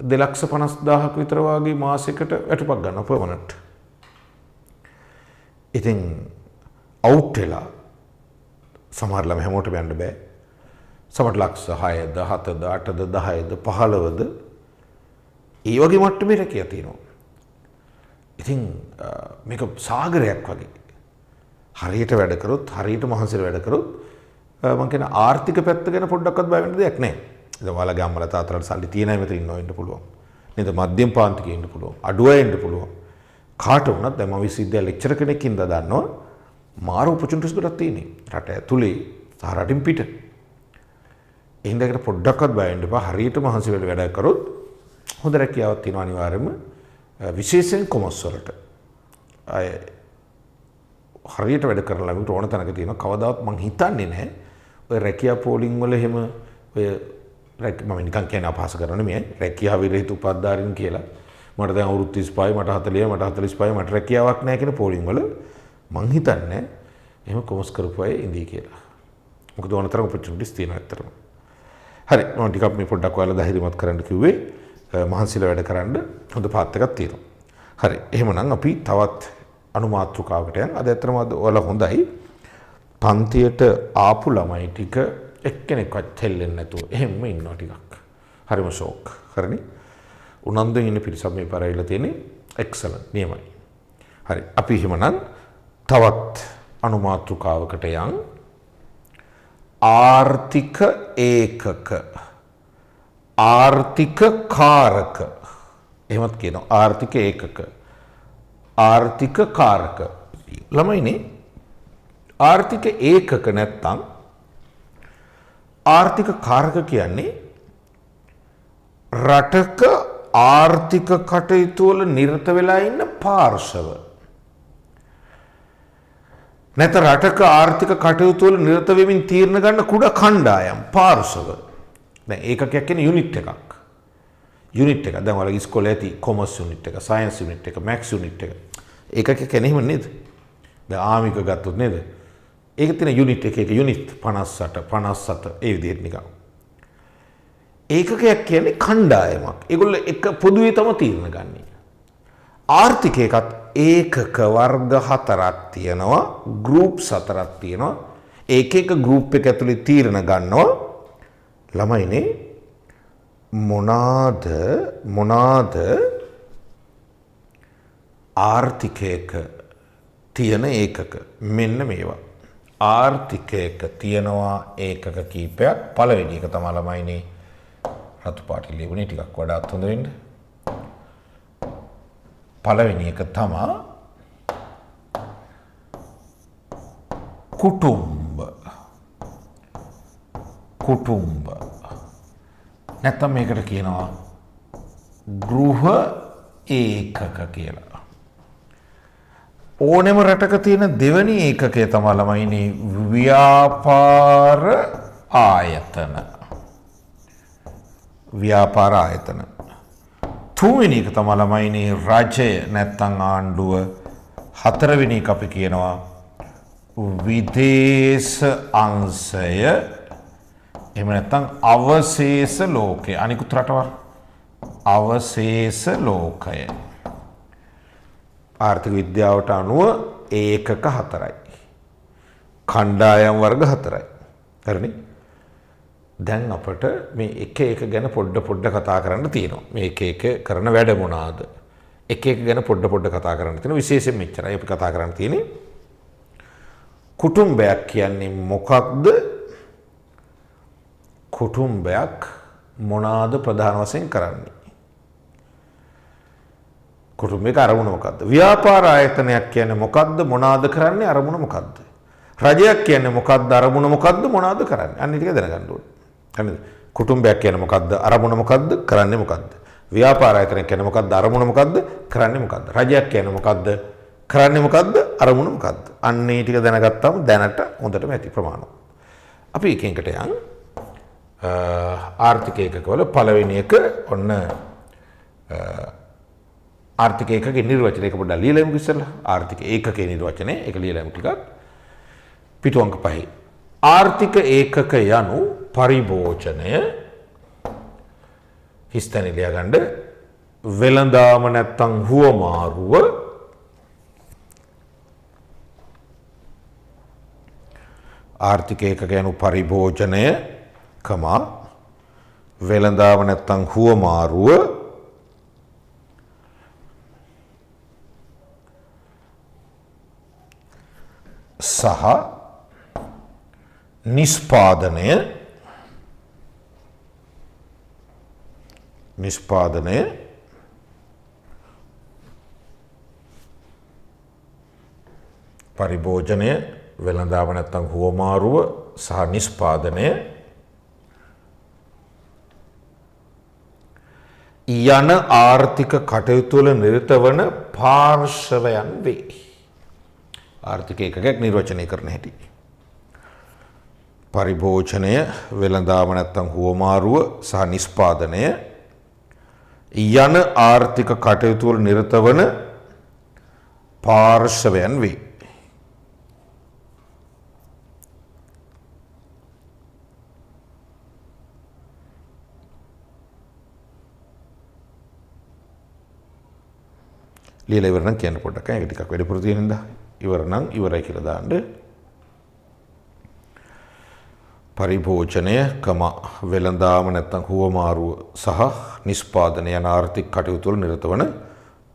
2,50,000ක විතර වගේ මාසෙකට වැටුපක් ගන්නවා පර්මනන්ට්. ඉතින් අවුට් වෙලා සමහර ළමයි හැමෝටම යන්න බෑ. සමහර ලක්ෂ 6ද 7ද 8ද 10ද 15ද ඒ වගේ මට්ටමේ රැකියා තියෙනවා. ඉතින් මේක සාගරයක් වගේ. හරියට වැඩ කරොත් හරියට මහන්සියට වැඩ කරොත් මම කියන ආර්ථික පැත්ත ගැන පොඩ්ඩක්වත් බය වෙන්න දෙයක් නැහැ. ඉතින් ඔයාලගේ අම්මලා තාත්තලාට සල්ලි තියෙන අය මෙතන ඉන්නවා ඉන්න පුළුවන්. නේද? මධ්‍යම පාන්තිකේ ඉන්න පුළුවන්. අඩුවයි ඉන්න පුළුවන්. කාට වුණත් දැන් මම විශ්වවිද්‍යාල ලෙක්චර් කෙනෙක් ඉඳලා දන්නවා මාර ඔපචුනිටිස් ගොඩක් තියෙනවා. රට ඇතුලේ සහ රටින් පිට. එහෙනම් පොඩ්ඩක්වත් බය වෙන්න එපා. හරියට මහන්සි වෙලා වැඩ කරොත් හොඳ රැකියාවක් තියෙනවා අනිවාර්යයෙන්ම. විශේෂයෙන් කොමර්ස් වලට. අය හරියට වැඩ කරන ළමයිට ඕන තැනක තියෙනවා. කවදාවත් මං හිතන්නේ නැහැ ඔය රැකියා පෝලිං වල එහෙම ඔය මම නිකන් කියන්නේ අපහාස කරන නෙමෙයි. රැකියා විරහිත උපාධාරීන් කියලා. මට දැන් අවුරුදු 35යි මට 40යි මට 45යි මට රැකියාවක් නැහැ කියන පෝලිං වල මං හිතන්නේ එහෙම කොමර්ස් කරපු අය ඉඳී කියලා. මොකද ඕන තරම් ඔපචුනිටිස් තියෙනවා ඇත්තටම. හරි මම ටිකක් මේ පොඩ්ඩක් ඔයාලා ධෛර්යමත් කරන්න කිව්වේ. මහන්සිලා වැඩ කරන්න හොඳ පාත් එකක් තියෙනවා. හරි එහෙමනම් අපි තවත් අනුමාත්‍රකාවකට යන්. අද ඇත්තටම ඔයාලා හොඳයි. පන්තියට ආපු ළමයි ටික එක්කෙනෙක්වත් හෙල්ලෙන්නේ නැතුව එහෙම්ම ඉන්නවා ටිකක්. හරිම ෂෝක්. හරිනේ. උනන්දුවෙන් ඉන්න පිරිසක් මේ පාරයිලා තියෙන්නේ එක්සලන්ට් නියමයි. හරි අපි එහෙමනම් තවත් අනුමාත්‍රකාවකට යන්. ආර්ථික ඒකක ආර්ථික කාරක එහෙමත් කියනවා ආර්ථික ඒකක ආර්ථික කාරක ළමයිනේ ආර්ථික ඒකක නැත්තම් ආර්ථික කාරක කියන්නේ රටක ආර්ථික කටයුතු වල නිරත වෙලා ඉන්න පාර්ශව. නැත්නම් රටක ආර්ථික කටයුතු වල නිරත වෙමින් තීරණ ගන්න කුඩා කණ්ඩායම් පාර්ශව. දැන් ඒකකයක් කියන්නේ යුනිට් එකක්. යුනිට් එක. දැන් ඔයාලගේ ඉස්කෝලේ ඇති කොමර්ස් යුනිට් එක, සයන්ස් යුනිට් එක, මැත්ස් යුනිට් එක. ඒකකයක් කියන්නේ එහෙම නේද? දැන් ආමික ගත්තොත් නේද? ඒක තියෙන යුනිට් එක යුනිට් 58 57 ඒ විදිහට නිකන්. ඒකකයක් කියන්නේ කණ්ඩායමක්. ඒගොල්ලෝ එක පොදුවේ තම තීරණ ගන්නේ. ආර්ථිකයකත් ඒකක වර්ග 4ක් තියෙනවා, ගෲප්ස් 4ක් තියෙනවා. එක එක ගෲප් එක ඇතුලේ තීරණ ගන්නවා. ළමයිනේ මොනාද ආර්ථිකයක තියෙන ඒකක මෙන්න මේවා. ආර්ථිකයක තියෙනවා ඒකක කීපයක්. පළවෙනි එක තමයි ළමයිනේ රතු පාටින් ලියුනේ ටිකක් වඩාත් හොඳ වෙන්න. පළවෙනි එක තමයි කුටුම්බ. නැත්තම් මේකට කියනවා ගෘහ ඒකක කියලා. ඕනෙම රටක තියෙන දෙවැනි ඒකකය තමයි ළමයිනේ ව්‍යාපාර ආයතන. ව්‍යාපාර ආයතන. තුන්වෙනි එක තමයි ළමයිනේ රජය නැත්තම් ආණ්ඩුව. හතරවෙනි එක අපි කියනවා විදේශ අංශය. එහෙම නැත්නම් අවශේෂ ලෝකය. අනිකුත් රටවල් අවශේෂ ලෝකය. ආර්ථික විද්‍යාවට අනුව ඒකක 4යි. කණ්ඩායම් වර්ග 4යි. හරිනේ? දැන් අපට මේ එක එක ගැන පොඩ කතා කරන්න තියෙනවා. මේ එක එක කරන වැඩ මොනවාද? එක එක ගැන පොඩ කතා කරන්න තියෙනවා. විශේෂයෙන් මෙච්චරයි අපි කතා කරන්න තියෙන්නේ. කුටුම්බයක් කියන්නේ මොකක්ද? කුටුම්බයක් මොනවාද ප්‍රධාන වශයෙන් කරන්නේ? කුටුම්බයක අරමුණ මොකද්ද? ව්‍යාපාර ආයතනයක් කියන්නේ මොකද්ද? මොනවාද කරන්නේ? අරමුණ මොකද්ද? රජයක් කියන්නේ මොකද්ද? අරමුණ මොකද්ද? මොනවාද කරන්නේ? අන්න ටික දැනගන්න ඕනේ. හරිද? කුටුම්බයක් කියන්නේ මොකද්ද? අරමුණ මොකද්ද? කරන්නේ මොකද්ද? ව්‍යාපාර ආයතනයක් කියන්නේ මොකද්ද? අරමුණ මොකද්ද? කරන්නේ මොකද්ද? රජයක් කියන්නේ මොකද්ද? කරන්නේ මොකද්ද? අරමුණ මොකද්ද? අන්න ඒ ටික දැනගත්තාම දැනට හොඳටම ඇති ප්‍රමාණවත්. අපි එකෙන්කට යන් ආර්ථික ඒකකවල පළවෙනි එක ඔන්න ආර්ථික ඒකකේ නිර්වචනය එක පොඩ්ඩක් ලියලා යමු ඉස්සෙල්ලා. ආර්ථික ඒකකේ නිර්වචනය ඒක ලියලා යමු ටිකක්. පිටු අංක 5. ආර්ථික ඒකක යනු පරිභෝජනය හිස්තැන ලියා ගන්න වෙළඳාම නැත්තම් හුවමාරුව ආර්ථික ඒකක යනු පරිභෝජනය කමා වෙළඳාම නැත්තම් හුවමාරුව සහ නිෂ්පාදනය පරිභෝජනය වෙළඳාම නැත්තම් හුවමාරුව සහ නිෂ්පාදනය යන ආර්ථික කටයුතු වල නිරත වන පාර්ශවයන් වේ. ආර්ථික ඒකකයක් නිර්වචනය කරන හැටි. පරිභෝජනය වෙළඳාම නැත්තම් හුවමාරුව සහ නිෂ්පාදනය යන ආර්ථික කටයුතු වල නිරත වන පාර්ශවයන් වේ. ලියලා ඉවර නම් කියන්න පොඩ්ඩක් ඒක ටිකක් වැඩිපුර තියෙන නිසා ඉවර නම් ඉවරයි කියලා දාන්න. පරිභෝජනය කම වෙළඳාම නැත්තම් හුවමාරුව සහ නිෂ්පාදනය යන ආර්ථික කටයුතු වල නිරත වන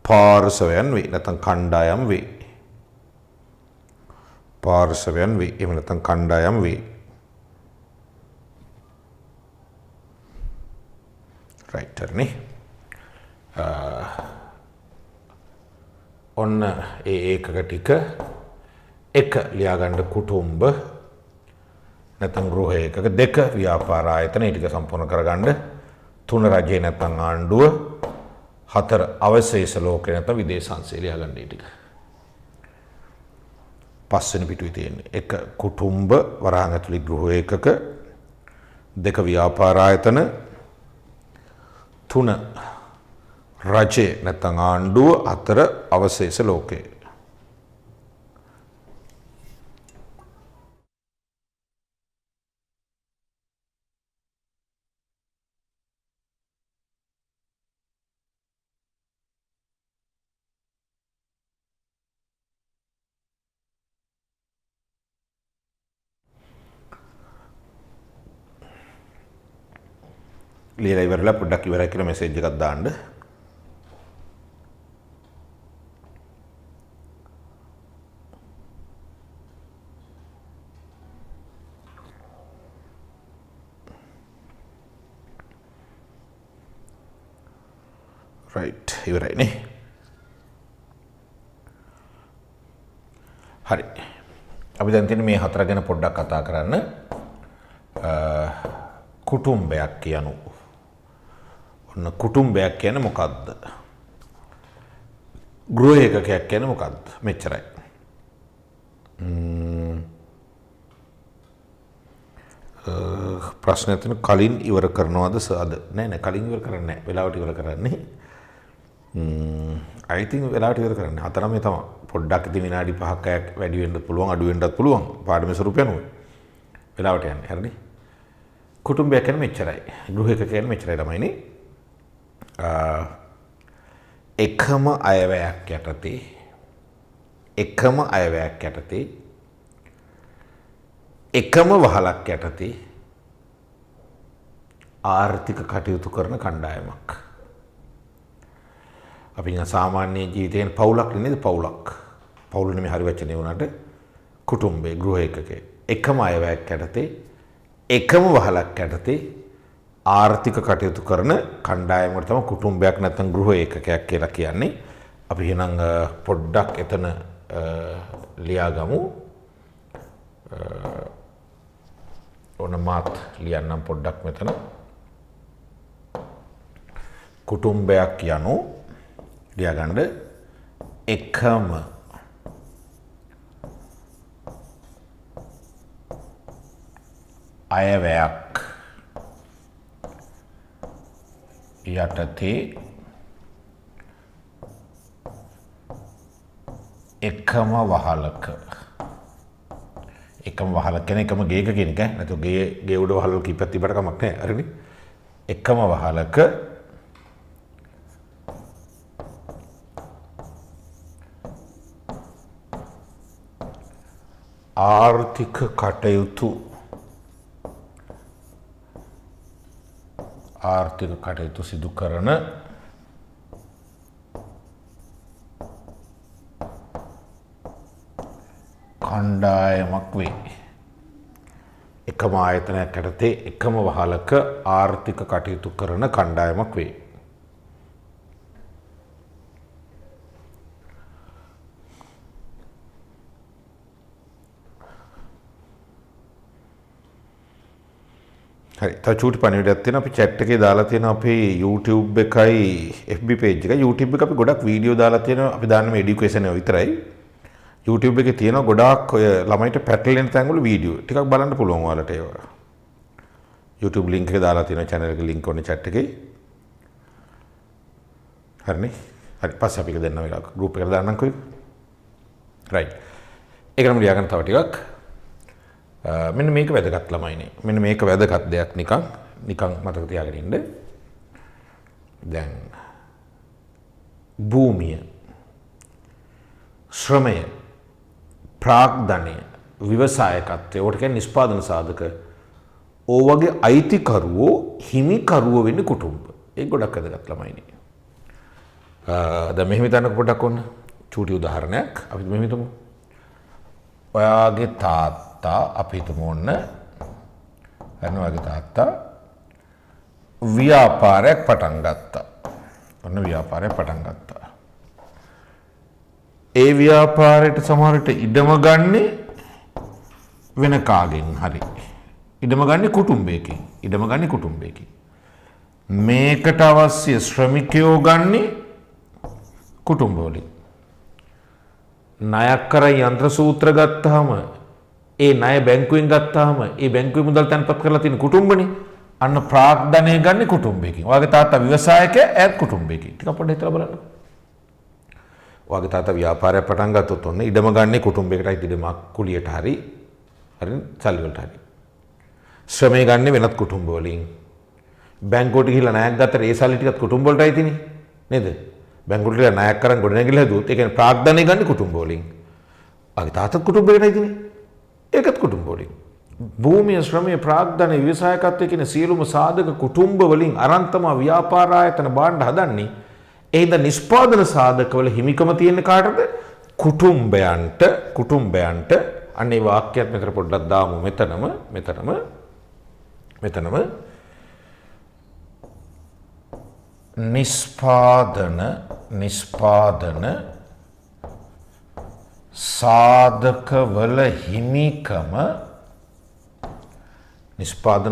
පාර්ශවයන් වේ නැත්තම් කණ්ඩායම් වේ. පාර්ශවයන් වේ එහෙම නැත්තම් කණ්ඩායම් වේ. රයිට් හරිනේ. ඔන්න ඒ ඒකක ටික එක ලියා ගන්න කුටුම්බ නැත්නම් ගෘහ ඒකක දෙක ව්‍යාපාර ආයතන ටික සම්පූර්ණ කරගන්න තුන රජේ නැත්නම් ආණ්ඩුව හතර අවශේෂ ලෝකේ නැත්නම් විදේශාංශය ලියා ගන්න ටික පස්වෙනි පිටුවේ තියෙන්නේ එක කුටුම්බ වරහන් ඇතුළේ ගෘහ ඒකක දෙක ව්‍යාපාර ආයතන තුන රජේ නැත්නම් ආණ්ඩුව හතර අවශේෂ ලෝකේ. ලියලා ඉවරලා පොඩ්ඩක් ඉවරයි කියලා මෙසේජ් එකක් දාන්න. රයිට් ඉවරයිනේ. හරි. අපි දැන් තියෙන්නේ මේ හතර ගැන පොඩ්ඩක් කතා කරන්න. කුටුම්බයක් කියනු. ඔන්න කුටුම්බයක් කියන්නේ මොකක්ද? ගෘහ ඒකකයක් කියන්නේ මොකක්ද? මෙච්චරයි. ප්‍රශ්න තියෙන කලින් ඉවර කරනවද සාද? නෑ කලින් ඉවර කරන්නේ නෑ. වෙලාවට ඉවර කරන්නේ. I think වෙලාවට ඉවර කරන්නේ. හතරම තමයි. පොඩ්ඩක් ඉතින් විනාඩි 5ක් වැඩි වෙන්නත් පුළුවන්, අඩු වෙන්නත් පුළුවන්. පාඩමේ ස්වරූපය අනුව. වෙලාවට යන්නේ. හරිනේ. කුටුම්බයක් කියන්නේ මෙච්චරයි. ගෘහ ඒකකයක් කියන්නේ මෙච්චරයි ළමයිනේ. එකම අයවැයක් යටතේ එකම වහලක් යටතේ ආර්ථික කටයුතු කරන කණ්ඩායමක්. අපි නිකන් සාමාන්‍ය ජීවිතේ පවුලක් නේද? පවුල නෙමෙයි හරි වචනේ වුණාට කුටුම්බේ ගෘහ ඒකකේ එකම අයවැයක් යටතේ එකම වහලක් යටතේ ආර්ථික කටයුතු කරන කණ්ඩායමකට තමයි කුටුම්බයක් නැත්නම් ගෘහ ඒකකයක් කියලා කියන්නේ. අපි එහෙනම් පොඩ්ඩක් එතන ලියාගමු. ඕන මාත් ලියන්නම් පොඩ්ඩක් මෙතන. කුටුම්බයක් යනු ලියාගන්න එකම අයවැයක් යටතේ එකම වහලක කියන්නේ එකම ගේක කියන එක නැත්නම් ගේ උඩ වහල කීපයක් තිබ්බට කමක් නැහැ හරිනේ එකම වහලක ආර්ථික කටයුතු සිදු කරන කණ්ඩායමක් වේ. එකම ආයතනයක් යටතේ එකම වහලක ආර්ථික කටයුතු කරන කණ්ඩායමක් වේ. හරි. තව චූටි පණිවිඩයක් තියෙනවා. අපි chat එකේ දාලා තියෙනවා අපේ YouTube එකයි FB page එකයි. YouTube එක අපි ගොඩක් වීඩියෝ දාලා තියෙනවා. අපි දාන්නේ education එක විතරයි. YouTube එකේ තියෙනවා ගොඩාක් ඔය ළමයිට පැටලෙන තැන්වල වීඩියෝ. ටිකක් බලන්න පුළුවන් ඔයාලට ඒවා. YouTube link එක දාලා තියෙනවා channel එකේ link ඕනේ chat එකේ. හරිනේ. හරි. පස්සේ අපි ඒක දෙන්නම් එක group එකට දාන්නම්කෝ. right. ඒක නම් ලියා ගන්න තව ටිකක්. මෙන්න මේක වැදගත් ළමයිනේ. මෙන්න මේක වැදගත් දෙයක් නිකන් මතක තියාගෙන ඉන්න. දැන් භූමිය, ශ්‍රමය, ප්‍රාග්ධනය, ව්‍යවසායකත්වය, ඒකට කියන්නේ නිෂ්පාදන සාධක. ඕ වගේ අයිතිකරුවෝ හිමිකරුවෝ වෙන්නේ කුටුම්බ. ඒක ගොඩක් වැදගත් ළමයිනේ. දැන් මෙහෙම හිතන්නකො පොඩ්ඩක් ඔන්න චූටි උදාහරණයක් අපි මෙහෙම හිතමු. ඔයාගේ තාත්තා අපි හිතමු ඔන්න ඔයාගේ තාත්තා ව්‍යාපාරයක් පටන් ගත්තා. ඔන්න ව්‍යාපාරයක් පටන් ගත්තා. ඒ ව්‍යාපාරයට සමහරට ඉඩම ගන්නෙ වෙන කාගෙන් හරි. ඉඩම ගන්නෙ කුටුම්බයකින්. මේකට අවශ්‍ය ශ්‍රමිකයෝ ගන්නෙ කුටුම්බ වලින්. ණයක් කරන් යන්ත්‍ර සූත්‍ර ගත්තාම ඒ ණය බැංකුවෙන් ගත්තාම ඒ බැංකුවේ මුදල් තැන්පත් කරලා තියෙන කුටුම්බනේ. අන්න ප්‍රාග්ධනය ගන්න කුටුම්බයකින්. ඔයාගේ තාත්තා ව්‍යවසායකයා ඈත් කුටුම්බයකින්. ටිකක් පොඩ්ඩක් හිතලා බලන්න. ඔයාගේ තාත්තා ව්‍යාපාරයක් පටන් ගත්තොත් ඔන්න ඉඩම ගන්නේ කුටුම්බයකටයි ඉඩමක් කුලියට හරි සල්ලි වලට හරි. ශ්‍රමය ගන්න වෙනත් කුටුම්බ වලින්. බැංකුවට ගිහිල්ලා ණයක් ගත්තට ඒ සල්ලි ටිකත් කුටුම්බ වලටයි තියෙන්නේ. නේද? බැංකුවට ගිහිල්ලා ණයක් කරන් ගොඩනැගිල්ලා හදුවොත් ඒ කියන්නේ ප්‍රාග්ධනය ගන්න කුටුම්බ වලින්. ඔයාගේ තාත්තත් කුටුම්බයකටයි තියෙන්නේ. ඒකත් කුටුම්බ වලින්. භූමිය, ශ්‍රමය, ප්‍රාග්ධනය, ව්‍යවසායකත්වය කියන සියලුම සාධක කුටුම්බ වලින් අරන් තමයි ව්‍යාපාර ආයතන බාණ්ඩ හදන්නේ. එහෙනම් නිෂ්පාදන සාධකවල හිමිකම තියෙන කාටද? කුටුම්බයන්ට. අනේ වාක්‍යයක් මෙතන පොඩ්ඩක් දාමු. මෙතනම නිෂ්පාදන සාධකවල හිමිකම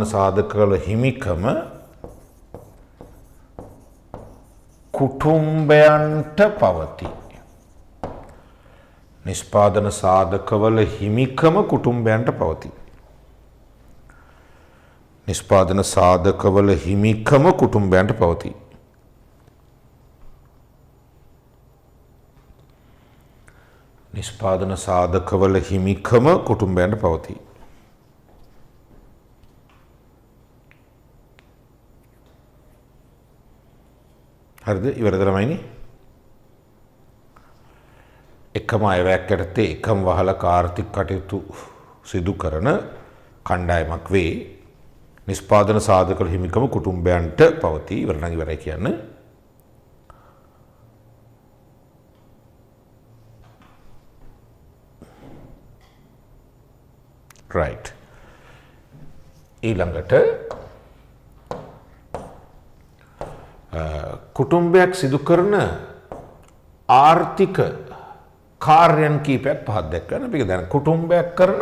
කුටුම්බයන්ට පවතී. නිෂ්පාදන සාධකවල හිමිකම කුටුම්බයන්ට පවතී. නිෂ්පාදන සාධකවල හිමිකම කුටුම්බයන්ට පවතී. නිෂ්පාදන සාධකවල හිමිකම කුටුම්බයන්ට පවතී. හරිද? ඉවරද ළමයිනි? එකම අයවැයක් යටතේ එකම වහලක ආර්ථික කටයුතු සිදු කරන කණ්ඩායමක් වේ. නිෂ්පාදන සාධකවල හිමිකම කුටුම්බයන්ට පවතී. ඉවර නම් ඉවරයි කියන්නේ. right. ඊළඟට කුටුම්බයක් සිදු කරන ආර්ථික කාර්යයන් කීපයක් පහක් දැක්වන්න. අපි දැන් කුටුම්බයක් කරන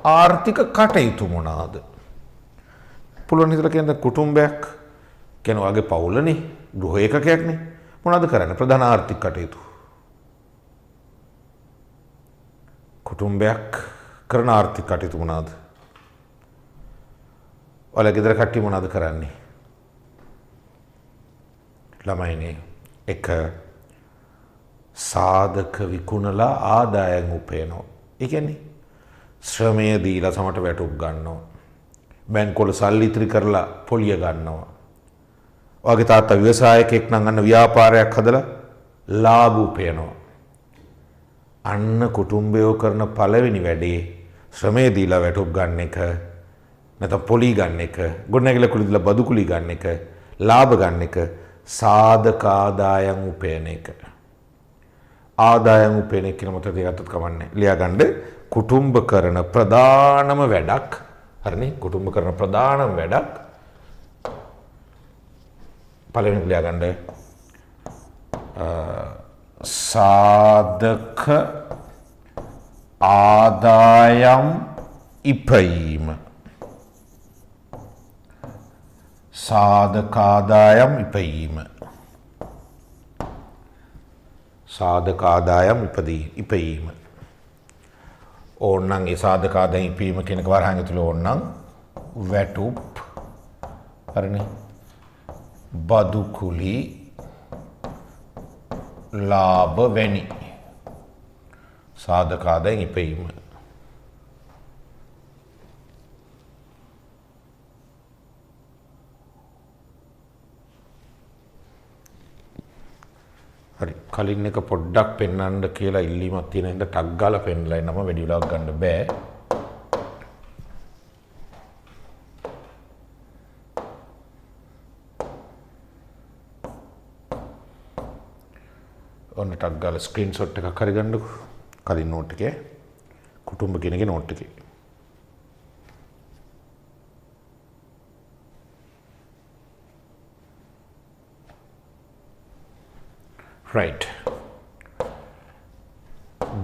ආර්ථික කටයුතු මොනවාද? පුළුවන් හිතලා කියන්න කුටුම්බයක් කියන වගේ පවුලනේ, ගෘහ ඒකකයක්නේ. මොනවද කරන්නේ? ප්‍රධාන ආර්ථික කටයුතු. කුටුම්බයක් කරන ආර්ථික කටයුතු මොනවාද? ඔයාලා ගෙදර කට්ටිය මොනවද කරන්නේ? ළමයිනේ එක සාධක විකුණලා ආදායම් උපයනවා. ඒ කියන්නේ ශ්‍රමය දීලා සමට වැටුප් ගන්නවා. බැංකුවල සල්ලි ඉතිරි කරලා පොලිය ගන්නවා. ඔයාගේ තාත්තා ව්‍යවසායකයෙක් නම් අන්න ව්‍යාපාරයක් හදලා ලාභ උපයනවා. අන්න කුටුම්බයෝ කරන පළවෙනි වැඩේ ශ්‍රමය දීලා වැටුප් ගන්න එක නැත්නම් පොලි ගන්න එක ගොඩනැගිල්ල කුලි දීලා බදු කුලි ගන්න එක ලාභ ගන්න එක සාධක ආදායම් උපයන එක ආදායම් උපයන එක කියන මත දෙකකට කමන්නේ ලියා ගන්න කුටුම්බ කරන ප්‍රධානම වැඩක් හරිනේ කුටුම්බ කරන ප්‍රධානම වැඩක් පළවෙනි ලියා ගන්න සාධක ආදායම් ඉපයීම සාධක ආදායම් ඉපයීම සාධක ආදායම් ඉපයීම ඕනනම් ඒ සාධක ආදායම් ඉපයීම කියන එක වරහන් ඇතුළේ ඕනනම් වැටුප් හරිනේ බදු කුලි ලාභ වැනි සාධක ආදායම් ඉපයීම හරි කලින් එක පොඩ්ඩක් පෙන්වන්න කියලා ඉල්ලීමක් තියෙන හින්දා ටග් ගාලා පෙන්ලා එන්නම වැඩි වෙලාවක් ගන්න බෑ ඔන්න ටග් ගාලා ස්ක්‍රීන්ෂොට් එකක් හරි ගන්නකො කලින් නෝට් එකේ කුටුම්බ කෙනෙක්ගේ නෝට් එකේ right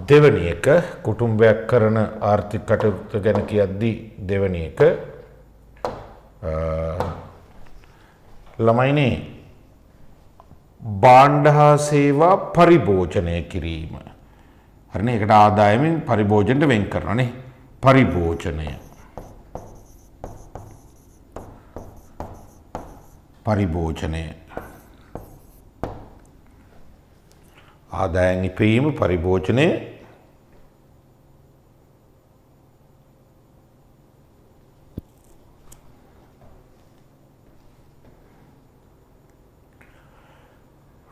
දෙවැනි එක කුටුම්බයක් කරන ආර්ථික කටයුතු ගැන කියද්දී දෙවැනි එක ළමයිනේ භාණ්ඩ හා සේවා පරිභෝජනය කිරීම හරිනේ ඒකට ආදායමෙන් පරිභෝජනයට වෙන් කරනවානේ පරිභෝජනය ආදායම් ඉපයීම පරිභෝජනය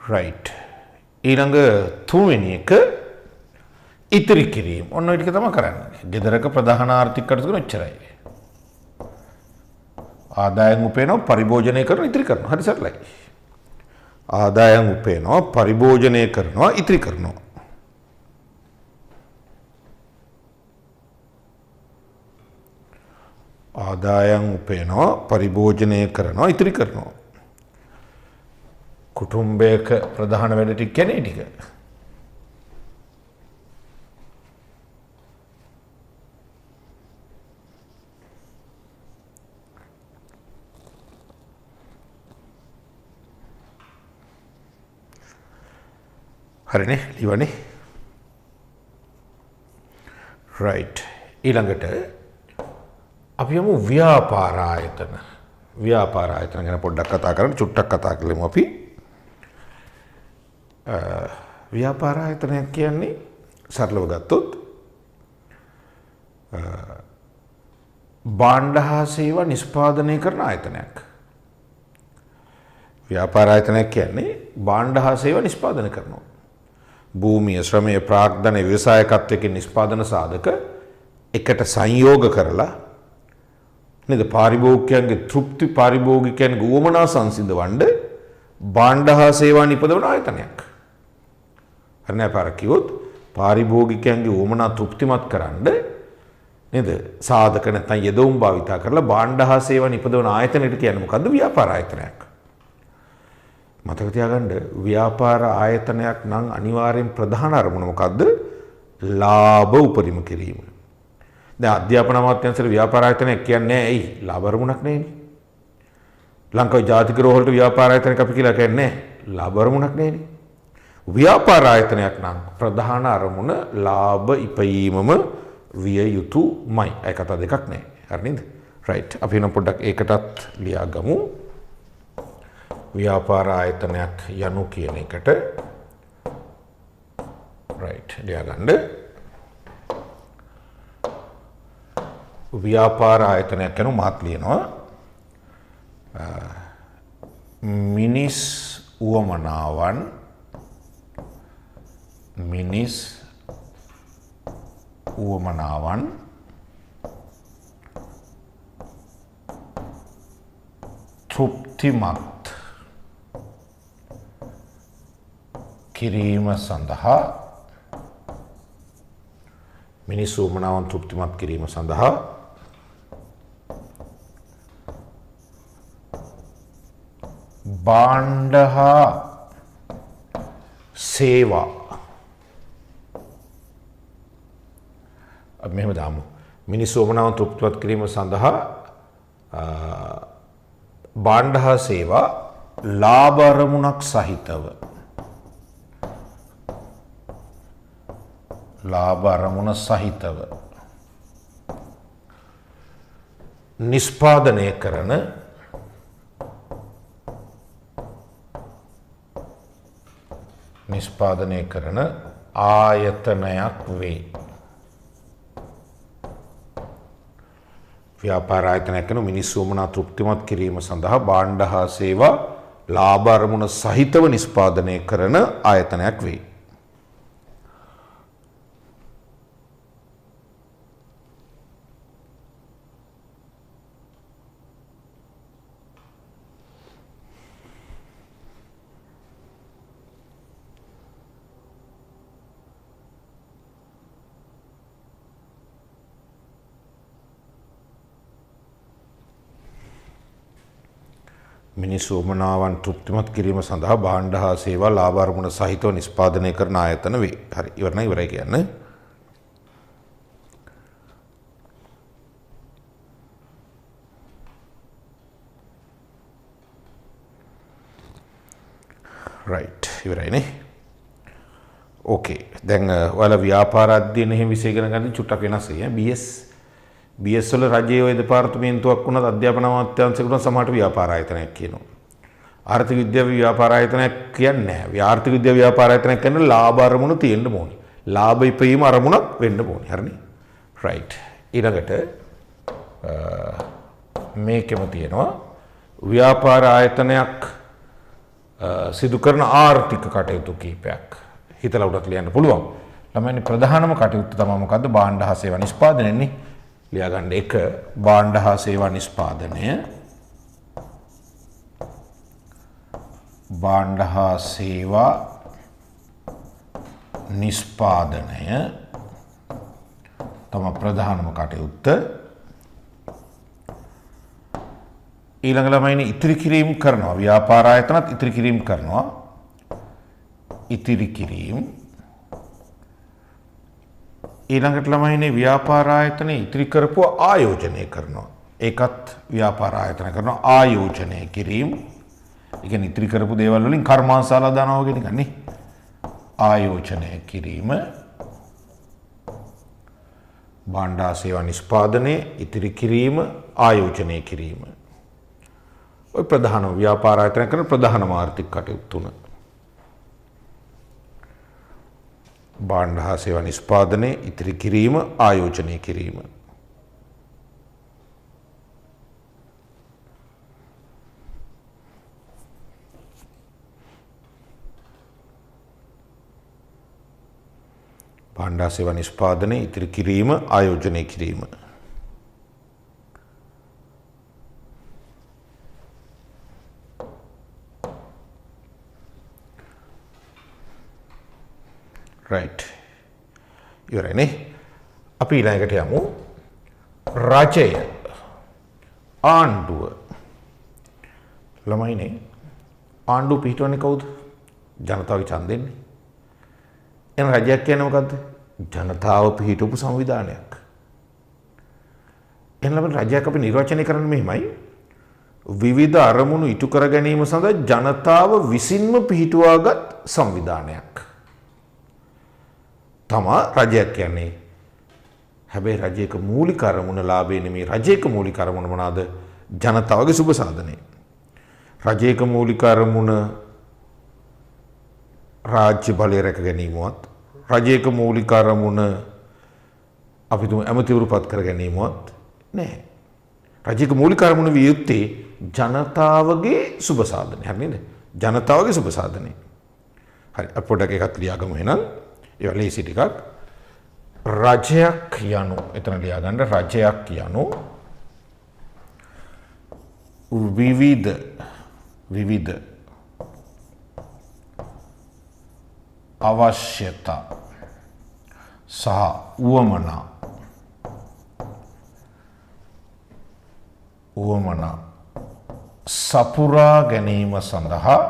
right ඊළඟ තුන්වෙනි එක ඉතිරි කිරීම ඔන්න ඔය ටික තමයි කරන්නේ ගෙදරක ප්‍රධාන ආර්ථික කටයුතු මෙච්චරයි ආදායම් උපයනවා පරිභෝජනය කරනවා ඉතිරි කරනවා හරි සරලයි ආදායම් උපයනවා පරිභෝජනය කරනවා ඉතිරි කරනවා ආදායම් උපයනවා පරිභෝජනය කරනවා ඉතිරි කරනවා කුටුම්බයක ප්‍රධාන වැඩ ටික කියන්නේ ටික හරිනේ ලිවනේ right ඊළඟට අපි යමු ව්‍යාපාර ආයතන ගැන පොඩ්ඩක් කතා කරමු චුට්ටක් කතා කරමු අපි ව්‍යාපාර ආයතනයක් කියන්නේ සරලව ගත්තොත් භාණ්ඩ හා සේවා නිෂ්පාදනය කරන ආයතනයක් ව්‍යාපාර ආයතනයක් කියන්නේ භාණ්ඩ හා සේවා නිෂ්පාදනය කරනවා භූමිය ශ්‍රමය ප්‍රාග්ධනය ව්‍යවසායකත්වයේ නිෂ්පාදන සාධක එකට සංයෝග කරලා නේද පාරිභෝගිකයන්ගේ තෘප්ති පාරිභෝගිකයන්ගේ උවමනා සංසිඳවන්න භාණ්ඩ හා සේවා නිපදවන ආයතනයක් හරිනේ පාර කිව්වොත් පාරිභෝගිකයන්ගේ උවමනා තෘප්තිමත් කරන්න නේද සාධක නැත්නම් යෙදවුම් භාවිතා කරලා භාණ්ඩ හා සේවා නිපදවන ආයතනයට කියන්නේ මොකද්ද ව්‍යාපාර ආයතනයක් මතක තියාගන්න ව්‍යාපාර ආයතනයක් නම් අනිවාර්යෙන් ප්‍රධාන අරමුණ මොකද්ද? ලාභ උපරිම කිරීම. දැන් අධ්‍යාපන අමාත්‍යාංශයේ ව්‍යාපාර ආයතනයක් කියන්නේ ඇයි? ලාභ අරමුණක් නෙවෙයි. ලංකාවේ ජාතික රෝහලට ව්‍යාපාර ආයතනයක් අපි කියලා කියන්නේ ලාභ අරමුණක් නෙවෙයි. ව්‍යාපාර ආයතනයක් නම් ප්‍රධාන අරමුණ ලාභ ඉපයීමම විය යුතුමයි. ඒ කතා දෙකක් නෑ. හරි නේද? right. අපි නම් පොඩ්ඩක් ඒකටත් ලියා ගමු. ව්‍යාපාර ආයතනයක් යනු කියන එකට right ලියා ගන්න. ව්‍යාපාර ආයතනයක් යනු මාත් ලියනවා. මිනිස් උවමනාවන් තෘප්තිමත් කිරීම සඳහා මිනිස්සු උමනාවන් තෘප්තිමත් කිරීම සඳහා භාණ්ඩ හා සේවා මෙහෙම දාමු. මිනිස්සු උමනාවන් තෘප්තිමත් කිරීම සඳහා භාණ්ඩ හා සේවා ලාභ අරමුණක් සහිතව ලාභ අරමුණ සහිතව නිෂ්පාදනය කරන ආයතනයක් වේ. ව්‍යාපාර ආයතනයක් කරන මිනිස්සු උමනා තෘප්තිමත් කිරීම සඳහා භාණ්ඩ හා සේවා ලාභ අරමුණ සහිතව නිෂ්පාදනය කරන ආයතනයක් වේ. මිනිස්සු උමනාවන් තෘප්තිමත් කිරීම සඳහා භාණ්ඩ හා සේවා ලාභ අරමුණ සහිතව නිෂ්පාදනය කරන ආයතන වේ. හරි ඉවරයි ඉවරයි කියන්නේ. right ඉවරයිනේ. ඕකේ දැන් ඔයාලා ව්‍යාපාර අධ්‍යයන එහෙම විෂය ඉගෙන ගන්න චුට්ටක් වෙනස් වෙයි. BS වල රජයේ ඔය දෙපාර්තමේන්තුවක් වුණත් අධ්‍යාපන අමාත්‍යාංශයක වුණත් සමහරට ව්‍යාපාර ආයතනයක් කියනවා. ආර්ථික විද්‍යාව ව්‍යාපාර ආයතනයක් කියන්නේ නැහැ. ආර්ථික විද්‍යාව ව්‍යාපාර ආයතනයක් කියන්නේ ලාභ අරමුණු තියෙන්න ඕනේ. ලාභ ඉපීම අරමුණක් වෙන්න ඕනේ. හරිනේ. right. ඊළඟට මේකෙම තියෙනවා ව්‍යාපාර ආයතනයක් සිදු කරන ආර්ථික කටයුතු කීපයක්. හිතලා උඩට ලියන්න පුළුවන්. ළමයිනි ප්‍රධානම කටයුත්ත තමයි මොකද්ද? භාණ්ඩ හා සේවා නිෂ්පාදනයනේ. ලියා ගන්න එක භාණ්ඩ හා සේවා නිෂ්පාදනය. භාණ්ඩ හා සේවා නිෂ්පාදනය තමයි ප්‍රධානම කටයුත්ත. ඊළඟ ළමයිනි ඉතිරි කිරීම කරනවා. ව්‍යාපාර ආයතනත් ඉතිරි කිරීම කරනවා. ඉතිරි කිරීම ඊළඟට ළමයිනේ ව්‍යාපාර ආයතනයේ ඉතිරි කරපුව ආයෝජනය කරනවා. ඒකත් ව්‍යාපාර ආයතන කරනවා ආයෝජනය කිරීම. ඒ කියන්නේ ඉතිරි කරපු දේවල් වලින් කර්මාන්තශාලා දානවා වගේ නිකන් නේ. ආයෝජනය කිරීම. භාණ්ඩ හා සේවා නිෂ්පාදනයේ ඉතිරි කිරීම ආයෝජනය කිරීම. ඔය ප්‍රධාන ව්‍යාපාර ආයතන කරන ප්‍රධානම ආර්ථික කටයුතු තුන. භාණ්ඩ හා සේවා නිෂ්පාදනයේ ඉතිරි කිරීම ආයෝජනය කිරීම. භාණ්ඩ හා සේවා නිෂ්පාදනයේ ඉතිරි කිරීම ආයෝජනය කිරීම. right ඉවරනේ. අපි ඊළඟට යමු. රජය ආණ්ඩුව. ළමයිනේ ආණ්ඩුව පිහිටවන්නේ කවුද? ජනතාවගේ ඡන්දෙන්නේ. එන රජයක් කියන්නේ මොකද්ද? ජනතාව පිහිටවපු සංවිධානයක්. එහෙනම් රජයක් අපි නිර්වචනය කරන්නේ මෙහෙමයි. විවිධ අරමුණු ඉටු කර ගැනීම සඳහා ජනතාව විසින්ම පිහිටුවාගත් සංවිධානයක් තමා රජයක් කියන්නේ. හැබැයි රජයක මූලික අරමුණ ලාභය නෙමෙයි. රජයක මූලික අරමුණ මොනවාද? ජනතාවගේ සුබ සාධනය. රජයක මූලික අරමුණ රාජ්‍ය බලය රැක ගැනීමවත්, රජයක මූලික අරමුණ අපි තුමු ඇමතිවරු පත් කර ගැනීමවත් නෑ. රජයක මූලික අරමුණ විය යුත්තේ ජනතාවගේ සුබ සාධනය. හරි නේද? ජනතාවගේ සුබ සාධනය. හරි අපි පොඩ්ඩක් එකක් ලියාගමු එහෙනම්. ඒ ලේසි ටිකක්. රජයක් යනු එතන ලියා ගන්න. රජයක් යනු විවිධ අවශ්‍යතා සහ උවමනා සපුරා ගැනීම සඳහා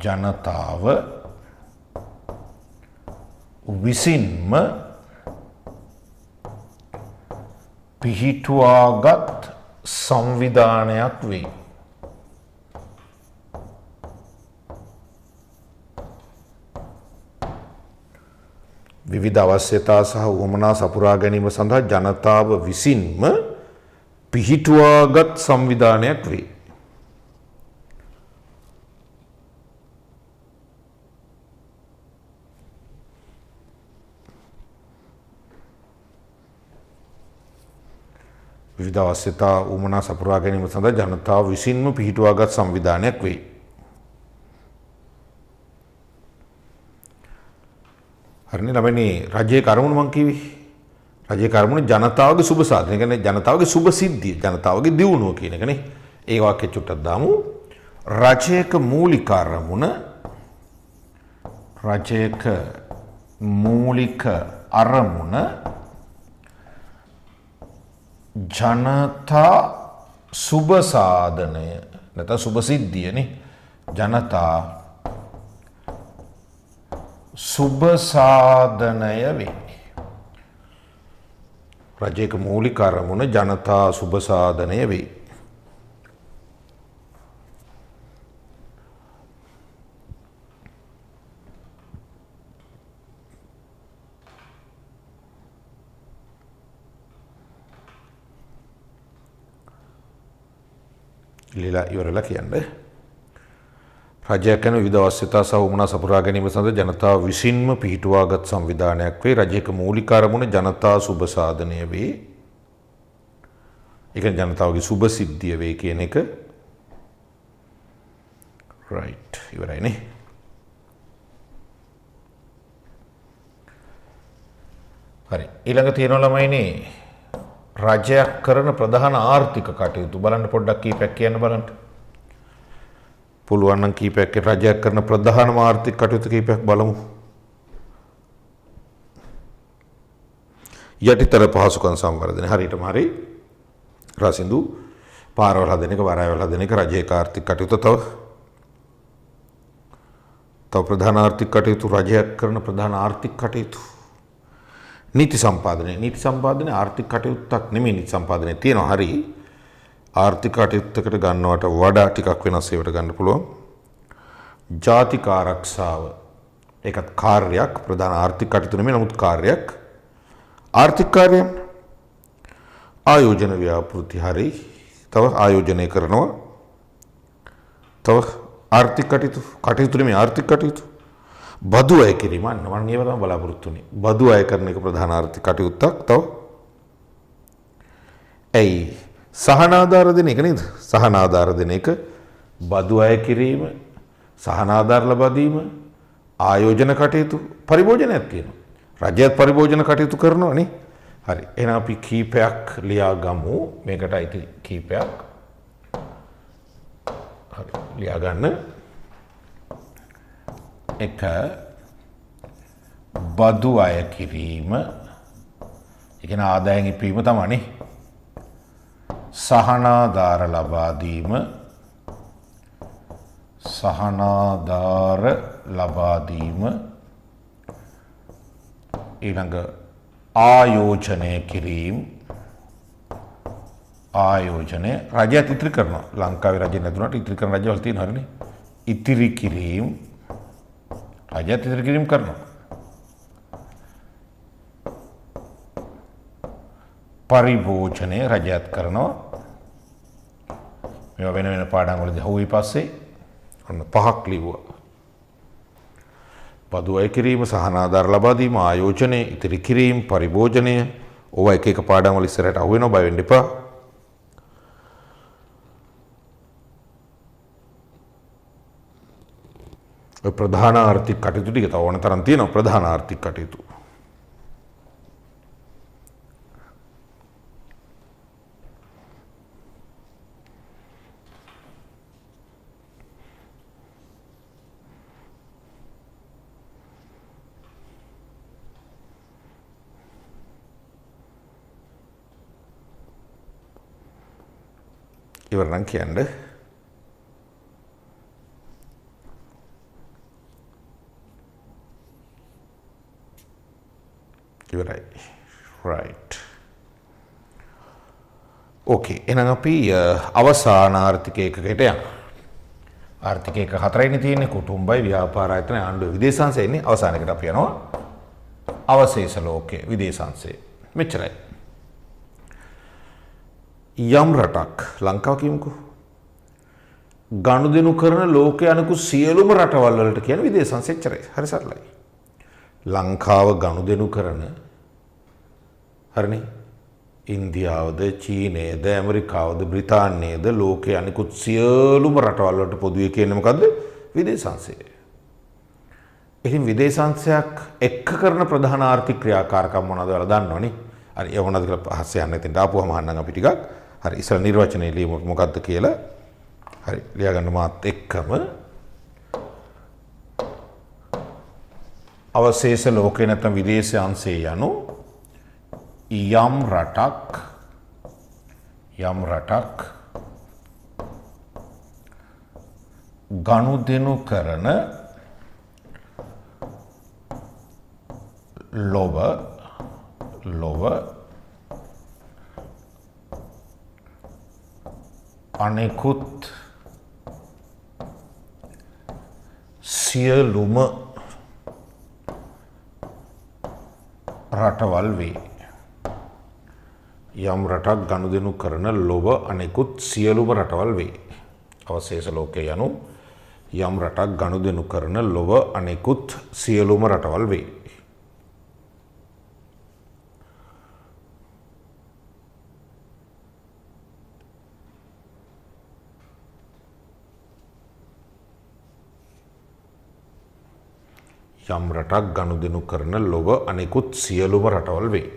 ජනතාව විසින්ම පිහිටුවාගත් සංවිධානයක් වේ. විවිධ අවශ්‍යතා සහ උවමනා සපුරා ගැනීම සඳහා ජනතාව විසින්ම පිහිටුවාගත් සංවිධානයක් වේ. විවිධ අවශ්‍යතා උවමනා සපුරා ගැනීම සඳහා ජනතාව විසින්ම පිහිටුවාගත් සංවිධානයක් වේ. හරිනේ ළමයිනේ රජයේ කර්මණු මං කිව්වේ. රජයේ කර්මණු ජනතාවගේ සුබ සාධන. කියන්නේ ජනතාවගේ සුබ සිද්ධිය, ජනතාවගේ දියුණුව කියන එකනේ. ඒ වාක්‍ය චුට්ටක් දාමු. රජයක මූලික අරමුණ ජනතා සුබ සාධනය නැත්නම් සුබ සිද්ධියනේ. ජනතා සුබ සාධනය වේ. රජයක මූලික අරමුණ ජනතා සුබ සාධනය වේ. লীලා ඉවරලා කියන්නේ රජයක් යන විවිධ අවශ්‍යතා සහ උවමනා සපුරා ගැනීම සඳහා ජනතාව විසින්ම පිහිටුවාගත් සංවිධානයක් වේ. රජයක මූලික අරමුණ ජනතා සුබ සාධනය වේ. ඒ කියන්නේ ජනතාවගේ සුබ සිද්ධිය වේ කියන එක. රයිට් ඉවරයිනේ. හරි ඊළඟ තියෙනවා ළමයිනේ රජයක් කරන ප්‍රධාන ආර්ථික කටයුතු බලන්න පොඩ්ඩක් කීපයක් කියන්න බලන්න. පුළුවන් නම් කීපයක් රජයක් කරන ප්‍රධානම ආර්ථික කටයුතු කීපයක් බලමු. යටිතර පහසුකම් සංවර්ධනය හරියටම හරි. රසින්දු පාරවල් හදන එක, වරායවල් හදන එක රජයේ ආර්ථික කටයුතු. තව ප්‍රධාන ආර්ථික කටයුතු රජයක් කරන ප්‍රධාන ආර්ථික කටයුතු. නීති සම්පාදනය ආර්ථික කටයුත්තක් නෙමෙයි. නීති සම්පාදනය තියෙනවා හරි. ආර්ථික කටයුත්තකට ගන්නවට වඩා ටිකක් වෙනස් ඒවට ගන්න පුළුවන්. ජාතික ආරක්ෂාව ඒකත් කාර්යයක්. ප්‍රධාන ආර්ථික කටයුතු නෙමෙයි නමුත් කාර්යයක්. ආර්ථික කාර්යයන් ආයෝජන ව්‍යාපෘති හරි. තව ආයෝජනය කරනවා. තව ආර්ථික කටයුතු නෙමෙයි ආර්ථික කටයුතු. බදු අය කිරීම අන්න මම ඒව තමයි බලාපොරොත්තු වෙන්නේ. බදු අය කරන එක ප්‍රධාන ආර්ථික කටයුත්තක්. තව ඇයි සහනාධාර දෙන එක නේද? සහනාධාර දෙන එක, බදු අය කිරීම, සහනාධාර ලබා දීම, ආයෝජන කටයුතු, පරිභෝජනයක් තියෙනවා. රජයත් පරිභෝජන කටයුතු කරනවා නේ. හරි. එහෙනම් අපි කීපයක් ලියා ගමු. මේකට අයිති කීපයක්. හරි. ලියා ගන්න. එක බදු අය කිරීම. ඒ කියන්නේ ආදායම් ඉපීම තමයි. සහනාධාර ලබා දීම. සහනාධාර ලබා දීම. ඊළඟ ආයෝජනය කිරීම. ආයෝජනය රජයත් ඉතිරි කරනවා. ලංකාවේ රජය නැතුණාට ඉතිරි කරන රජවල් තියෙනවා හරිනේ. ඉතිරි කිරීම රජයත් ඉතිරි කිරීම කරනවා. පරිභෝජනය රජයත් කරනවා. මේවා වෙන වෙන පාඩම් වලදී හවුයි පස්සේ ඔන්න 5ක් ලිව්වා. බදු අය කිරීම, සහනාධාර ලබා දීම, ආයෝජනය, ඉතිරි කිරීම, පරිභෝජනය. ඕවා එක එක පාඩම් වල ඉස්සරහට අහු වෙනවා, බය වෙන්න එපා. ඔය ප්‍රධාන ආර්ථික කටයුතු ටික තව ඕන තරම් තියෙනවා ප්‍රධාන ආර්ථික කටයුතු. ඉවර නම් කියන්නේ ඉවරයි. right. okay එහෙනම් අපි අවසාන ආර්ථික ඒකකයට යමු. ආර්ථික ඒකක හතරයිනේ තියෙන්නේ කුටුම්බයි ව්‍යාපාර ආයතන ආණ්ඩුව විදේශාංශය ඉන්නේ අවසාන එකට අපි යනවා අවශේෂ ලෝකයේ විදේශාංශය. මෙච්චරයි. යම් රටක් ලංකාව කියමුකෝ ගනුදෙනු කරන ලෝකයේ අනිකුත් සියලුම රටවල් වලට කියන විදේශාංශය එච්චරයි. හරි සරලයි. ලංකාව ගනුදෙනු කරන හරිනේ ඉන්දියාවද චීනයද ඇමරිකාවද බ්‍රිතාන්‍යයද ලෝකයේ අනිකුත් සියලුම රටවල් වලට පොදුවේ කියන්නේ මොකද්ද? විදේශාංශය. ඉතින් විදේශාංශයක් එක්ක කරන ප්‍රධාන ආර්ථික ක්‍රියාකාරකම් මොනවද කියලා දන්නවනේ. හරි ඒ මොනවද කියලා පස්සේ යන්න ඉතින් ආපුවම අහන්නම් අපි ටිකක්. හරි ඉස්සර නිර්වචනයේ ලියමු මොකද්ද කියලා. හරි ලියා ගන්න මාත් එක්කම අවශේෂ ලෝකේ නැත්නම් විදේශාංශය යනු යම් රටක් ගනුදෙනු කරන ලොව අනෙකුත් සියලුම රටවල් වේ. යම් රටක් ගනුදෙනු කරන ලොව අනෙකුත් සියලුම රටවල් වේ. අවශේෂ ලෝකයේ යනු යම් රටක් ගනුදෙනු කරන ලොව අනෙකුත් සියලුම රටවල් වේ. යම් රටක් ගනුදෙනු කරන ලොව අනෙකුත් සියලුම රටවල් වේ.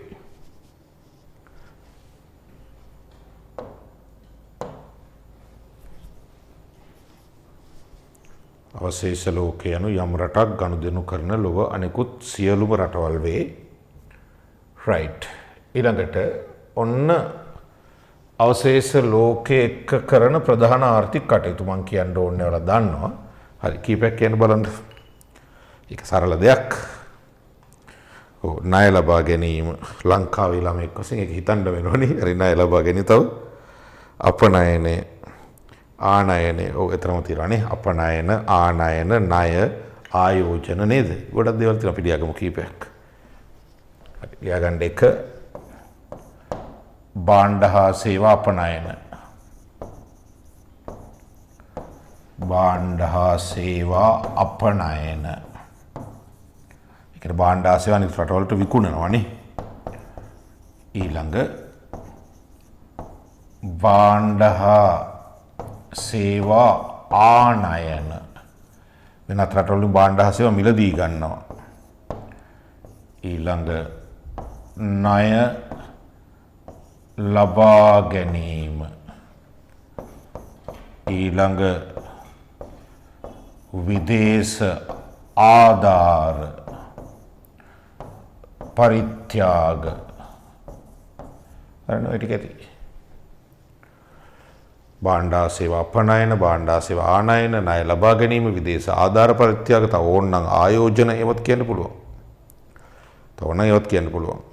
අවශේෂ ලෝකයේ යනු යම් රටක් ගනුදෙනු කරන ලොව අනෙකුත් සියලුම රටවල් වේ. right. ඊළඟට ඔන්න අවශේෂ ලෝකයේ එක්ක කරන ප්‍රධාන ආර්ථික කටයුතු මම කියන්න ඕනේ ඔයාලා දන්නවා. හරි කීපයක් කියන්න බලන්න. ඒක සරල දෙයක්. ඔව් ණය ලබා ගැනීම ලංකාවේ ළමෙක් වශයෙන් ඒක හිතන්න වෙනවනේ. හරි ණය ලබා ගැනීම තව අපනයනය ආනයනය ඔව් එතරම් තියෙනවානේ. අපනයන ආනයන ණය ආයෝජන නේද? ගොඩක් දේවල් තියෙනවා අපි ලියාගමු කීපයක්. හරි ලියාගන්න එක භාණ්ඩ හා සේවා අපනයන භාණ්ඩ හා සේවා අපනයන ඒකට භාණ්ඩ හා සේවා අනිත් රටවලට විකුණනවානේ. ඊළඟ භාණ්ඩ හා සේවා ආනයන වෙනත් රටවලින් භාණ්ඩ හා සේවා මිලදී ගන්නවා. ඊළඟ ණය ලබා ගැනීම ඊළඟ විදේශ ආධාර පරිත්‍යාග හරිනේ ඔය ටික ඇති. භාණ්ඩ හා සේවා අපනයන භාණ්ඩ හා සේවා ආනයන ණය ලබා ගැනීම විදේශ ආධාර පරිත්‍යාග තව ඕනනම් ආයෝජන ඒවත් කියන්න පුළුවන්. තව ඕන ඒවත් කියන්න පුළුවන්.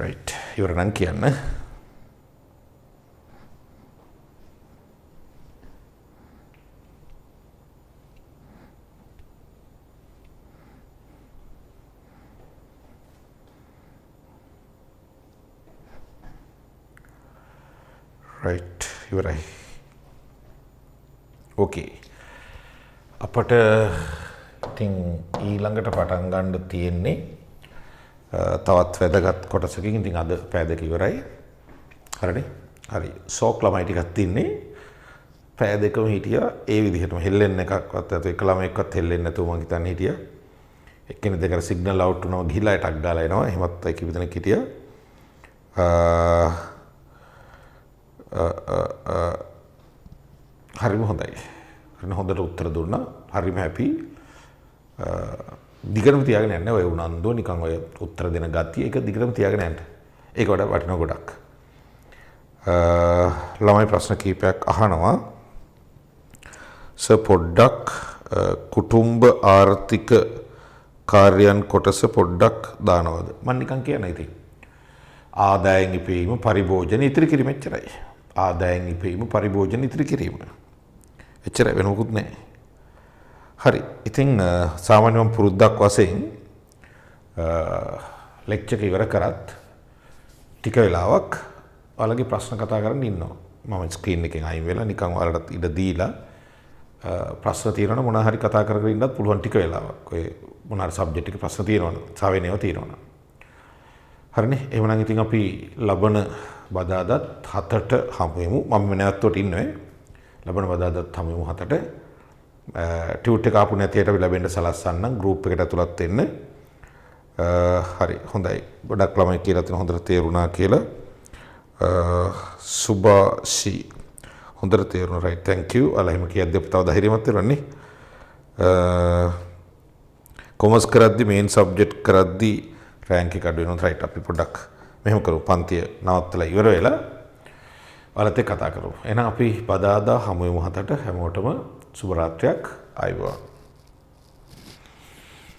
right ඉවර නම් කියන්න. right ඉවරයි. okay අපට ඉතින් ඊළඟට පටන් ගන්න තියෙන්නේ තවත් වැදගත් කොටසකින්. ඉතින් අද පැය දෙක ඉවරයි. හරිනේ. හරි. ෂෝක් ළමයි ටිකක් තින්නේ. පෑ දෙකම හිටියා ඒ විදිහටම හෙල්ලෙන්න එකක්වත් නැතුව එක ළමයෙක්වත් හෙල්ලෙන්නේ නැතුව මං හිතන්නේ හිටියා. එක්කෙනෙක් දෙකට සිග්නල් අවුට් වුණාම ගිහිලා ටක් ගාලා එනවා. එහෙමත් එක විදිහක් හිටියා. හරිම හොඳයි. හරින හොඳට උත්තර දුන්නා. හරිම හැපි. දිගටම තියාගෙන යන්න ඔය උනන්දුව නිකන් ඔය උත්තර දෙන ගතිය ඒක දිගටම තියාගෙන යන්න. ඒක වඩා වටිනවා ගොඩක්. ළමයි ප්‍රශ්න කීපයක් අහනවා. පොඩ්ඩක් කුටුම්බ ආර්ථික කාර්යයන් කොටස පොඩ්ඩක් දානවද? මම නිකන් කියන ඉතින්. ආදායම් ඉපීම පරිභෝජන ඉතිරි කිරීම එච්චරයි. ආදායම් ඉපීම පරිභෝජන ඉතිරි කිරීම. එච්චරයි වෙන මොකුත් නැහැ. හරි. ඉතින් සාමාන්‍යයෙන් පුරුද්දක් වශයෙන් ලෙක්චර් එක ඉවර කරත් ටික වෙලාවක් ඔයාලගේ ප්‍රශ්න කතා කරන්න ඉන්නවා. මම ස්ක්‍රීන් එකෙන් අයින් වෙලා නිකන් ඔයාලට ඉඩ දීලා ප්‍රශ්න තියෙනවනේ මොනවා හරි කතා කරගෙන ඉන්නත් පුළුවන් ටික වෙලාවක්. ඔය මොන හරි සබ්ජෙක්ට් එකේ ප්‍රශ්න තියෙනවනේ. සාවෙනේව තියෙනවනේ. හරිනේ. එහෙනම් ඉතින් අපි ලබන බදාදත් 7ට හමු වෙමු. මම නැවතුත් ඉන්නේ. ලබන බදාදත් හමු වෙමු 7ට. ටියුට් එක ආපු නැති අයට ලැබෙන්න සලස්සන්නම් ගෲප් එකට ඇතුළත් වෙන්න. හරි හොඳයි. ගොඩක් ළමයි කියලා තියෙන හොඳට තේරුණා කියලා. සුභාෂි හොඳට තේරුණා right thank you. අලා එහෙම කියද්දී අපි තව ධෛර්යමත් වෙනවන්නේ. කොමර්ස් කරද්දී මේන් සබ්ජෙක්ට් කරද්දී රෑන්ක් එක අඩු වෙනවා right අපි පොඩ්ඩක් මෙහෙම කරමු. පන්තිය නවත්තලා ඉවර වෙලා ඔයාලත් එක්ක කතා කරමු. එහෙනම් අපි බදාදා හමු වෙමු 7ට හැමෝටම සුබ රාත්‍රියක් ආයුබෝවන්.